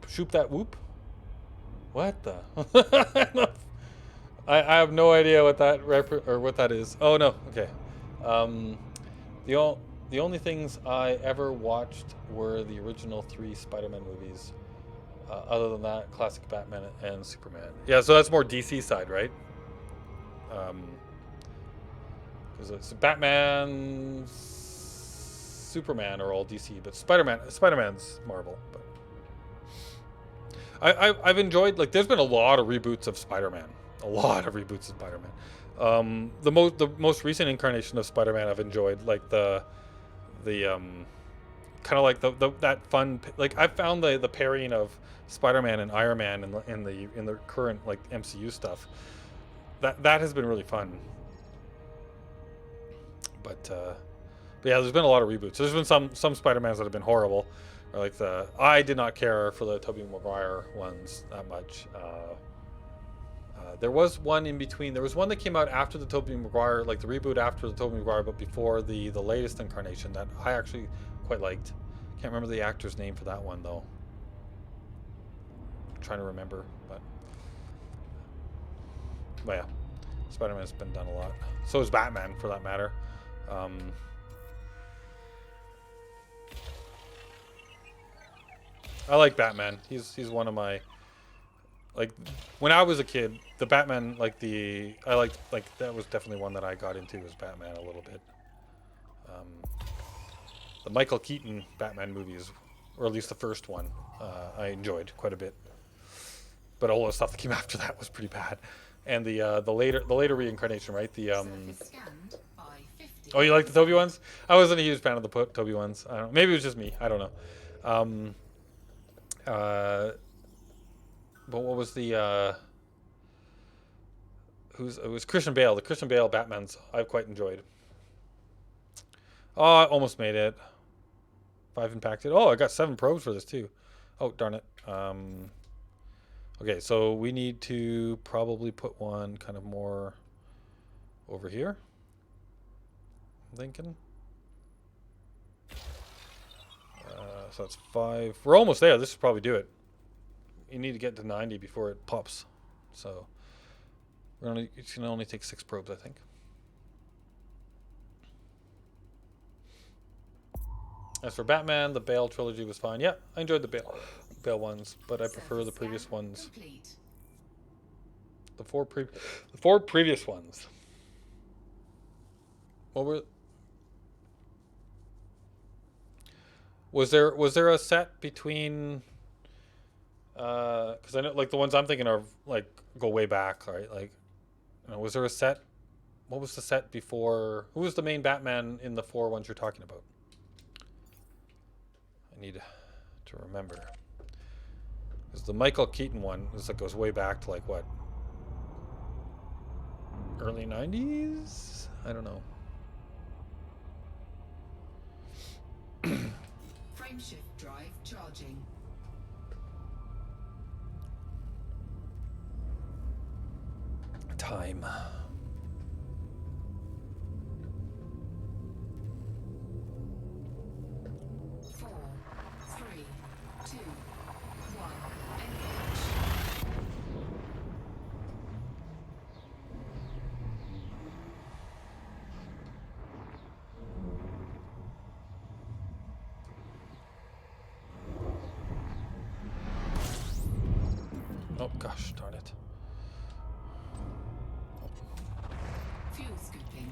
Shoop that whoop. What the? I have no idea what that what that is. Oh no. Okay. Um, the only things I ever watched were the original 3 Spider-Man movies. Other than that, classic Batman and Superman. Yeah, so that's more DC side, right? Because it's Batman, Superman are all DC, but Spider-Man's Marvel. But I've enjoyed, like, there's been a lot of reboots of Spider-Man, the most recent incarnation of Spider-Man I've enjoyed, like the kind of like the that fun, like, I found the pairing of Spider-Man and Iron Man in the current, like, MCU stuff, that has been really fun. But yeah, there's been a lot of reboots. There's been some Spider-Mans that have been horrible. Or like I did not care for the Tobey Maguire ones that much. There was one in between. There was one that came out after the Tobey Maguire, like the reboot after the Tobey Maguire, but before the latest incarnation that I actually quite liked. Can't remember the actor's name for that one though. I'm trying to remember, but yeah, Spider-Man's been done a lot. So is Batman, for that matter. I like Batman. He's one of my, like, when I was a kid, the Batman, like, I liked, like, that was definitely one that I got into, was Batman a little bit. The Michael Keaton Batman movies, or at least the first one, I enjoyed quite a bit. But all the stuff that came after that was pretty bad. And the later reincarnation, right? Oh, you like the Tobey ones? I wasn't a huge fan of the Tobey ones. I don't know. Maybe it was just me. I don't know. But what was the it was Christian Bale. The Christian Bale Batmans I've quite enjoyed. Oh, I almost made it. 5 impacted. Oh, I got 7 probes for this too. Oh, darn it. Okay, so we need to probably put one kind of more over here. I'm thinking. So that's 5. We're almost there. This should probably do it. You need to get to 90 before it pops. So it's going to only take 6 probes, I think. As for Batman, the Bale trilogy was fine. Yeah, I enjoyed the Bale ones, but I prefer the previous ones. The four previous ones. What were? Was there a set between? Because I know, like, the ones I'm thinking of, like, go way back, right? Like, was there a set? What was the set before? Who was the main Batman in the 4 ones you're talking about? I need to remember. Because the Michael Keaton one is, like, goes way back to, like, what? Early 90s? I don't know. Frameshift drive charging. time. Four, three, two, one. Engage. Oh gosh, darn it. Fuel scooping.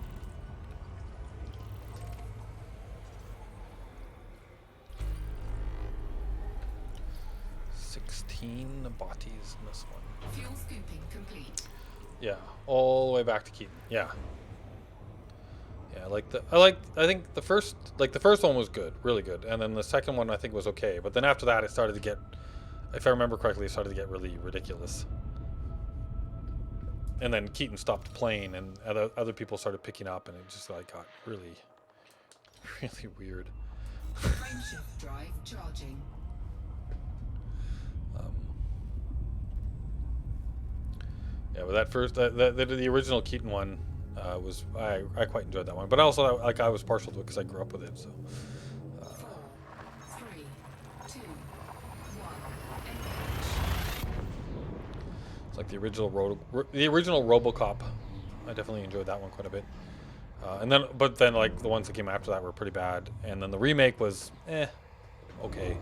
The bodies in this one. Fuel scooping complete. Yeah, all the way back to Keaton. Yeah. Yeah, I think the first one was good, really good. And then the second one I think was okay. But then after that it started to get, if I remember correctly, it started to get really ridiculous. And then Keaton stopped playing and other people started picking up and it just like got really really weird. Frameshift drive charging. Yeah, but that first, the original Keaton one was, I quite enjoyed that one. But also, like, I was partial to it because I grew up with it. So. 4, 3, 2, 1. Engage. It's like the original RoboCop. I definitely enjoyed that one quite a bit. But then like the ones that came after that were pretty bad, and then the remake was, okay.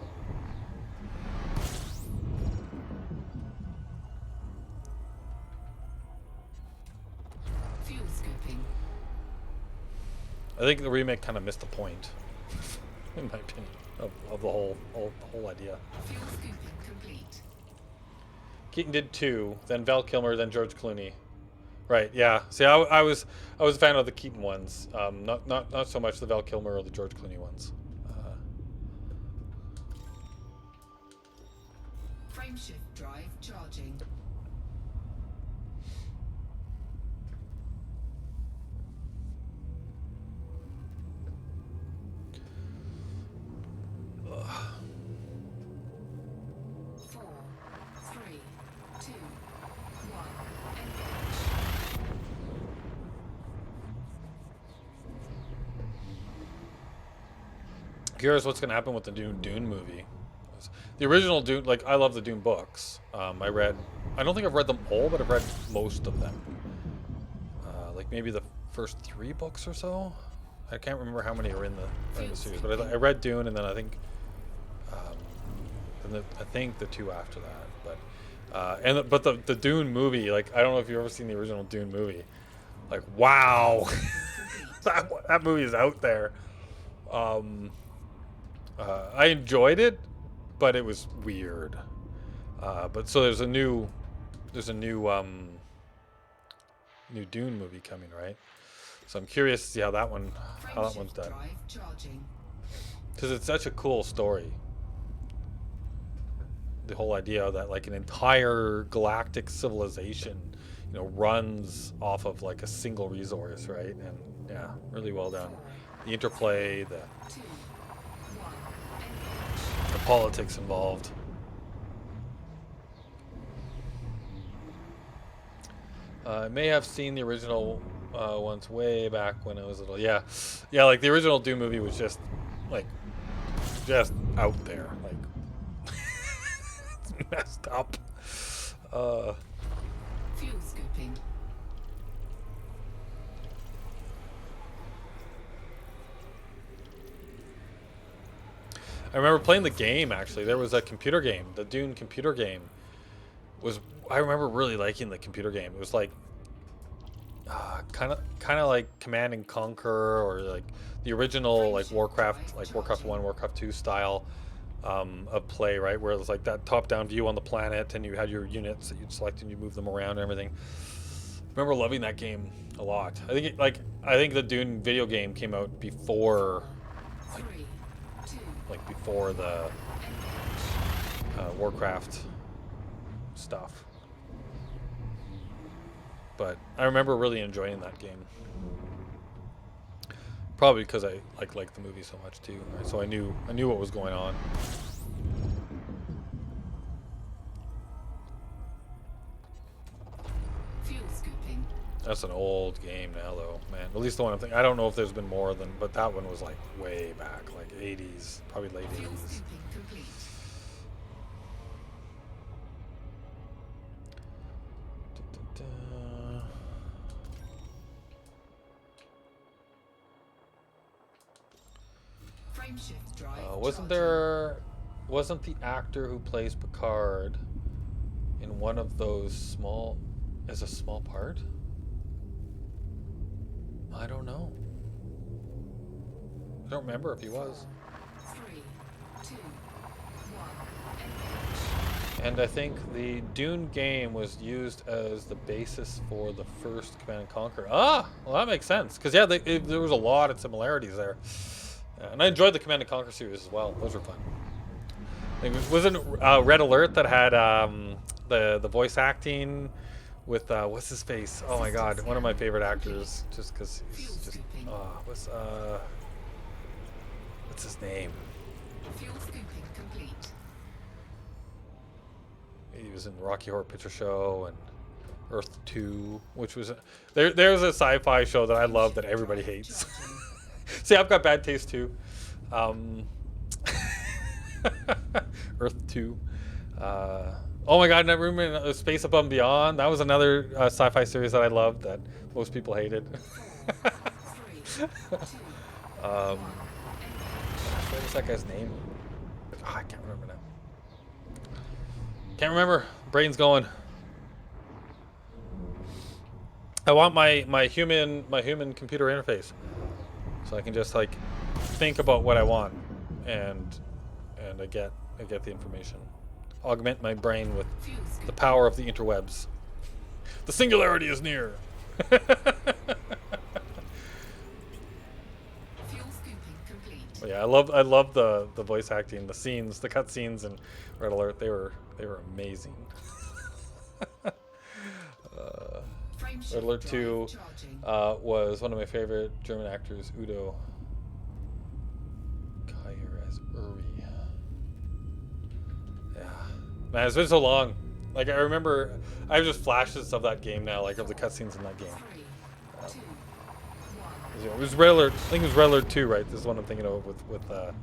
Fuel scooping. I think the remake kind of missed the point, in my opinion, of the whole idea. Fuel scooping complete. Keaton did 2, then Val Kilmer, then George Clooney. Right? Yeah. See, I was a fan of the Keaton ones, not so much the Val Kilmer or the George Clooney ones. Frameshift drive charging. Ugh. 4, 3, 2, 1. Engage. Curious what's gonna happen with the Dune movie. The original Dune, like I love the Dune books. I don't think I've read them all, but I've read most of them. Like maybe the first 3 books or so. I can't remember how many are in the series, but I read Dune, and then I think, I think the 2 after that. But the Dune movie, like I don't know if you've ever seen the original Dune movie. Like wow, that movie is out there. I enjoyed it, but it was weird. But so there's a new new Dune movie coming, right? So I'm curious to see how that one's done. Because it's such a cool story. The whole idea that like an entire galactic civilization, runs off of like a single resource, right? And yeah, really well done. The interplay, the politics involved. I may have seen the original ones way back when I was little. Yeah, like the original Doom movie was just out there, like it's messed up. Fuel scooping. I remember playing the game, actually. There was a computer game. The Dune computer game I remember really liking the computer game. It was like kind of like Command and Conquer, or like the original like Warcraft 1, Warcraft 2 style of play, right? Where it was like that top-down view on the planet, and you had your units that you'd select and you move them around and everything. I remember loving that game a lot. I think the Dune video game came out before before the Warcraft stuff. But I remember really enjoying that game. Probably because I liked the movie so much too, right? So I knew what was going on. Fuel scooping. That's an old game now, though, man. At least the one I'm thinking. I don't know if there's been more than, but that one was like way back, like 80s, probably late Fuel 80s. scooping complete. Frame shift drive. Wasn't the actor who plays Picard in one of those as a small part? I don't know. I don't remember if he was. 3, 2, 1. Engage. And I think the Dune game was used as the basis for the first Command and Conquer. Ah, well that makes sense. Because yeah, there was a lot of similarities there. And I enjoyed the Command and Conquer series as well. Those were fun. It wasn't Red Alert that had the voice acting with what's his face? Oh my God, one of my favorite actors. Just because he's just what's his name? Fuel scooping complete. He was in Rocky Horror Picture Show and Earth 2, which was there's a sci-fi show that I love that everybody hates. See, I've got bad taste too. Earth 2. Oh my God, never remember Space Above and Beyond. That was another sci-fi series that I loved that most people hated. 4, 3, 2, What was that guy's name? Oh, I can't remember now. Can't remember. Brain's going. I want my human computer interface, so I can just like think about what I want, and I get the information. Augment my brain with the power of the interwebs. The singularity is near. fuel scooping complete. But yeah, I love the voice acting, the scenes, the cut scenes in Red Alert. They were amazing. Frame Red shift Alert drive 2 charging. was one of my favorite German actors, Udo Kier as Uri. Yeah, man, it's been so long. Like I remember, I have just flashes of that game now, like of the cutscenes in that game. 3, 2, 1. It was Red Alert. I think it was Red Alert 2, right? This is one I'm thinking of with man,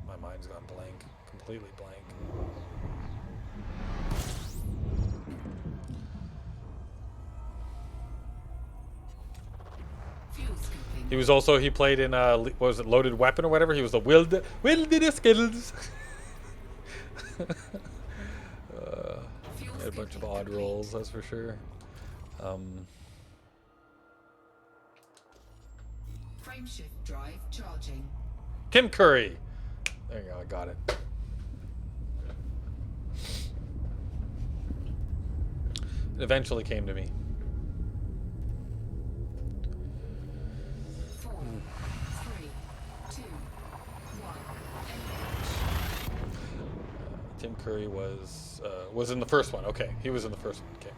my mind's gone blank, completely blank. Fuel scooping. He played in what was it, Loaded Weapon or whatever. He was the Wilderness Skills. Fuel Had a bunch of scooping odd complete. roles, that's for sure. Frame shift drive charging. Tim Curry. There you go, I got it. It eventually came to me. 4, 3, 2, 1. Engage. Tim Curry was in the first one. Okay, he was in the first one. Okay.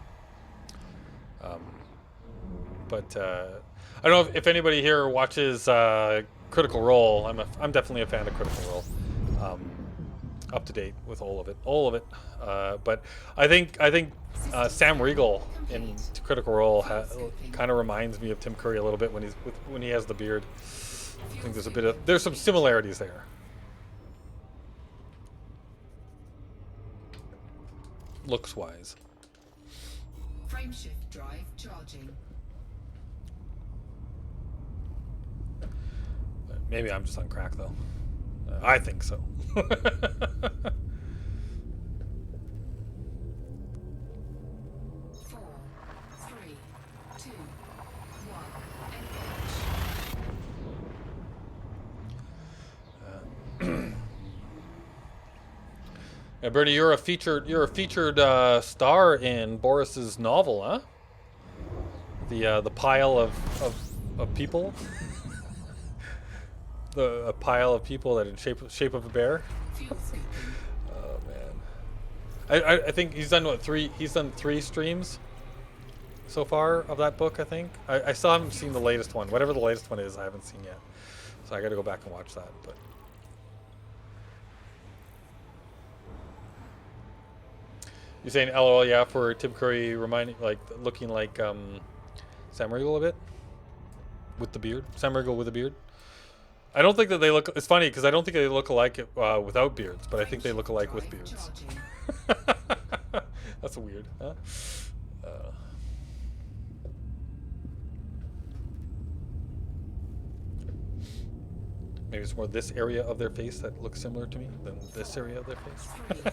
But I don't know if anybody here watches Critical Role. I'm definitely a fan of Critical Role. Up to date with all of it. But I think Sam Riegel in Critical Role kind of reminds me of Tim Curry a little bit when he has the beard. I think there's some similarities there. Looks wise. Frame shift drive charging. Maybe I'm just on crack though. I think so. 4, 3, 2, 1. Engage. Yeah, Bernie, you're a featured star in Boris's novel, huh? The pile of people. A pile of people that in shape of a bear. Fuel scooping. Oh man, I think he's done He's done 3 streams so far of that book. I think I still haven't seen the latest one. Whatever the latest one is, I haven't seen yet. So I got to go back and watch that. But You're saying LOL, yeah, for Tim Curry reminding, like, looking like Sam Riegel a bit with the beard. Sam Riegel with a beard. I don't think that they look. It's funny because I don't think they look alike without beards, but I think they look alike with beards. That's weird, huh? Maybe it's more this area of their face that looks similar to me than this area of their face. 3, 2, 1.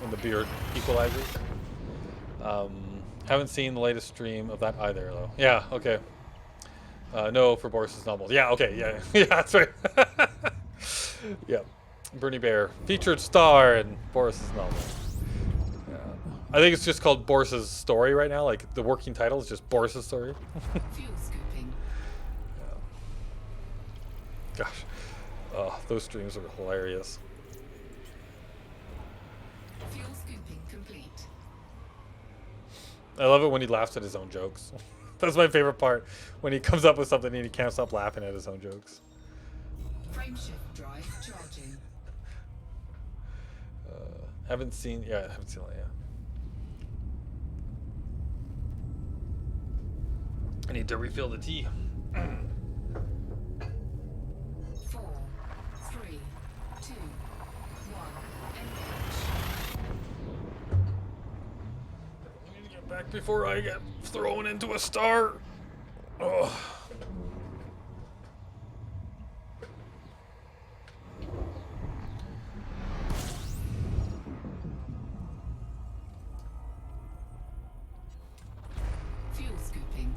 When the beard equalizes. Haven't seen the latest stream of that either, though. Yeah, okay. No, for Boris's novels. Yeah, okay, yeah. Yeah, that's right. Yeah. Bernie Bear, featured star in Boris's novel. Yeah. I think it's just called Boris's Story right now. Like, the working title is just Boris's Story. Fuel scooping. Yeah. Gosh. Oh, those streams are hilarious. Fuel scooping complete. I love it when he laughs at his own jokes. That's my favorite part. When he comes up with something and he can't stop laughing at his own jokes. Frameshift drive charging. Haven't seen, yeah, I haven't seen it, yeah. I need to refill the tea. 4, 3, 2, 1. Engage. I need to get back before I get thrown into a star. Oh. Fuel scooping.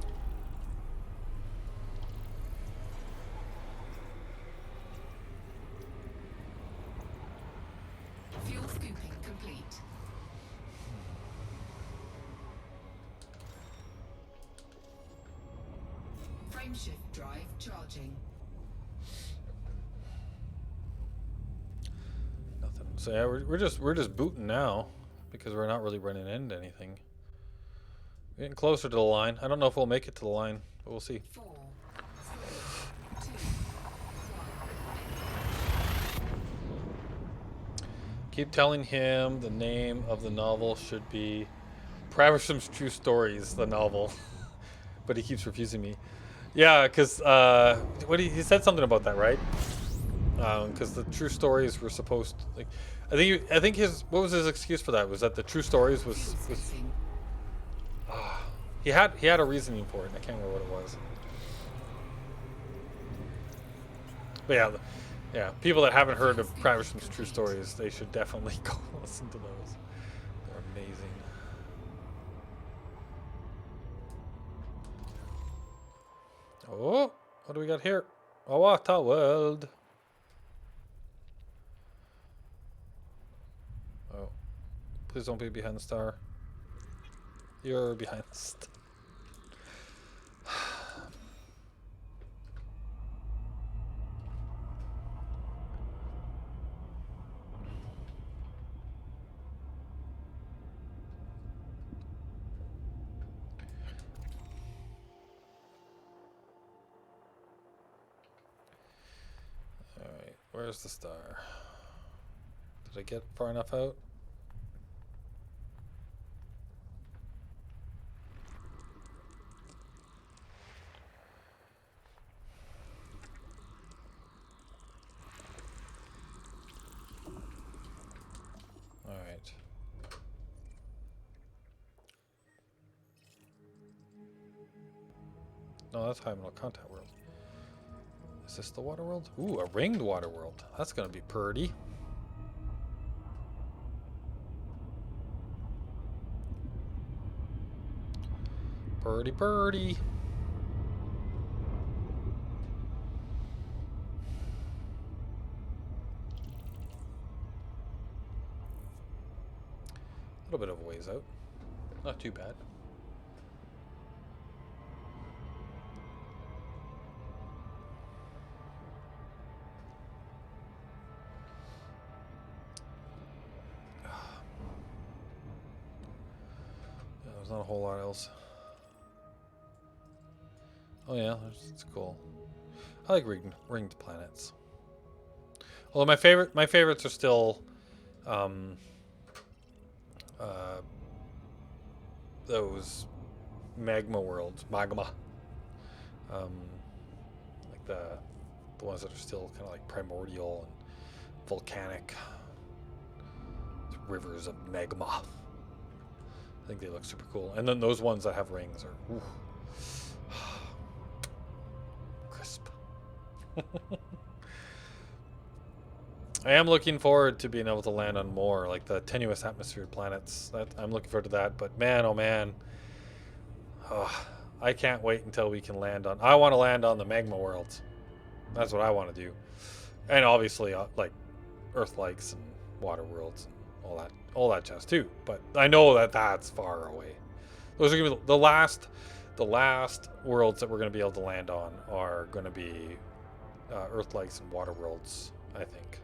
Fuel scooping complete. Frameshift drive charging. Nothing. So yeah, we're just booting now because we're not really running into anything. We're getting closer to the line. I don't know if we'll make it to the line, but we'll see. 4, 3, 2, 1. Keep telling him the name of the novel should be Praversham's True Stories, the novel. But he keeps refusing me. Yeah, because what he said something about that, right? Because the true stories were supposed to, like, I think his, what was his excuse for that? Was that the true stories was Fuel scooping. he had a reasoning for it. I can't remember what it was. But yeah, yeah, people that haven't heard of Praversham's True Stories, they should definitely go listen to those. They're amazing. Oh, what do we got here? A water world. Oh, please don't be behind the star. You're behind the star. Alright, where's the star? Did I get far enough out? Alright. No, that's High Middle Contact World. Is this the water world? Ooh, a ringed water world. That's gonna be purty. Purdy, purdy. A little bit of a ways out. Not too bad. Yeah, there's not a whole lot else. Oh yeah, it's cool. I like ringed planets. Although my favorites are still uh, those magma worlds, magma, um, like the ones that are still kind of like primordial and volcanic rivers of magma. I think they look super cool. And then those ones that have rings are ooh, crisp. I am looking forward to being able to land on more, like the tenuous atmosphere planets. I'm looking forward to that. But man, oh man, I can't wait until we can land on. I want to land on the magma worlds. That's what I want to do. And obviously, like Earth likes and water worlds and all that jazz too. But I know that that's far away. Those are gonna be the last worlds that we're gonna be able to land on are gonna be Earth likes and water worlds, I think.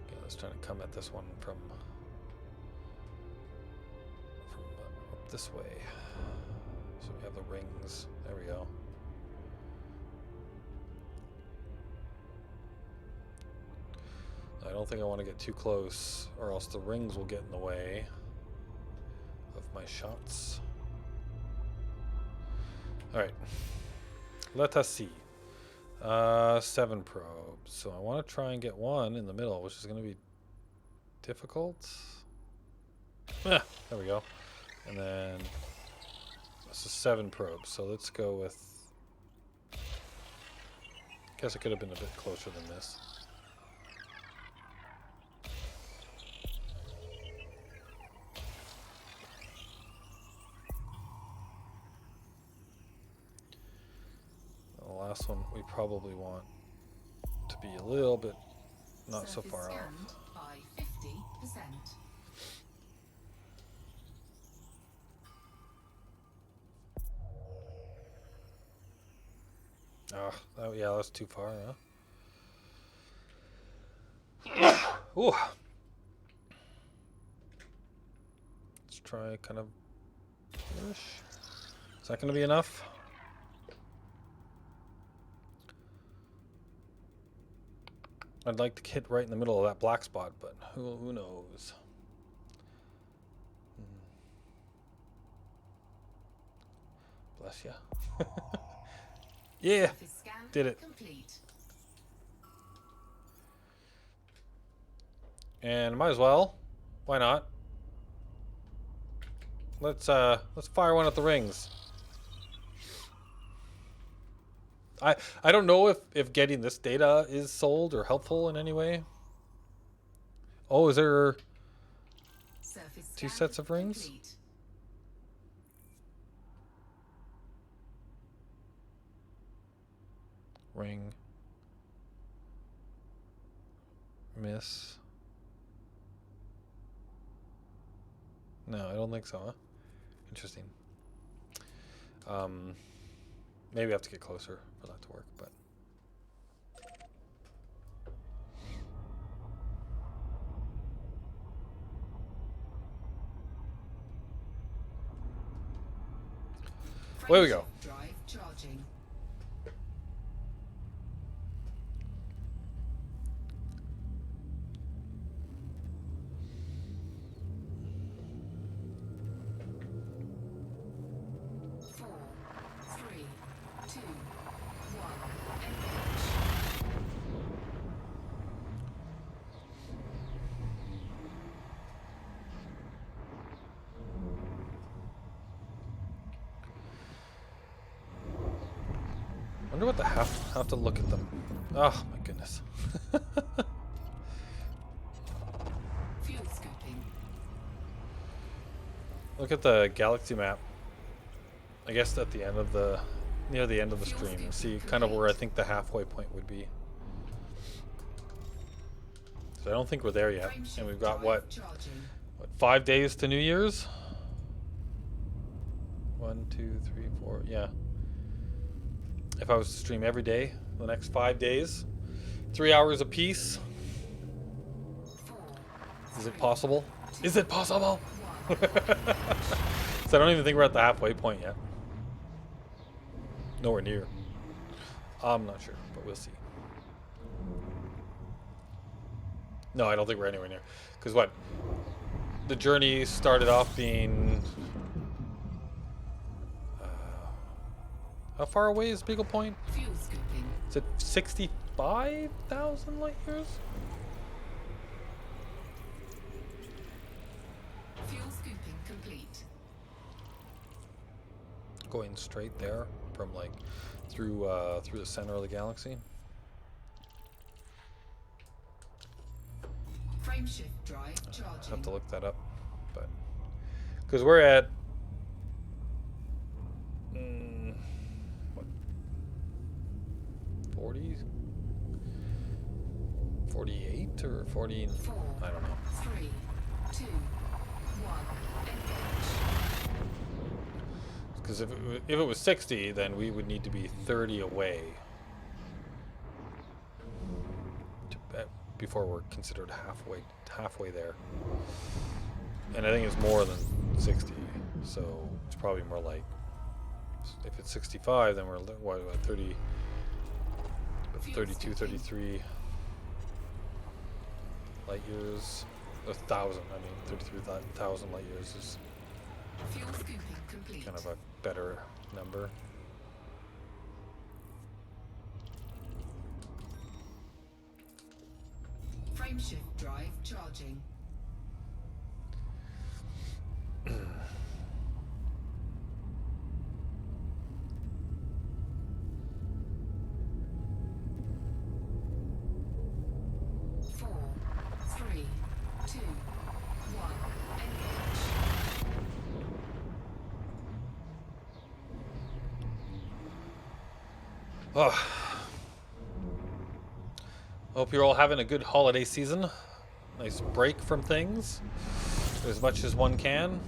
Okay, let's try to come at this one from up this way. So we have the rings. There we go. I don't think I want to get too close, or else the rings will get in the way of my shots. Alright. Let us see. 7 probes. So I want to try and get one in the middle, which is going to be difficult. There we go. And then this is 7 probes. So let's go with... Guess it could have been a bit closer than this. The last one we probably want to be a little bit not so far off. By 50%. Oh, yeah, that's too far, huh? Ooh. Let's try kind of push. Is that going to be enough? I'd like to hit right in the middle of that black spot, but who knows? Bless ya. Yeah, did it. Complete. And might as well. Why not? Let's fire one at the rings. I don't know if getting this data is sold or helpful in any way. Oh, is there Surface 2 scan sets of rings? complete. Ring. Miss. No, I don't think so, huh? Interesting. Maybe I have to get closer for that to work, but... There we go. Drive charging. I wonder what the have to look at them. Oh my goodness. Fuel scooping. Look at the galaxy map. I guess at the end of the near the end of the stream. See kind of where I think the halfway point would be. So I don't think we're there yet. And we've got what 5 days to New Year's? 1, 2, 3, 4, yeah. If I was to stream every day, the next 5 days, 3 hours apiece. Is it possible? Is it possible? So I don't even think we're at the halfway point yet. Nowhere near. I'm not sure, but we'll see. No, I don't think we're anywhere near. Because what? The journey started off being... how far away is Beagle Point? Fuel scooping. Is it 65,000 light years? Fuel scooping complete. Going straight there from like through the center of the galaxy. Frameshift drive I charging. have to look that up, but because we're at what 40, 48 or 40? 4, I don't know. 3, 2, 1. Because if it was 60, then we would need to be 30 away before we're considered halfway there. And I think it's more than 60, so it's probably more like, if it's 65, then we're what, 30, 32, 33 light years. 1,000. I mean, 33,000 light years is Fuel scooping complete. kind of a better number. Frameshift drive charging. Four, three, two, one. Engage. Oh. Hope you're all having a good holiday season. Nice break from things, as much as one can.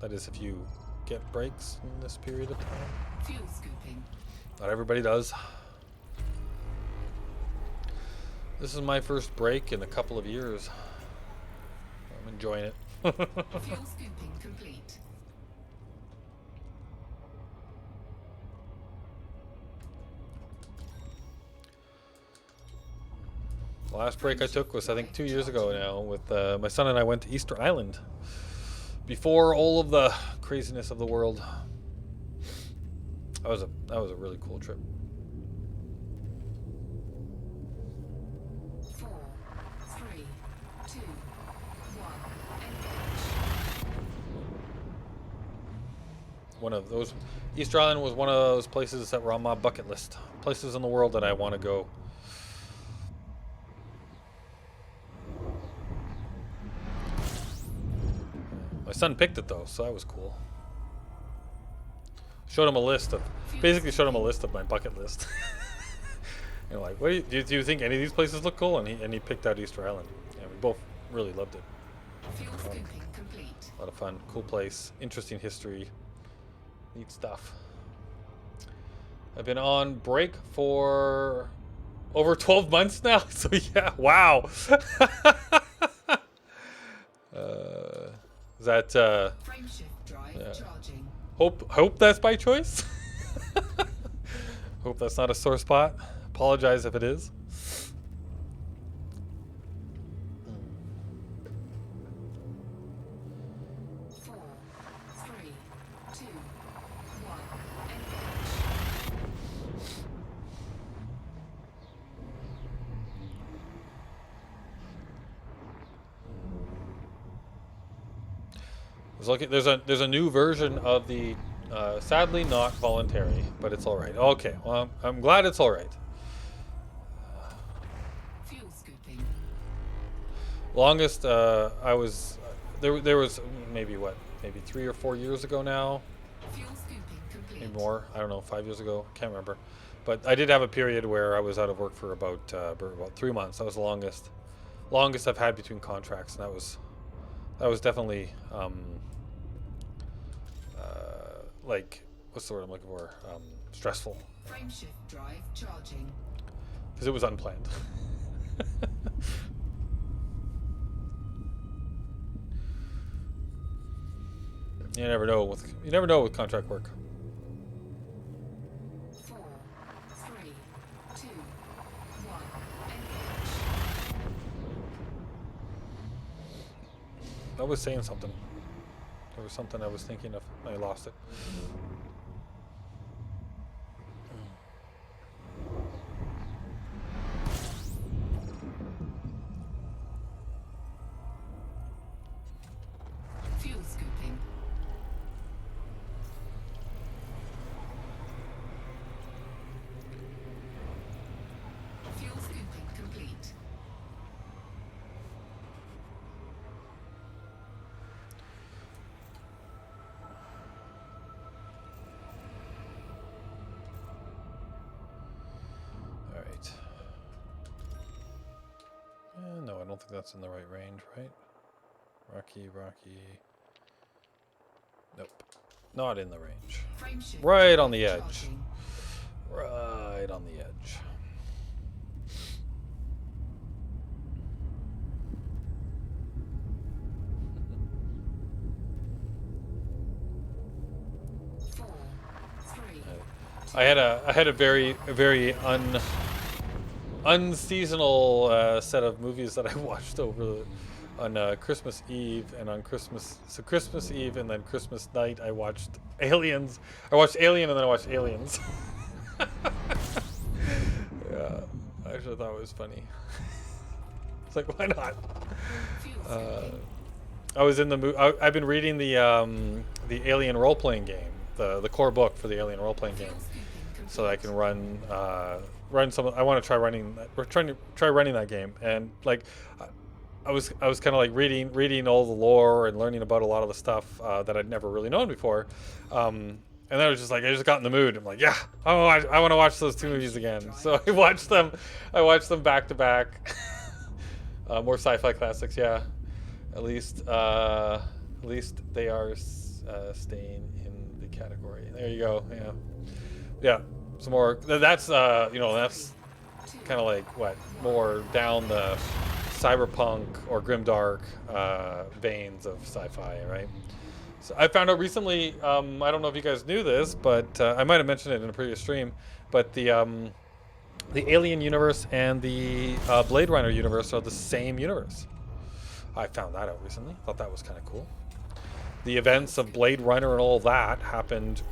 That is, if you get breaks in this period of time. Fuel scooping. Not everybody does. This is my first break in a couple of years. I'm enjoying it. Fuel scooping complete. The last break I took was, I think, 2 years ago now. With my son and I went to Easter Island before all of the craziness of the world. That was a really cool trip. 4, 3, 2, 1. Engage. One of those, Easter Island was one of those places that were on my bucket list. Places in the world that I want to go. My son picked it though, so that was cool. Showed him a list of, basically showed him a list of my bucket list. And like, what do you think any of these places look cool? And he picked out Easter Island. And we both really loved it. Fuel scooping complete. A lot of fun, cool place, interesting history, neat stuff. I've been on break for over 12 months now, so yeah, wow. Is that Frameshift drive yeah. charging. Hope that's by choice. Hope that's not a sore spot. Apologize if it is. Four, three, two, one. Engage. There's a new version of the sadly not voluntary, but it's all right. Okay, well I'm glad it's all right. Fuel scooping. Longest I was there was maybe 3 or 4 years ago now, Fuel scooping complete. maybe more. I don't know, 5 years ago. Can't remember. But I did have a period where I was out of work for about 3 months. That was the longest I've had between contracts, and that was definitely like, what's the word I'm looking for? Stressful, Frameshift drive charging. because it was unplanned. You never know with contract work. 4, 3, 2, 1. Engage. I was saying something. There was something I was thinking of. I lost it. Fuel scooping. Fuel scooping complete. All right. No, I don't think that's in the right range, right? Rocky. Nope. Not in the range. Frameshift Right on the edge. charging. Right on the edge. Four, three, I had a very unseasonal set of movies that I watched on Christmas Eve and on Christmas Eve and then Christmas night I watched Aliens. I watched Alien and then I watched Aliens. Yeah, I actually thought it was funny. It's like, why not? fuel scooping. I was in the mood. I've been reading the Alien role playing game, the core book for the Alien role playing game, Fuel scooping complete. so that I can run some. I want to try running. We're trying to try running that game, and like, I was kind of like reading all the lore and learning about a lot of the stuff that I'd never really known before. And then I was just like, I just got in the mood. I'm like, yeah, I want to watch those two movies again. So I watched them back to back. More sci-fi classics, yeah. At least they are staying in the category. There you go. Yeah, yeah. Some more. That's that's kind of like what more down the cyberpunk or grimdark veins of sci-fi, right? So I found out recently. I don't know if you guys knew this, but I might have mentioned it in a previous stream. But the Alien universe and the Blade Runner universe are the same universe. I found that out recently. Thought that was kind of cool. The events of Blade Runner and all of that happened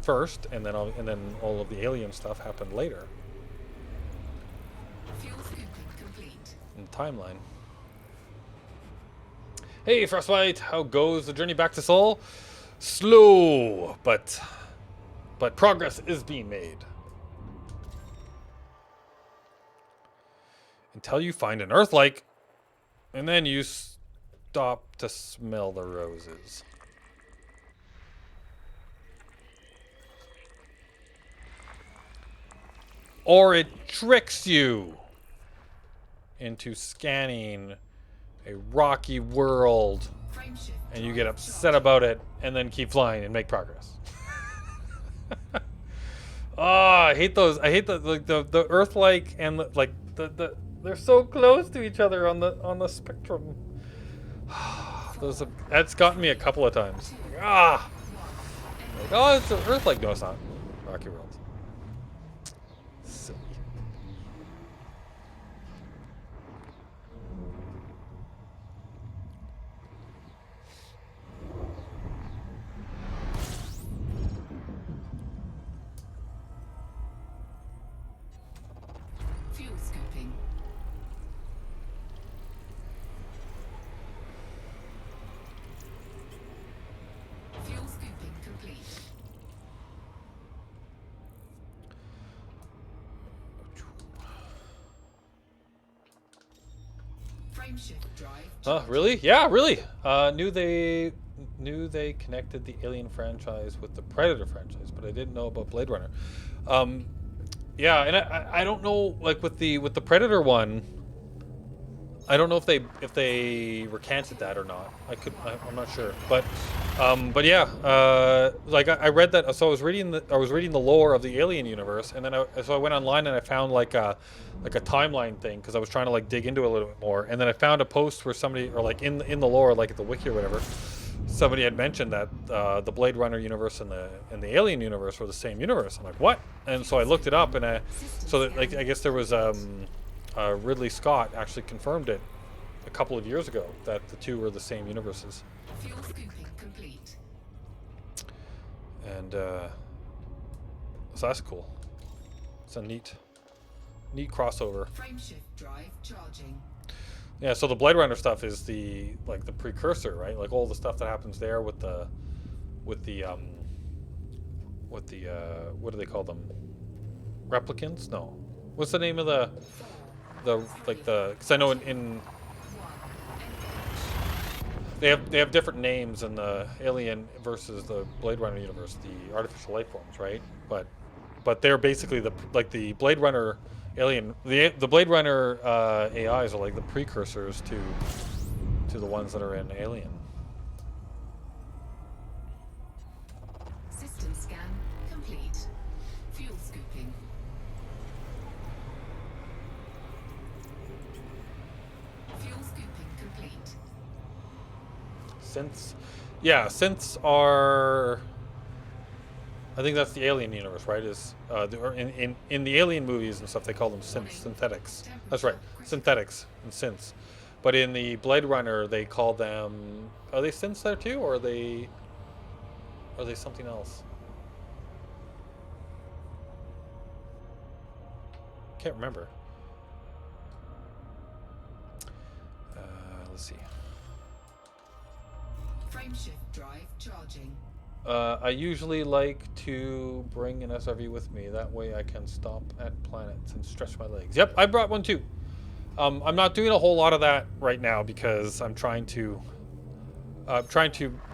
first, and then all of the Alien stuff happened later Fuel scooping complete. in the timeline. Hey, Frostbite, how goes the journey back to Seoul? Slow, but progress is being made. Until you find an Earth-like, and then you stop to smell the roses. Or it tricks you into scanning a rocky world, Frameshift and you get drive upset charging. about it, and then keep flying and make progress. Oh, I hate those. I hate the Earth-like and the they're so close to each other on the spectrum. That's gotten me a couple of times. Ah, like, oh, it's an Earth-like. No, it's not. Rocky World. Silly. Fuel scooping. Fuel scooping complete. Frameshift drive. Oh, really? Yeah, really. Knew they connected the Alien franchise with the Predator franchise, but I didn't know about Blade Runner. Yeah, and I don't know, like with the Predator one, I don't know if they recanted that or not. I'm not sure, but yeah, like I read that. So I was reading the lore of the Alien universe, and then I went online and I found like a timeline thing because I was trying to like dig into it a little bit more, and then I found a post where somebody, or like in the lore, like at the wiki or whatever, somebody had mentioned that the Blade Runner universe and the Alien universe were the same universe. I'm like, what? And so I looked it up, and I guess there was Ridley Scott actually confirmed it a couple of years ago that the two were the same universes. Fuel scooping complete. And so that's cool. It's a neat crossover. Frameshift drive charging. Yeah, so the Blade Runner stuff is the precursor, right? Like all the stuff that happens there with the what do they call them? Replicants? No. What's the name of because I know in they have different names in the Alien versus the Blade Runner universe, the artificial life forms, right? But they're basically the Blade Runner Alien, the Blade Runner AIs are like the precursors to the ones that are in Alien. System scan complete. Fuel scooping. Fuel scooping complete. Synths are. I think that's the Alien universe, right? Is in the Alien movies and stuff they call them synthetics. That's right, synthetics and synths. But in the Blade Runner they call them. Are they synths there too, or are they something else? Can't remember. Let's see. Frameshift drive charging. I usually like to bring an SRV with me. That way I can stop at planets and stretch my legs. Yep, I brought one too. I'm not doing a whole lot of that right now because I'm trying to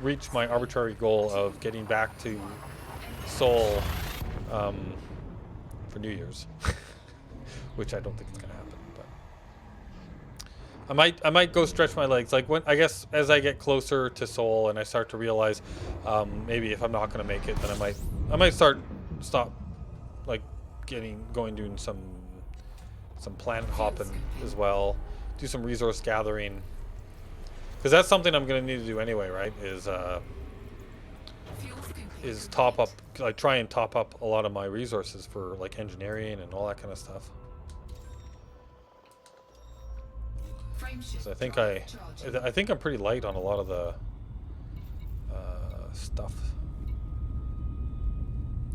reach my arbitrary goal of getting back to Seoul for New Year's, which I don't think it's gonna happen. But I might go stretch my legs. Like when I guess as I get closer to Seoul and I start to realize maybe if I'm not gonna make it, then I might stop like doing some planet hopping as well, do some resource gathering, because that's something I'm gonna need to do anyway, right? Is top up, like try and top up a lot of my resources for like engineering and all that kind of stuff. So I think I'm pretty light on a lot of the stuff.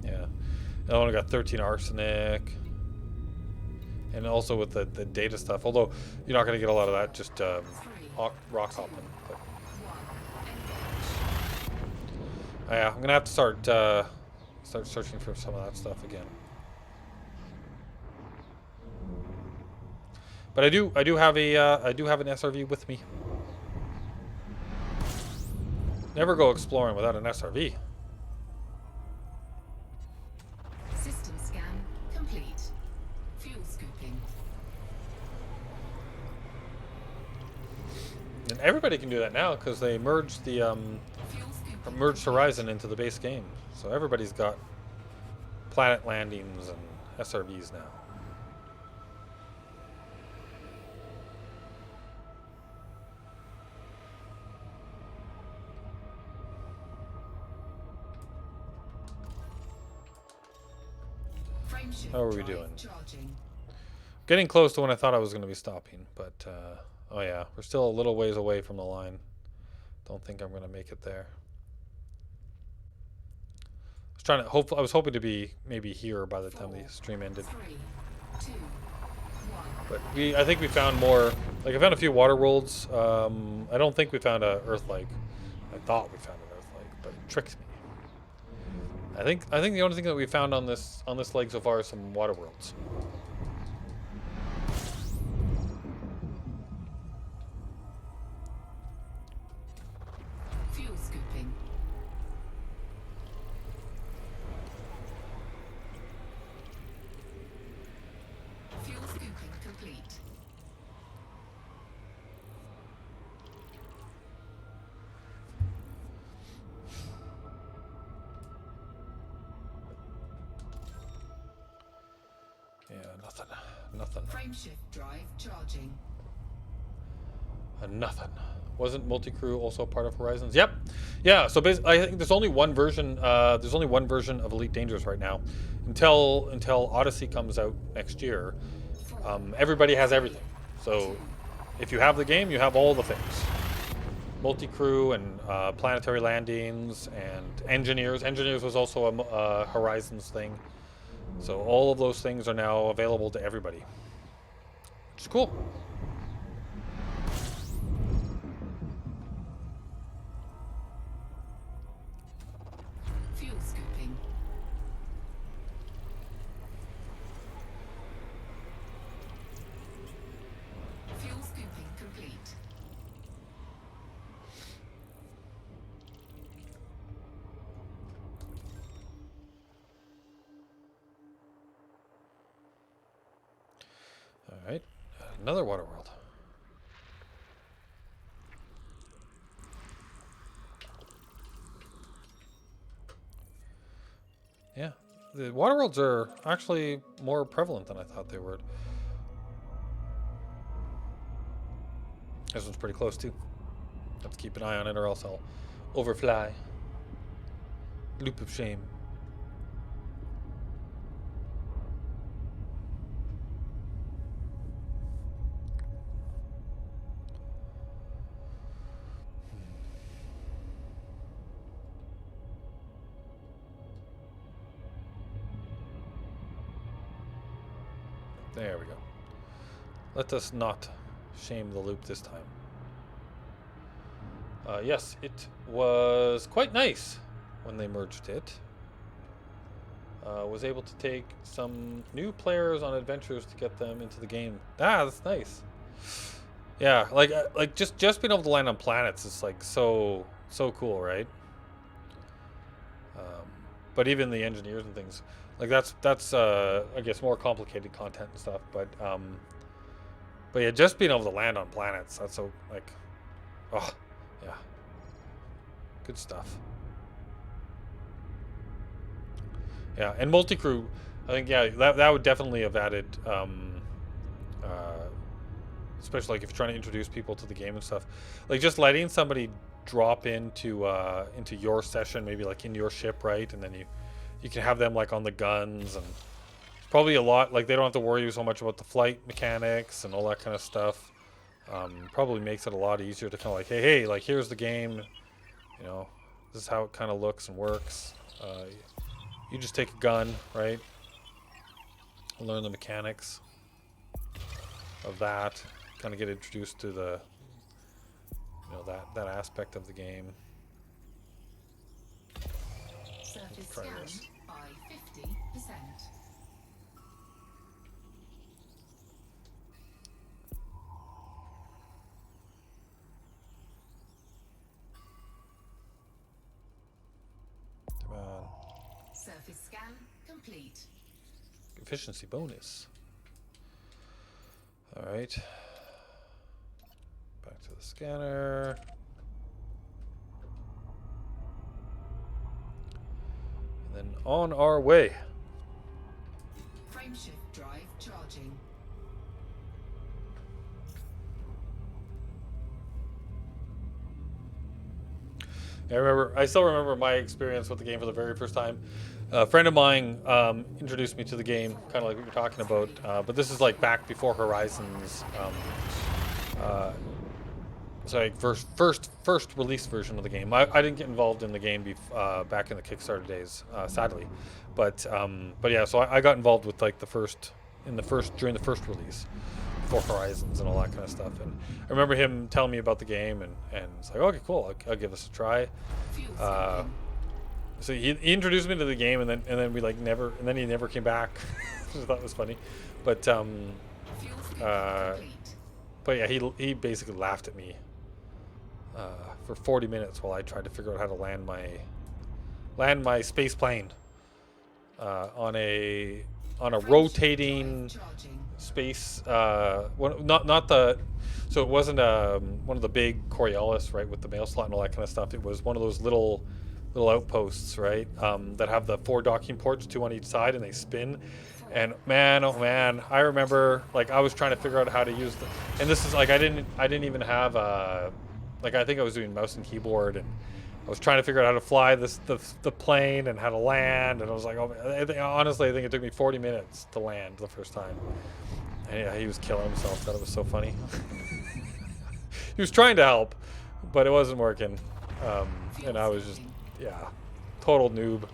Yeah, I only got 13 arsenic, and also with the data stuff. Although you're not going to get a lot of that, just rock hopping. But. Yeah, I'm gonna have to start searching for some of that stuff again. But I do have an SRV with me. Never go exploring without an SRV. System scan complete. Fuel scooping. And everybody can do that now because they merged the merged Horizon into the base game, so everybody's got planet landings and SRVs now. How are we doing? Getting close to when I thought I was going to be stopping, but oh yeah, we're still a little ways away from the line. Don't think I'm going to make it there. I was hoping to be maybe here by the time the stream ended. 3, 2, 1. But I think we found more. Like I found a few water worlds. I don't think we found a Earth-like. I thought we found an Earth-like, but it tricks me. I think the only thing that we found on this leg so far is some water worlds. Fuel scooping. Fuel scooping complete. Yeah, nothing. Frameshift drive charging. Nothing. Wasn't multi-crew also part of Horizons? Yep. Yeah. So basically, I think there's only one version. There's only one version of Elite Dangerous right now, until Odyssey comes out next year. Everybody has everything. So if you have the game, you have all the things. Multi-crew and planetary landings and engineers. Engineers was also a Horizons thing. So all of those things are now available to everybody. Which is cool. Fuel scooping. Fuel scooping complete. All right, another water world. Yeah, the water worlds are actually more prevalent than I thought they were. This one's pretty close too. Have to keep an eye on it or else I'll overfly. Loop of shame. There we go. Let us not shame the loop this time. Yes, it was quite nice when they merged it. Was able to take some new players on adventures to get them into the game. Ah, that's nice. Yeah, like just being able to land on planets is like so cool, right? But even the engineers and things, like that's I guess more complicated content and stuff. But yeah, just being able to land on planets, that's so like, oh yeah, good stuff. Yeah, and multi-crew, I think, yeah, that would definitely have added, especially like if you're trying to introduce people to the game and stuff, like just letting somebody drop into your session, maybe like in your ship, right, and then you can have them like on the guns, and it's probably a lot like they don't have to worry so much about the flight mechanics and all that kind of stuff. Probably makes it a lot easier to kind of like, hey, like here's the game, you know, this is how it kind of looks and works. You just take a gun, right? Learn the mechanics of that. Kind of get introduced to the, you know, that aspect of the game. Surface Try scanned this. by 50%. Come on. Surface scan complete. Efficiency bonus. All right. Back to the scanner. And then on our way. Frameshift drive charging. I still remember my experience with the game for the very first time. A friend of mine introduced me to the game, kind of like what you're talking about. But this is like back before Horizons. Sorry, first release version of the game. I didn't get involved in the game back in the Kickstarter days, sadly. But yeah, so I got involved with like during the first release, before Horizons and all that kind of stuff. And I remember him telling me about the game, and it's like, okay, cool, I'll give this a try. Fuel Uh, scooping. so he introduced me to the game, and then we like never, and then he never came back, which I thought was funny. But Fuel scooping complete. but yeah, he basically laughed at me for 40 minutes while I tried to figure out how to land my space plane on a rotating Charging. space. Not the. So it wasn't one of the big Coriolis, right, with the mail slot and all that kind of stuff. It was one of those little outposts, right, that have the 4 docking ports, 2 on each side, and they spin. And man, oh man, I remember like I was trying to figure out how to use and this is like I didn't even have like I think I was doing mouse and keyboard, and I was trying to figure out how to fly the plane and how to land, and I was like, oh, honestly, I think it took me 40 minutes to land the first time. And yeah, he was killing himself. Thought it was so funny. he was trying to help, but it wasn't working. Fuel And I was just, scooping. yeah, total noob.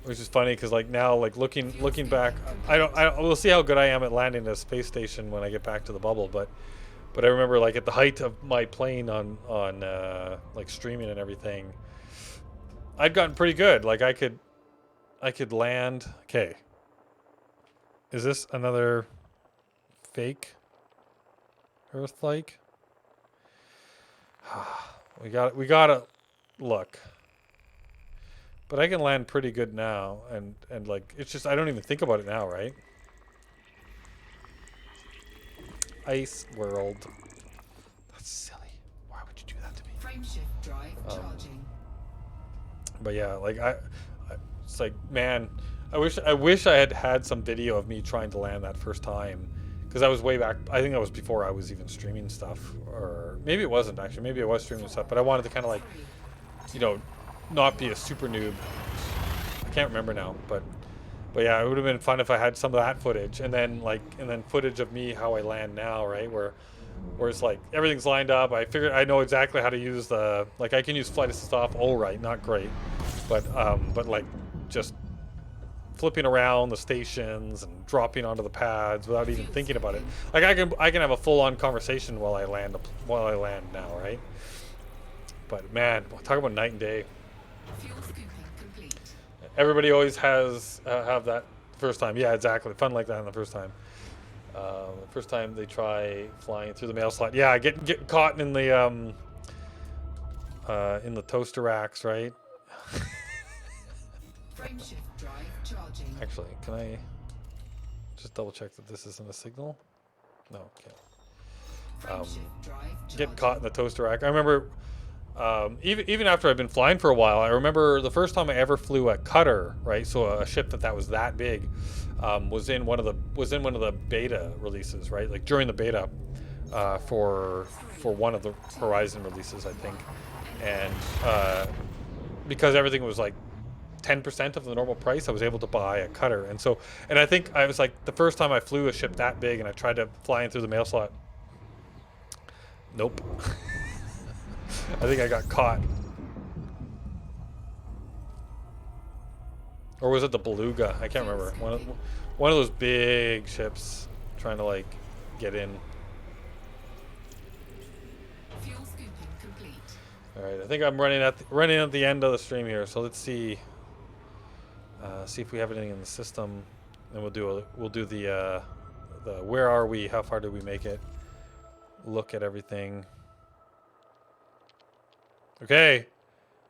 Which is funny because like now, like looking back, we'll see how good I am at landing a space station when I get back to the bubble. But I remember like at the height of my playing on like streaming and everything, I'd gotten pretty good. Like I could land. Okay, is this another fake Earth-like? We gotta look. But I can land pretty good now, and like it's just I don't even think about it now, right? Ice world. That's silly. Why would you do that to me? Frameshift drive charging. But yeah, like it's like man, I wish I had had some video of me trying to land that first time, because I was way back. I think that was before I was even streaming stuff, or maybe it wasn't actually. Maybe I was streaming stuff, but I wanted to kind of like, you know, not be a super noob. I can't remember now, but yeah, it would have been fun if I had some of that footage, and then footage of me how I land now, right? Where it's like everything's lined up. I figured I know exactly how to use like I can use flight assist off. All right, not great, but like just flipping around the stations and dropping onto the pads without even thinking about it. Like I can have a full on conversation while I land now, right? But man, talk about night and day. Fuel scooping complete. Everybody always has have that first time. Yeah, exactly. Fun like that in the first time. The first time they try flying through the mail slot. Yeah, get caught in the toaster racks, right? Frameshift drive charging. Actually, can I just double check that this isn't a signal? No, okay. Frameshift drive charging. Get caught in the toaster rack. I remember even after I've been flying for a while, I remember the first time I ever flew a cutter, right? So a ship that was that big, was in one of the beta releases, right? Like during the beta, for one of the Horizon releases, I think, and because everything was like 10% of the normal price, I was able to buy a cutter, and I think I was like the first time I flew a ship that big, and I tried to fly in through the mail slot. Nope. I think I got caught. Or was it the Beluga? I can't remember. One of those big ships trying to like get in. Fuel scooping complete. All right, I think I'm running at the end of the stream here. So let's see if we have anything in the system, and we'll do the where are we? How far did we make it? Look at everything. Okay,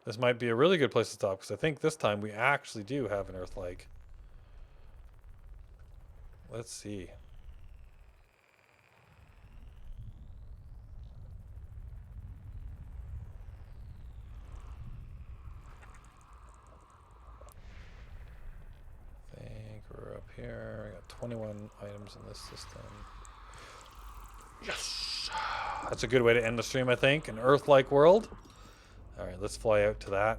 this might be a really good place to stop, because I think this time we actually do have an Earth-like. Let's see. I think we're up here. I got 21 items in this system. Yes! That's a good way to end the stream, I think. An Earth-like world. All right, let's fly out to that.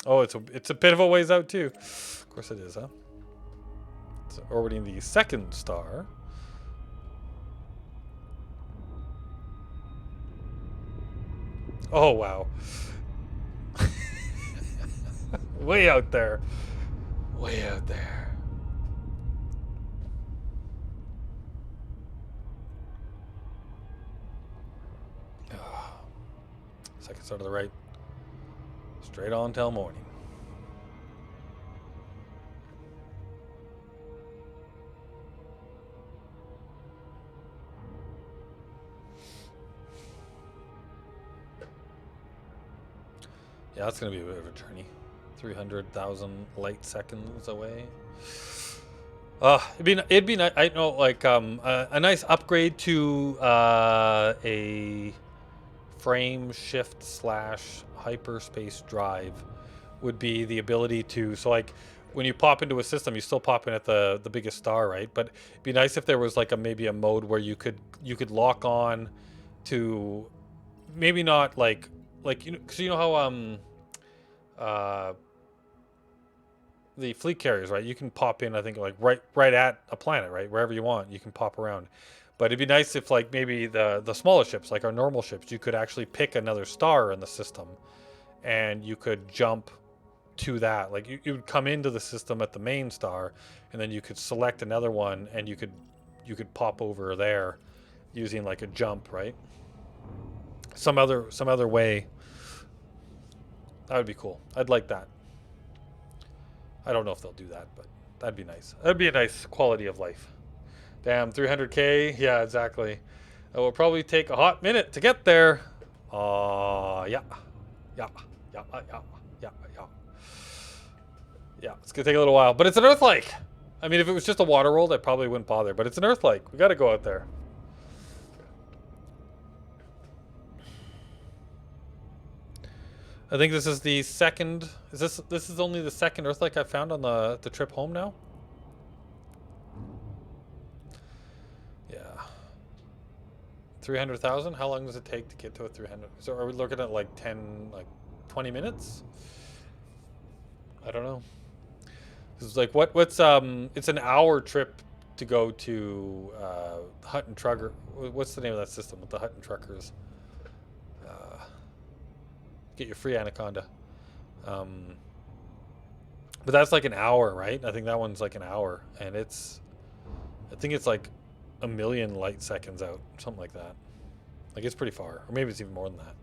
Oh, it's a bit of a ways out too. Of course it is, huh? It's orbiting the second star. Oh wow. Way out there. Way out there. Second star to the right. Straight on till morning. Yeah, that's gonna be a bit of a journey. 300,000 light seconds away. It'd be nice. I know, like a nice upgrade to a frame shift / hyperspace drive would be the ability to, so like when you pop into a system, you still pop in at the biggest star, right? But it'd be nice if there was like maybe a mode where you could lock on to, maybe not like you know, because you know how the fleet carriers, right? You can pop in, I think, like right at a planet, right? Wherever you want, you can pop around. But it'd be nice if, like, maybe the smaller ships, like our normal ships, you could actually pick another star in the system, and you could jump to that. Like you would come into the system at the main star, and then you could select another one, and you could pop over there using like a jump, right? Some other way. That would be cool. I'd like that. I don't know if they'll do that, but that'd be nice. That'd be a nice quality of life. Damn, 300K. Yeah, exactly. It will probably take a hot minute to get there. Yeah. Yeah. Yeah. Yeah. Yeah. Yeah. Yeah. It's going to take a little while, but it's an Earth-like. I mean, if it was just a water world, I probably wouldn't bother, but it's an Earth-like. We got to go out there. I think this is the second. This is only the second Earth-like I've found on the trip home now? Yeah. 300,000? How long does it take to get to a 300? So are we looking at like 20 minutes? I don't know. It's like what's it's an hour trip to go to Hut and Trucker. What's the name of that system with the Hut and Truckers? Get your free Anaconda. But that's like an hour, right? I think that one's like an hour, and I think it's like a million light seconds out, something like that. Like it's pretty far, or maybe it's even more than that.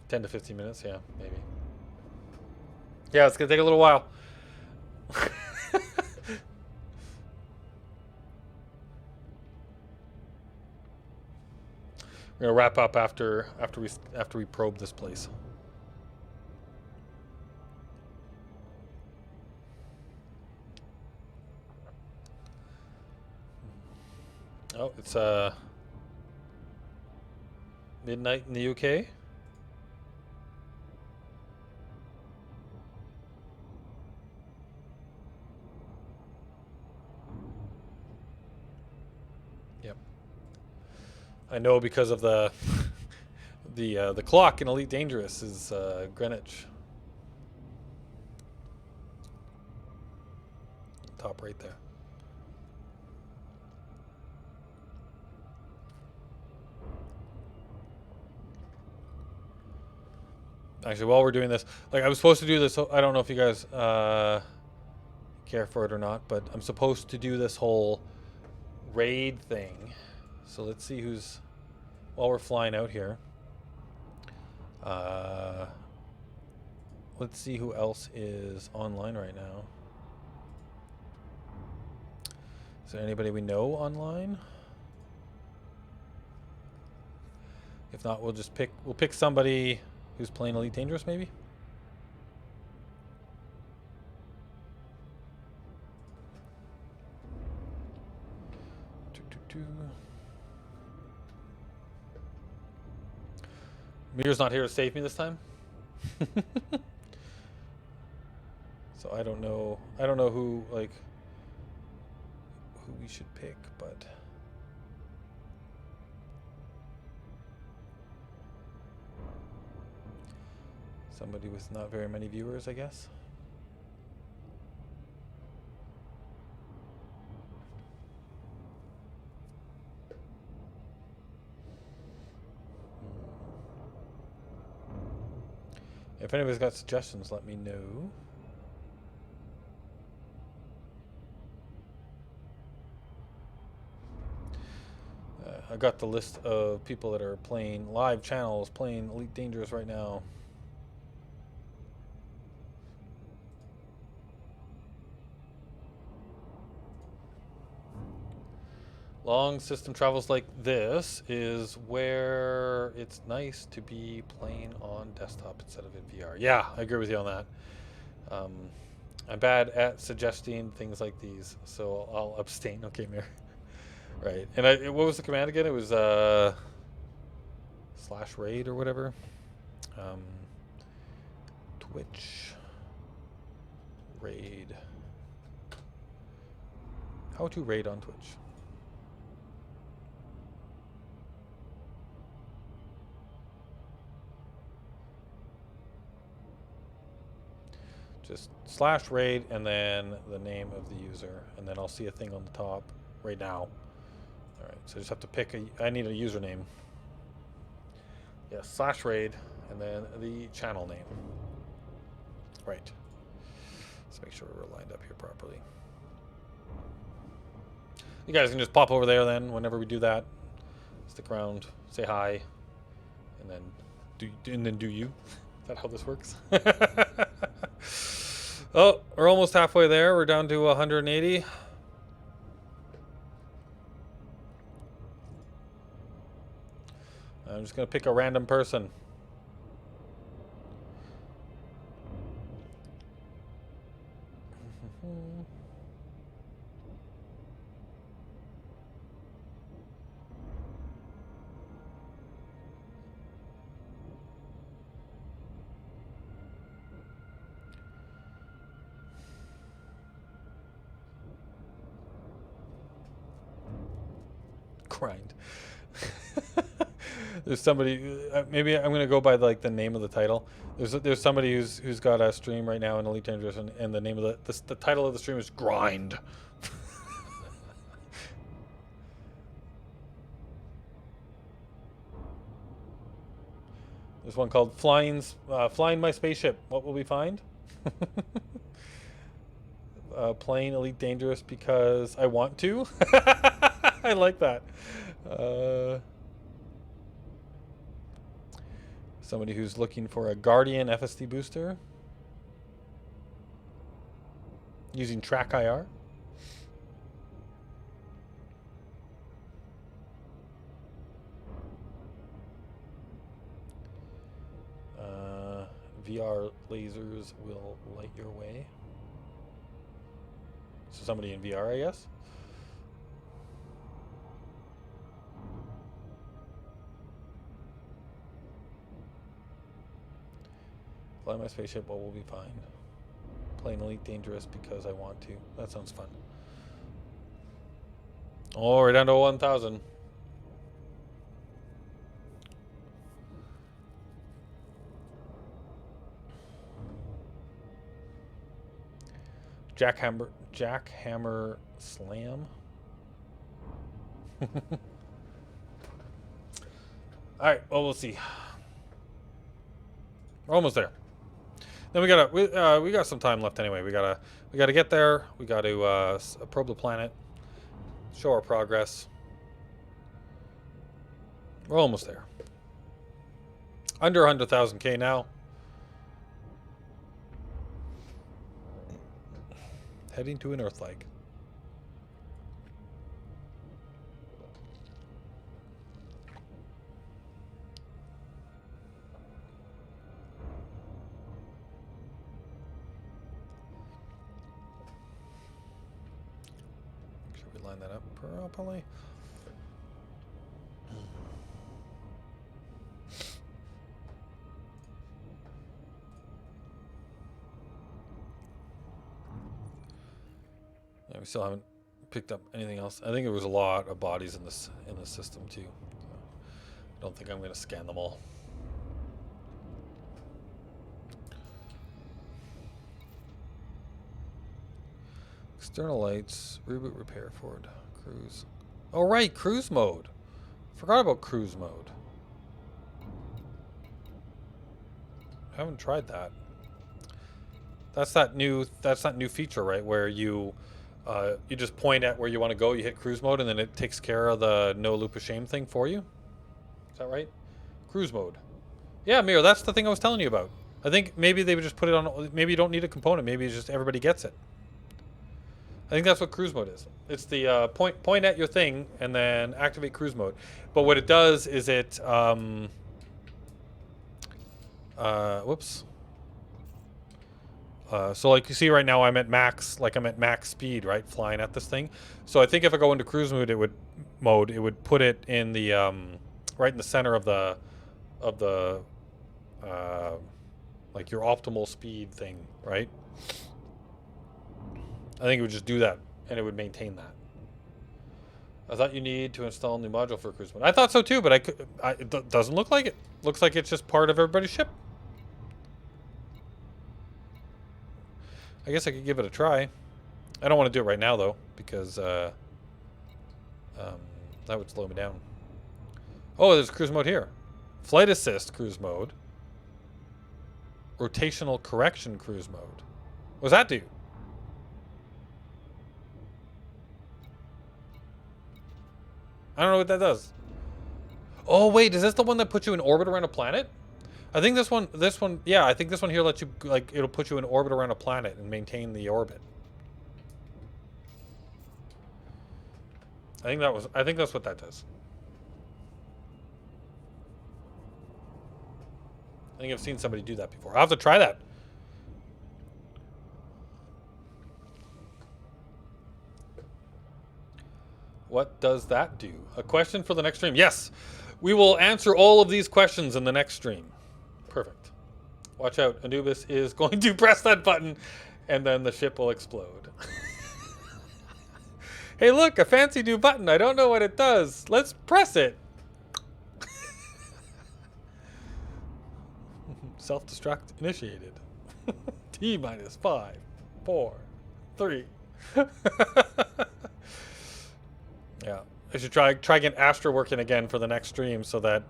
10 to 15 minutes, yeah, maybe. Yeah, it's gonna take a little while. We're gonna wrap up after we probe this place. Oh, it's midnight in the UK. Yep. I know because of the the clock in Elite Dangerous is Greenwich. Top right there. Actually, while we're doing this, like I was supposed to do this. I don't know if you guys care for it or not, but I'm supposed to do this whole raid thing. So let's see who's, while we're flying out here. Let's see who else is online right now. Is there anybody we know online? If not, we'll pick somebody who's playing Elite Dangerous, maybe. Mir's not here to save me this time. So I don't know who we should pick, but somebody with not very many viewers, I guess. If anybody's got suggestions, let me know. I got the list of people that are playing live channels, playing Elite Dangerous right now. Long system travels like this is where it's nice to be playing on desktop instead of in VR. Yeah, I agree with you on that. I'm bad at suggesting things like these, so I'll abstain. Okay, Mir. Right. And what was the command again? It was /raid or whatever. Twitch raid. How to raid on Twitch. Just slash raid and then the name of the user, and then I'll see a thing on the top right now. All right, so I just have to pick I need a username. Yeah, slash raid and then the channel name. Right. Let's make sure we're lined up here properly. You guys can just pop over there then whenever we do that. Stick around, say hi, and then do you. Is that how this works? Oh, we're almost halfway there. We're down to 180. I'm just going to pick a random person. Grind. There's somebody. Maybe I'm gonna go by like the name of the title. There's somebody who's got a stream right now in Elite Dangerous, and the name of the title of the stream is Grind. There's one called Flying My Spaceship. What will we find? Playing Elite Dangerous because I want to. I like that. Somebody who's looking for a Guardian FSD booster using Track IR. VR lasers will light your way. So somebody in VR, I guess. Fly my spaceship, all will be fine. Playing Elite Dangerous because I want to. That sounds fun. Oh, we're down to 1,000. Jackhammer Slam. All right. Well, we'll see. We're almost there. Then we got some time left anyway. We gotta get there. We got to probe the planet, show our progress. We're almost there. Under 100,000 K now. Heading to an Earth leg. Make sure we line that up properly. Yeah, we still haven't picked up anything else. I think there was a lot of bodies in this system too. So I don't think I'm going to scan them all. External lights, reboot, repair, forward, cruise. Oh right, cruise mode. Forgot about cruise mode. I haven't tried that. That's that new feature, right? Where you just point at where you want to go, you hit cruise mode, and then it takes care of the no loop of shame thing for you. Is that right? Cruise mode. Yeah, Miro, that's the thing I was telling you about. I think maybe they would just put it on. Maybe you don't need a component. Maybe it's just everybody gets it. I think that's what cruise mode is. It's the point at your thing and then activate cruise mode. But what it does is it whoops. So like you see right now, I'm at max speed, right, flying at this thing. So I think if I go into cruise mode, it would put it in the right in the center of the like your optimal speed thing, right? I think it would just do that, and it would maintain that. I thought you need to install a new module for cruise mode. I thought so too, but it doesn't look like it. Looks like it's just part of everybody's ship. I guess I could give it a try. I don't want to do it right now, though, because that would slow me down. Oh, there's cruise mode here. Flight assist cruise mode. Rotational correction cruise mode. What does that do? I don't know what that does. Oh, wait, is this the one that puts you in orbit around a planet? I think this one, yeah, I think this one here lets you, like, it'll put you in orbit around a planet and maintain the orbit. I think that's what that does. I think I've seen somebody do that before. I'll have to try that. What does that do? A question for the next stream. Yes, we will answer all of these questions in the next stream. Perfect. Watch out. Anubis is going to press that button and then the ship will explode. Hey, look, a fancy new button. I don't know what it does. Let's press it. Self-destruct initiated. T minus 5, 4, 3. Yeah, I should try get Astra working again for the next stream, so that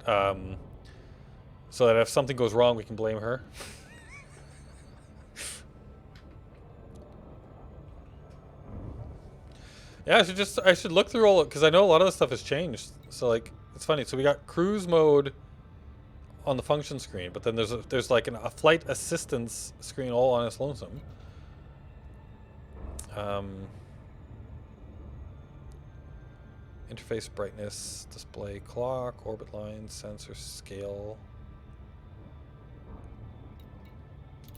if something goes wrong, we can blame her. Yeah, I should look through all, because I know a lot of the stuff has changed. So like, it's funny. So we got cruise mode on the function screen, but then there's like a flight assistance screen all on its lonesome. Interface brightness, display clock, orbit lines, sensor scale.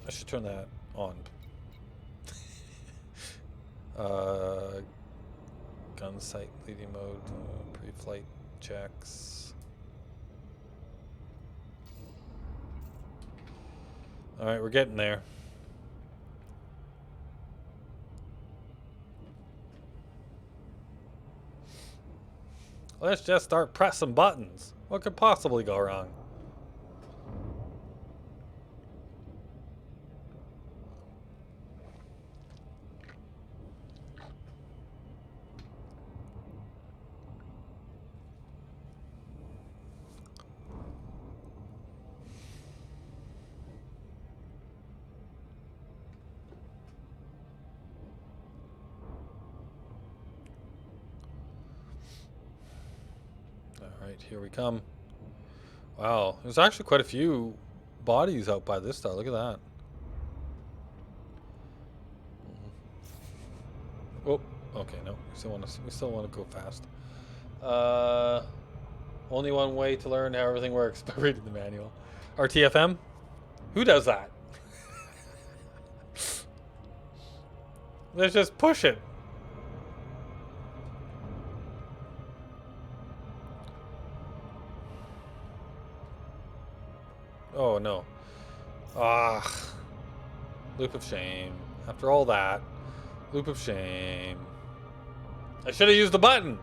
I should turn that on. Gun sight leading mode, pre-flight checks. All right, we're getting there. Let's just start pressing buttons. What could possibly go wrong? Here we come. Wow, there's actually quite a few bodies out by this star. Look at that. Oh, okay, no, we still want to go fast. Only one way to learn how everything works by reading the manual. RTFM? Who does that? Let's just push it. Oh no. Ah. Loop of shame. After all that. Loop of shame. I should have used the button.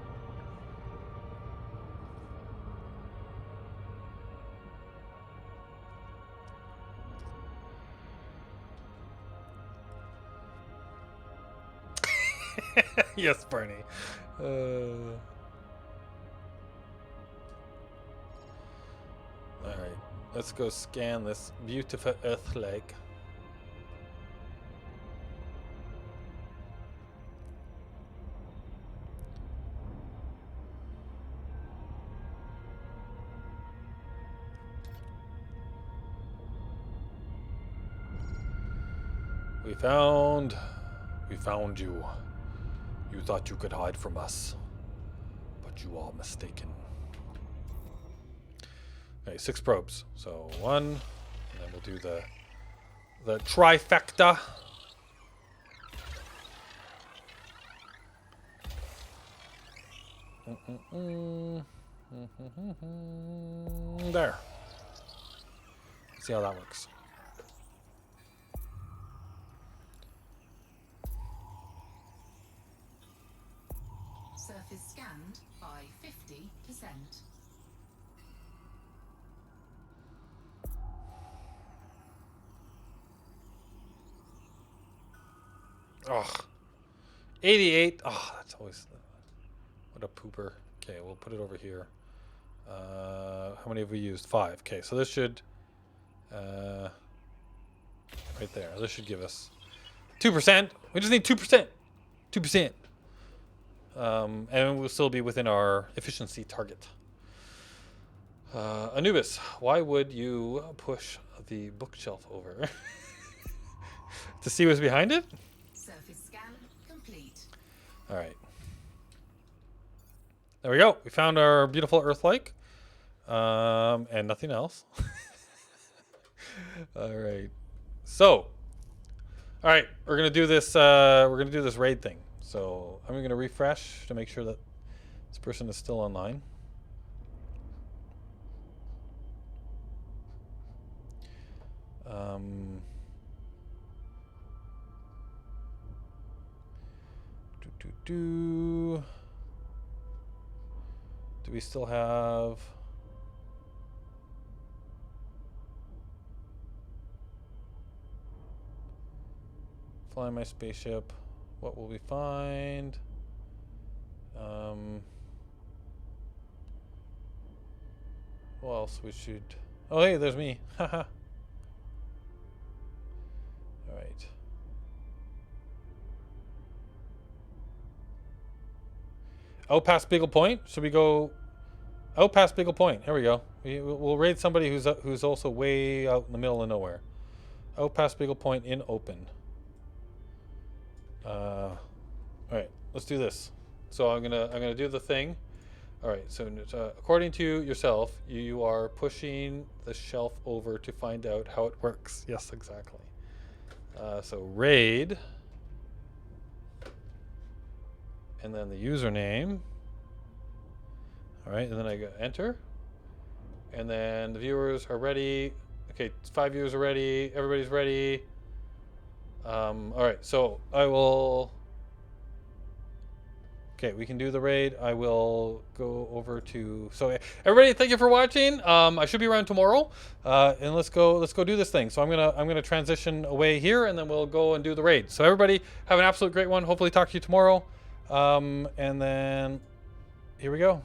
Yes, Bernie. Alright. Let's go scan this beautiful Earth lake. We found you. You thought you could hide from us, but you are mistaken. Okay, 6 probes. So 1, and then we'll do the trifecta. There. Let's see how that works. Surface scanned by 50%. Ugh. 88. Oh, that's always... What a pooper. Okay, we'll put it over here. How many have we used? 5. Okay, so this should... right there. This should give us 2%. We just need 2%. 2%. And we'll still be within our efficiency target. Anubis, why would you push the bookshelf over? To see what's behind it? Surface scan complete. All right. There we go. We found our beautiful Earth-like. And nothing else. All right. So, all right, we're gonna do this. We're gonna do this raid thing. So I'm gonna refresh to make sure that this person is still online. Do we still have? Fly my spaceship. What will we find? What else we should... Oh, hey, there's me. Haha. All right. Out past Beagle Point. Should we go out past Beagle Point? Here we go. We'll raid somebody who's also way out in the middle of nowhere. Out past Beagle Point in open. All right, let's do this. So I'm gonna do the thing. All right. So according to yourself, you are pushing the shelf over to find out how it works. Yes, exactly. So raid, and then the username. All right, and then I go enter, and then the viewers are ready. Okay, 5 viewers are ready. Everybody's ready. All right, so I will... Okay, we can do the raid. I will go over to... So everybody, thank you for watching. I should be around tomorrow, and let's go do this thing. So I'm gonna transition away here, and then we'll go and do the raid. So everybody, have an absolute great one. Hopefully talk to you tomorrow, and then here we go.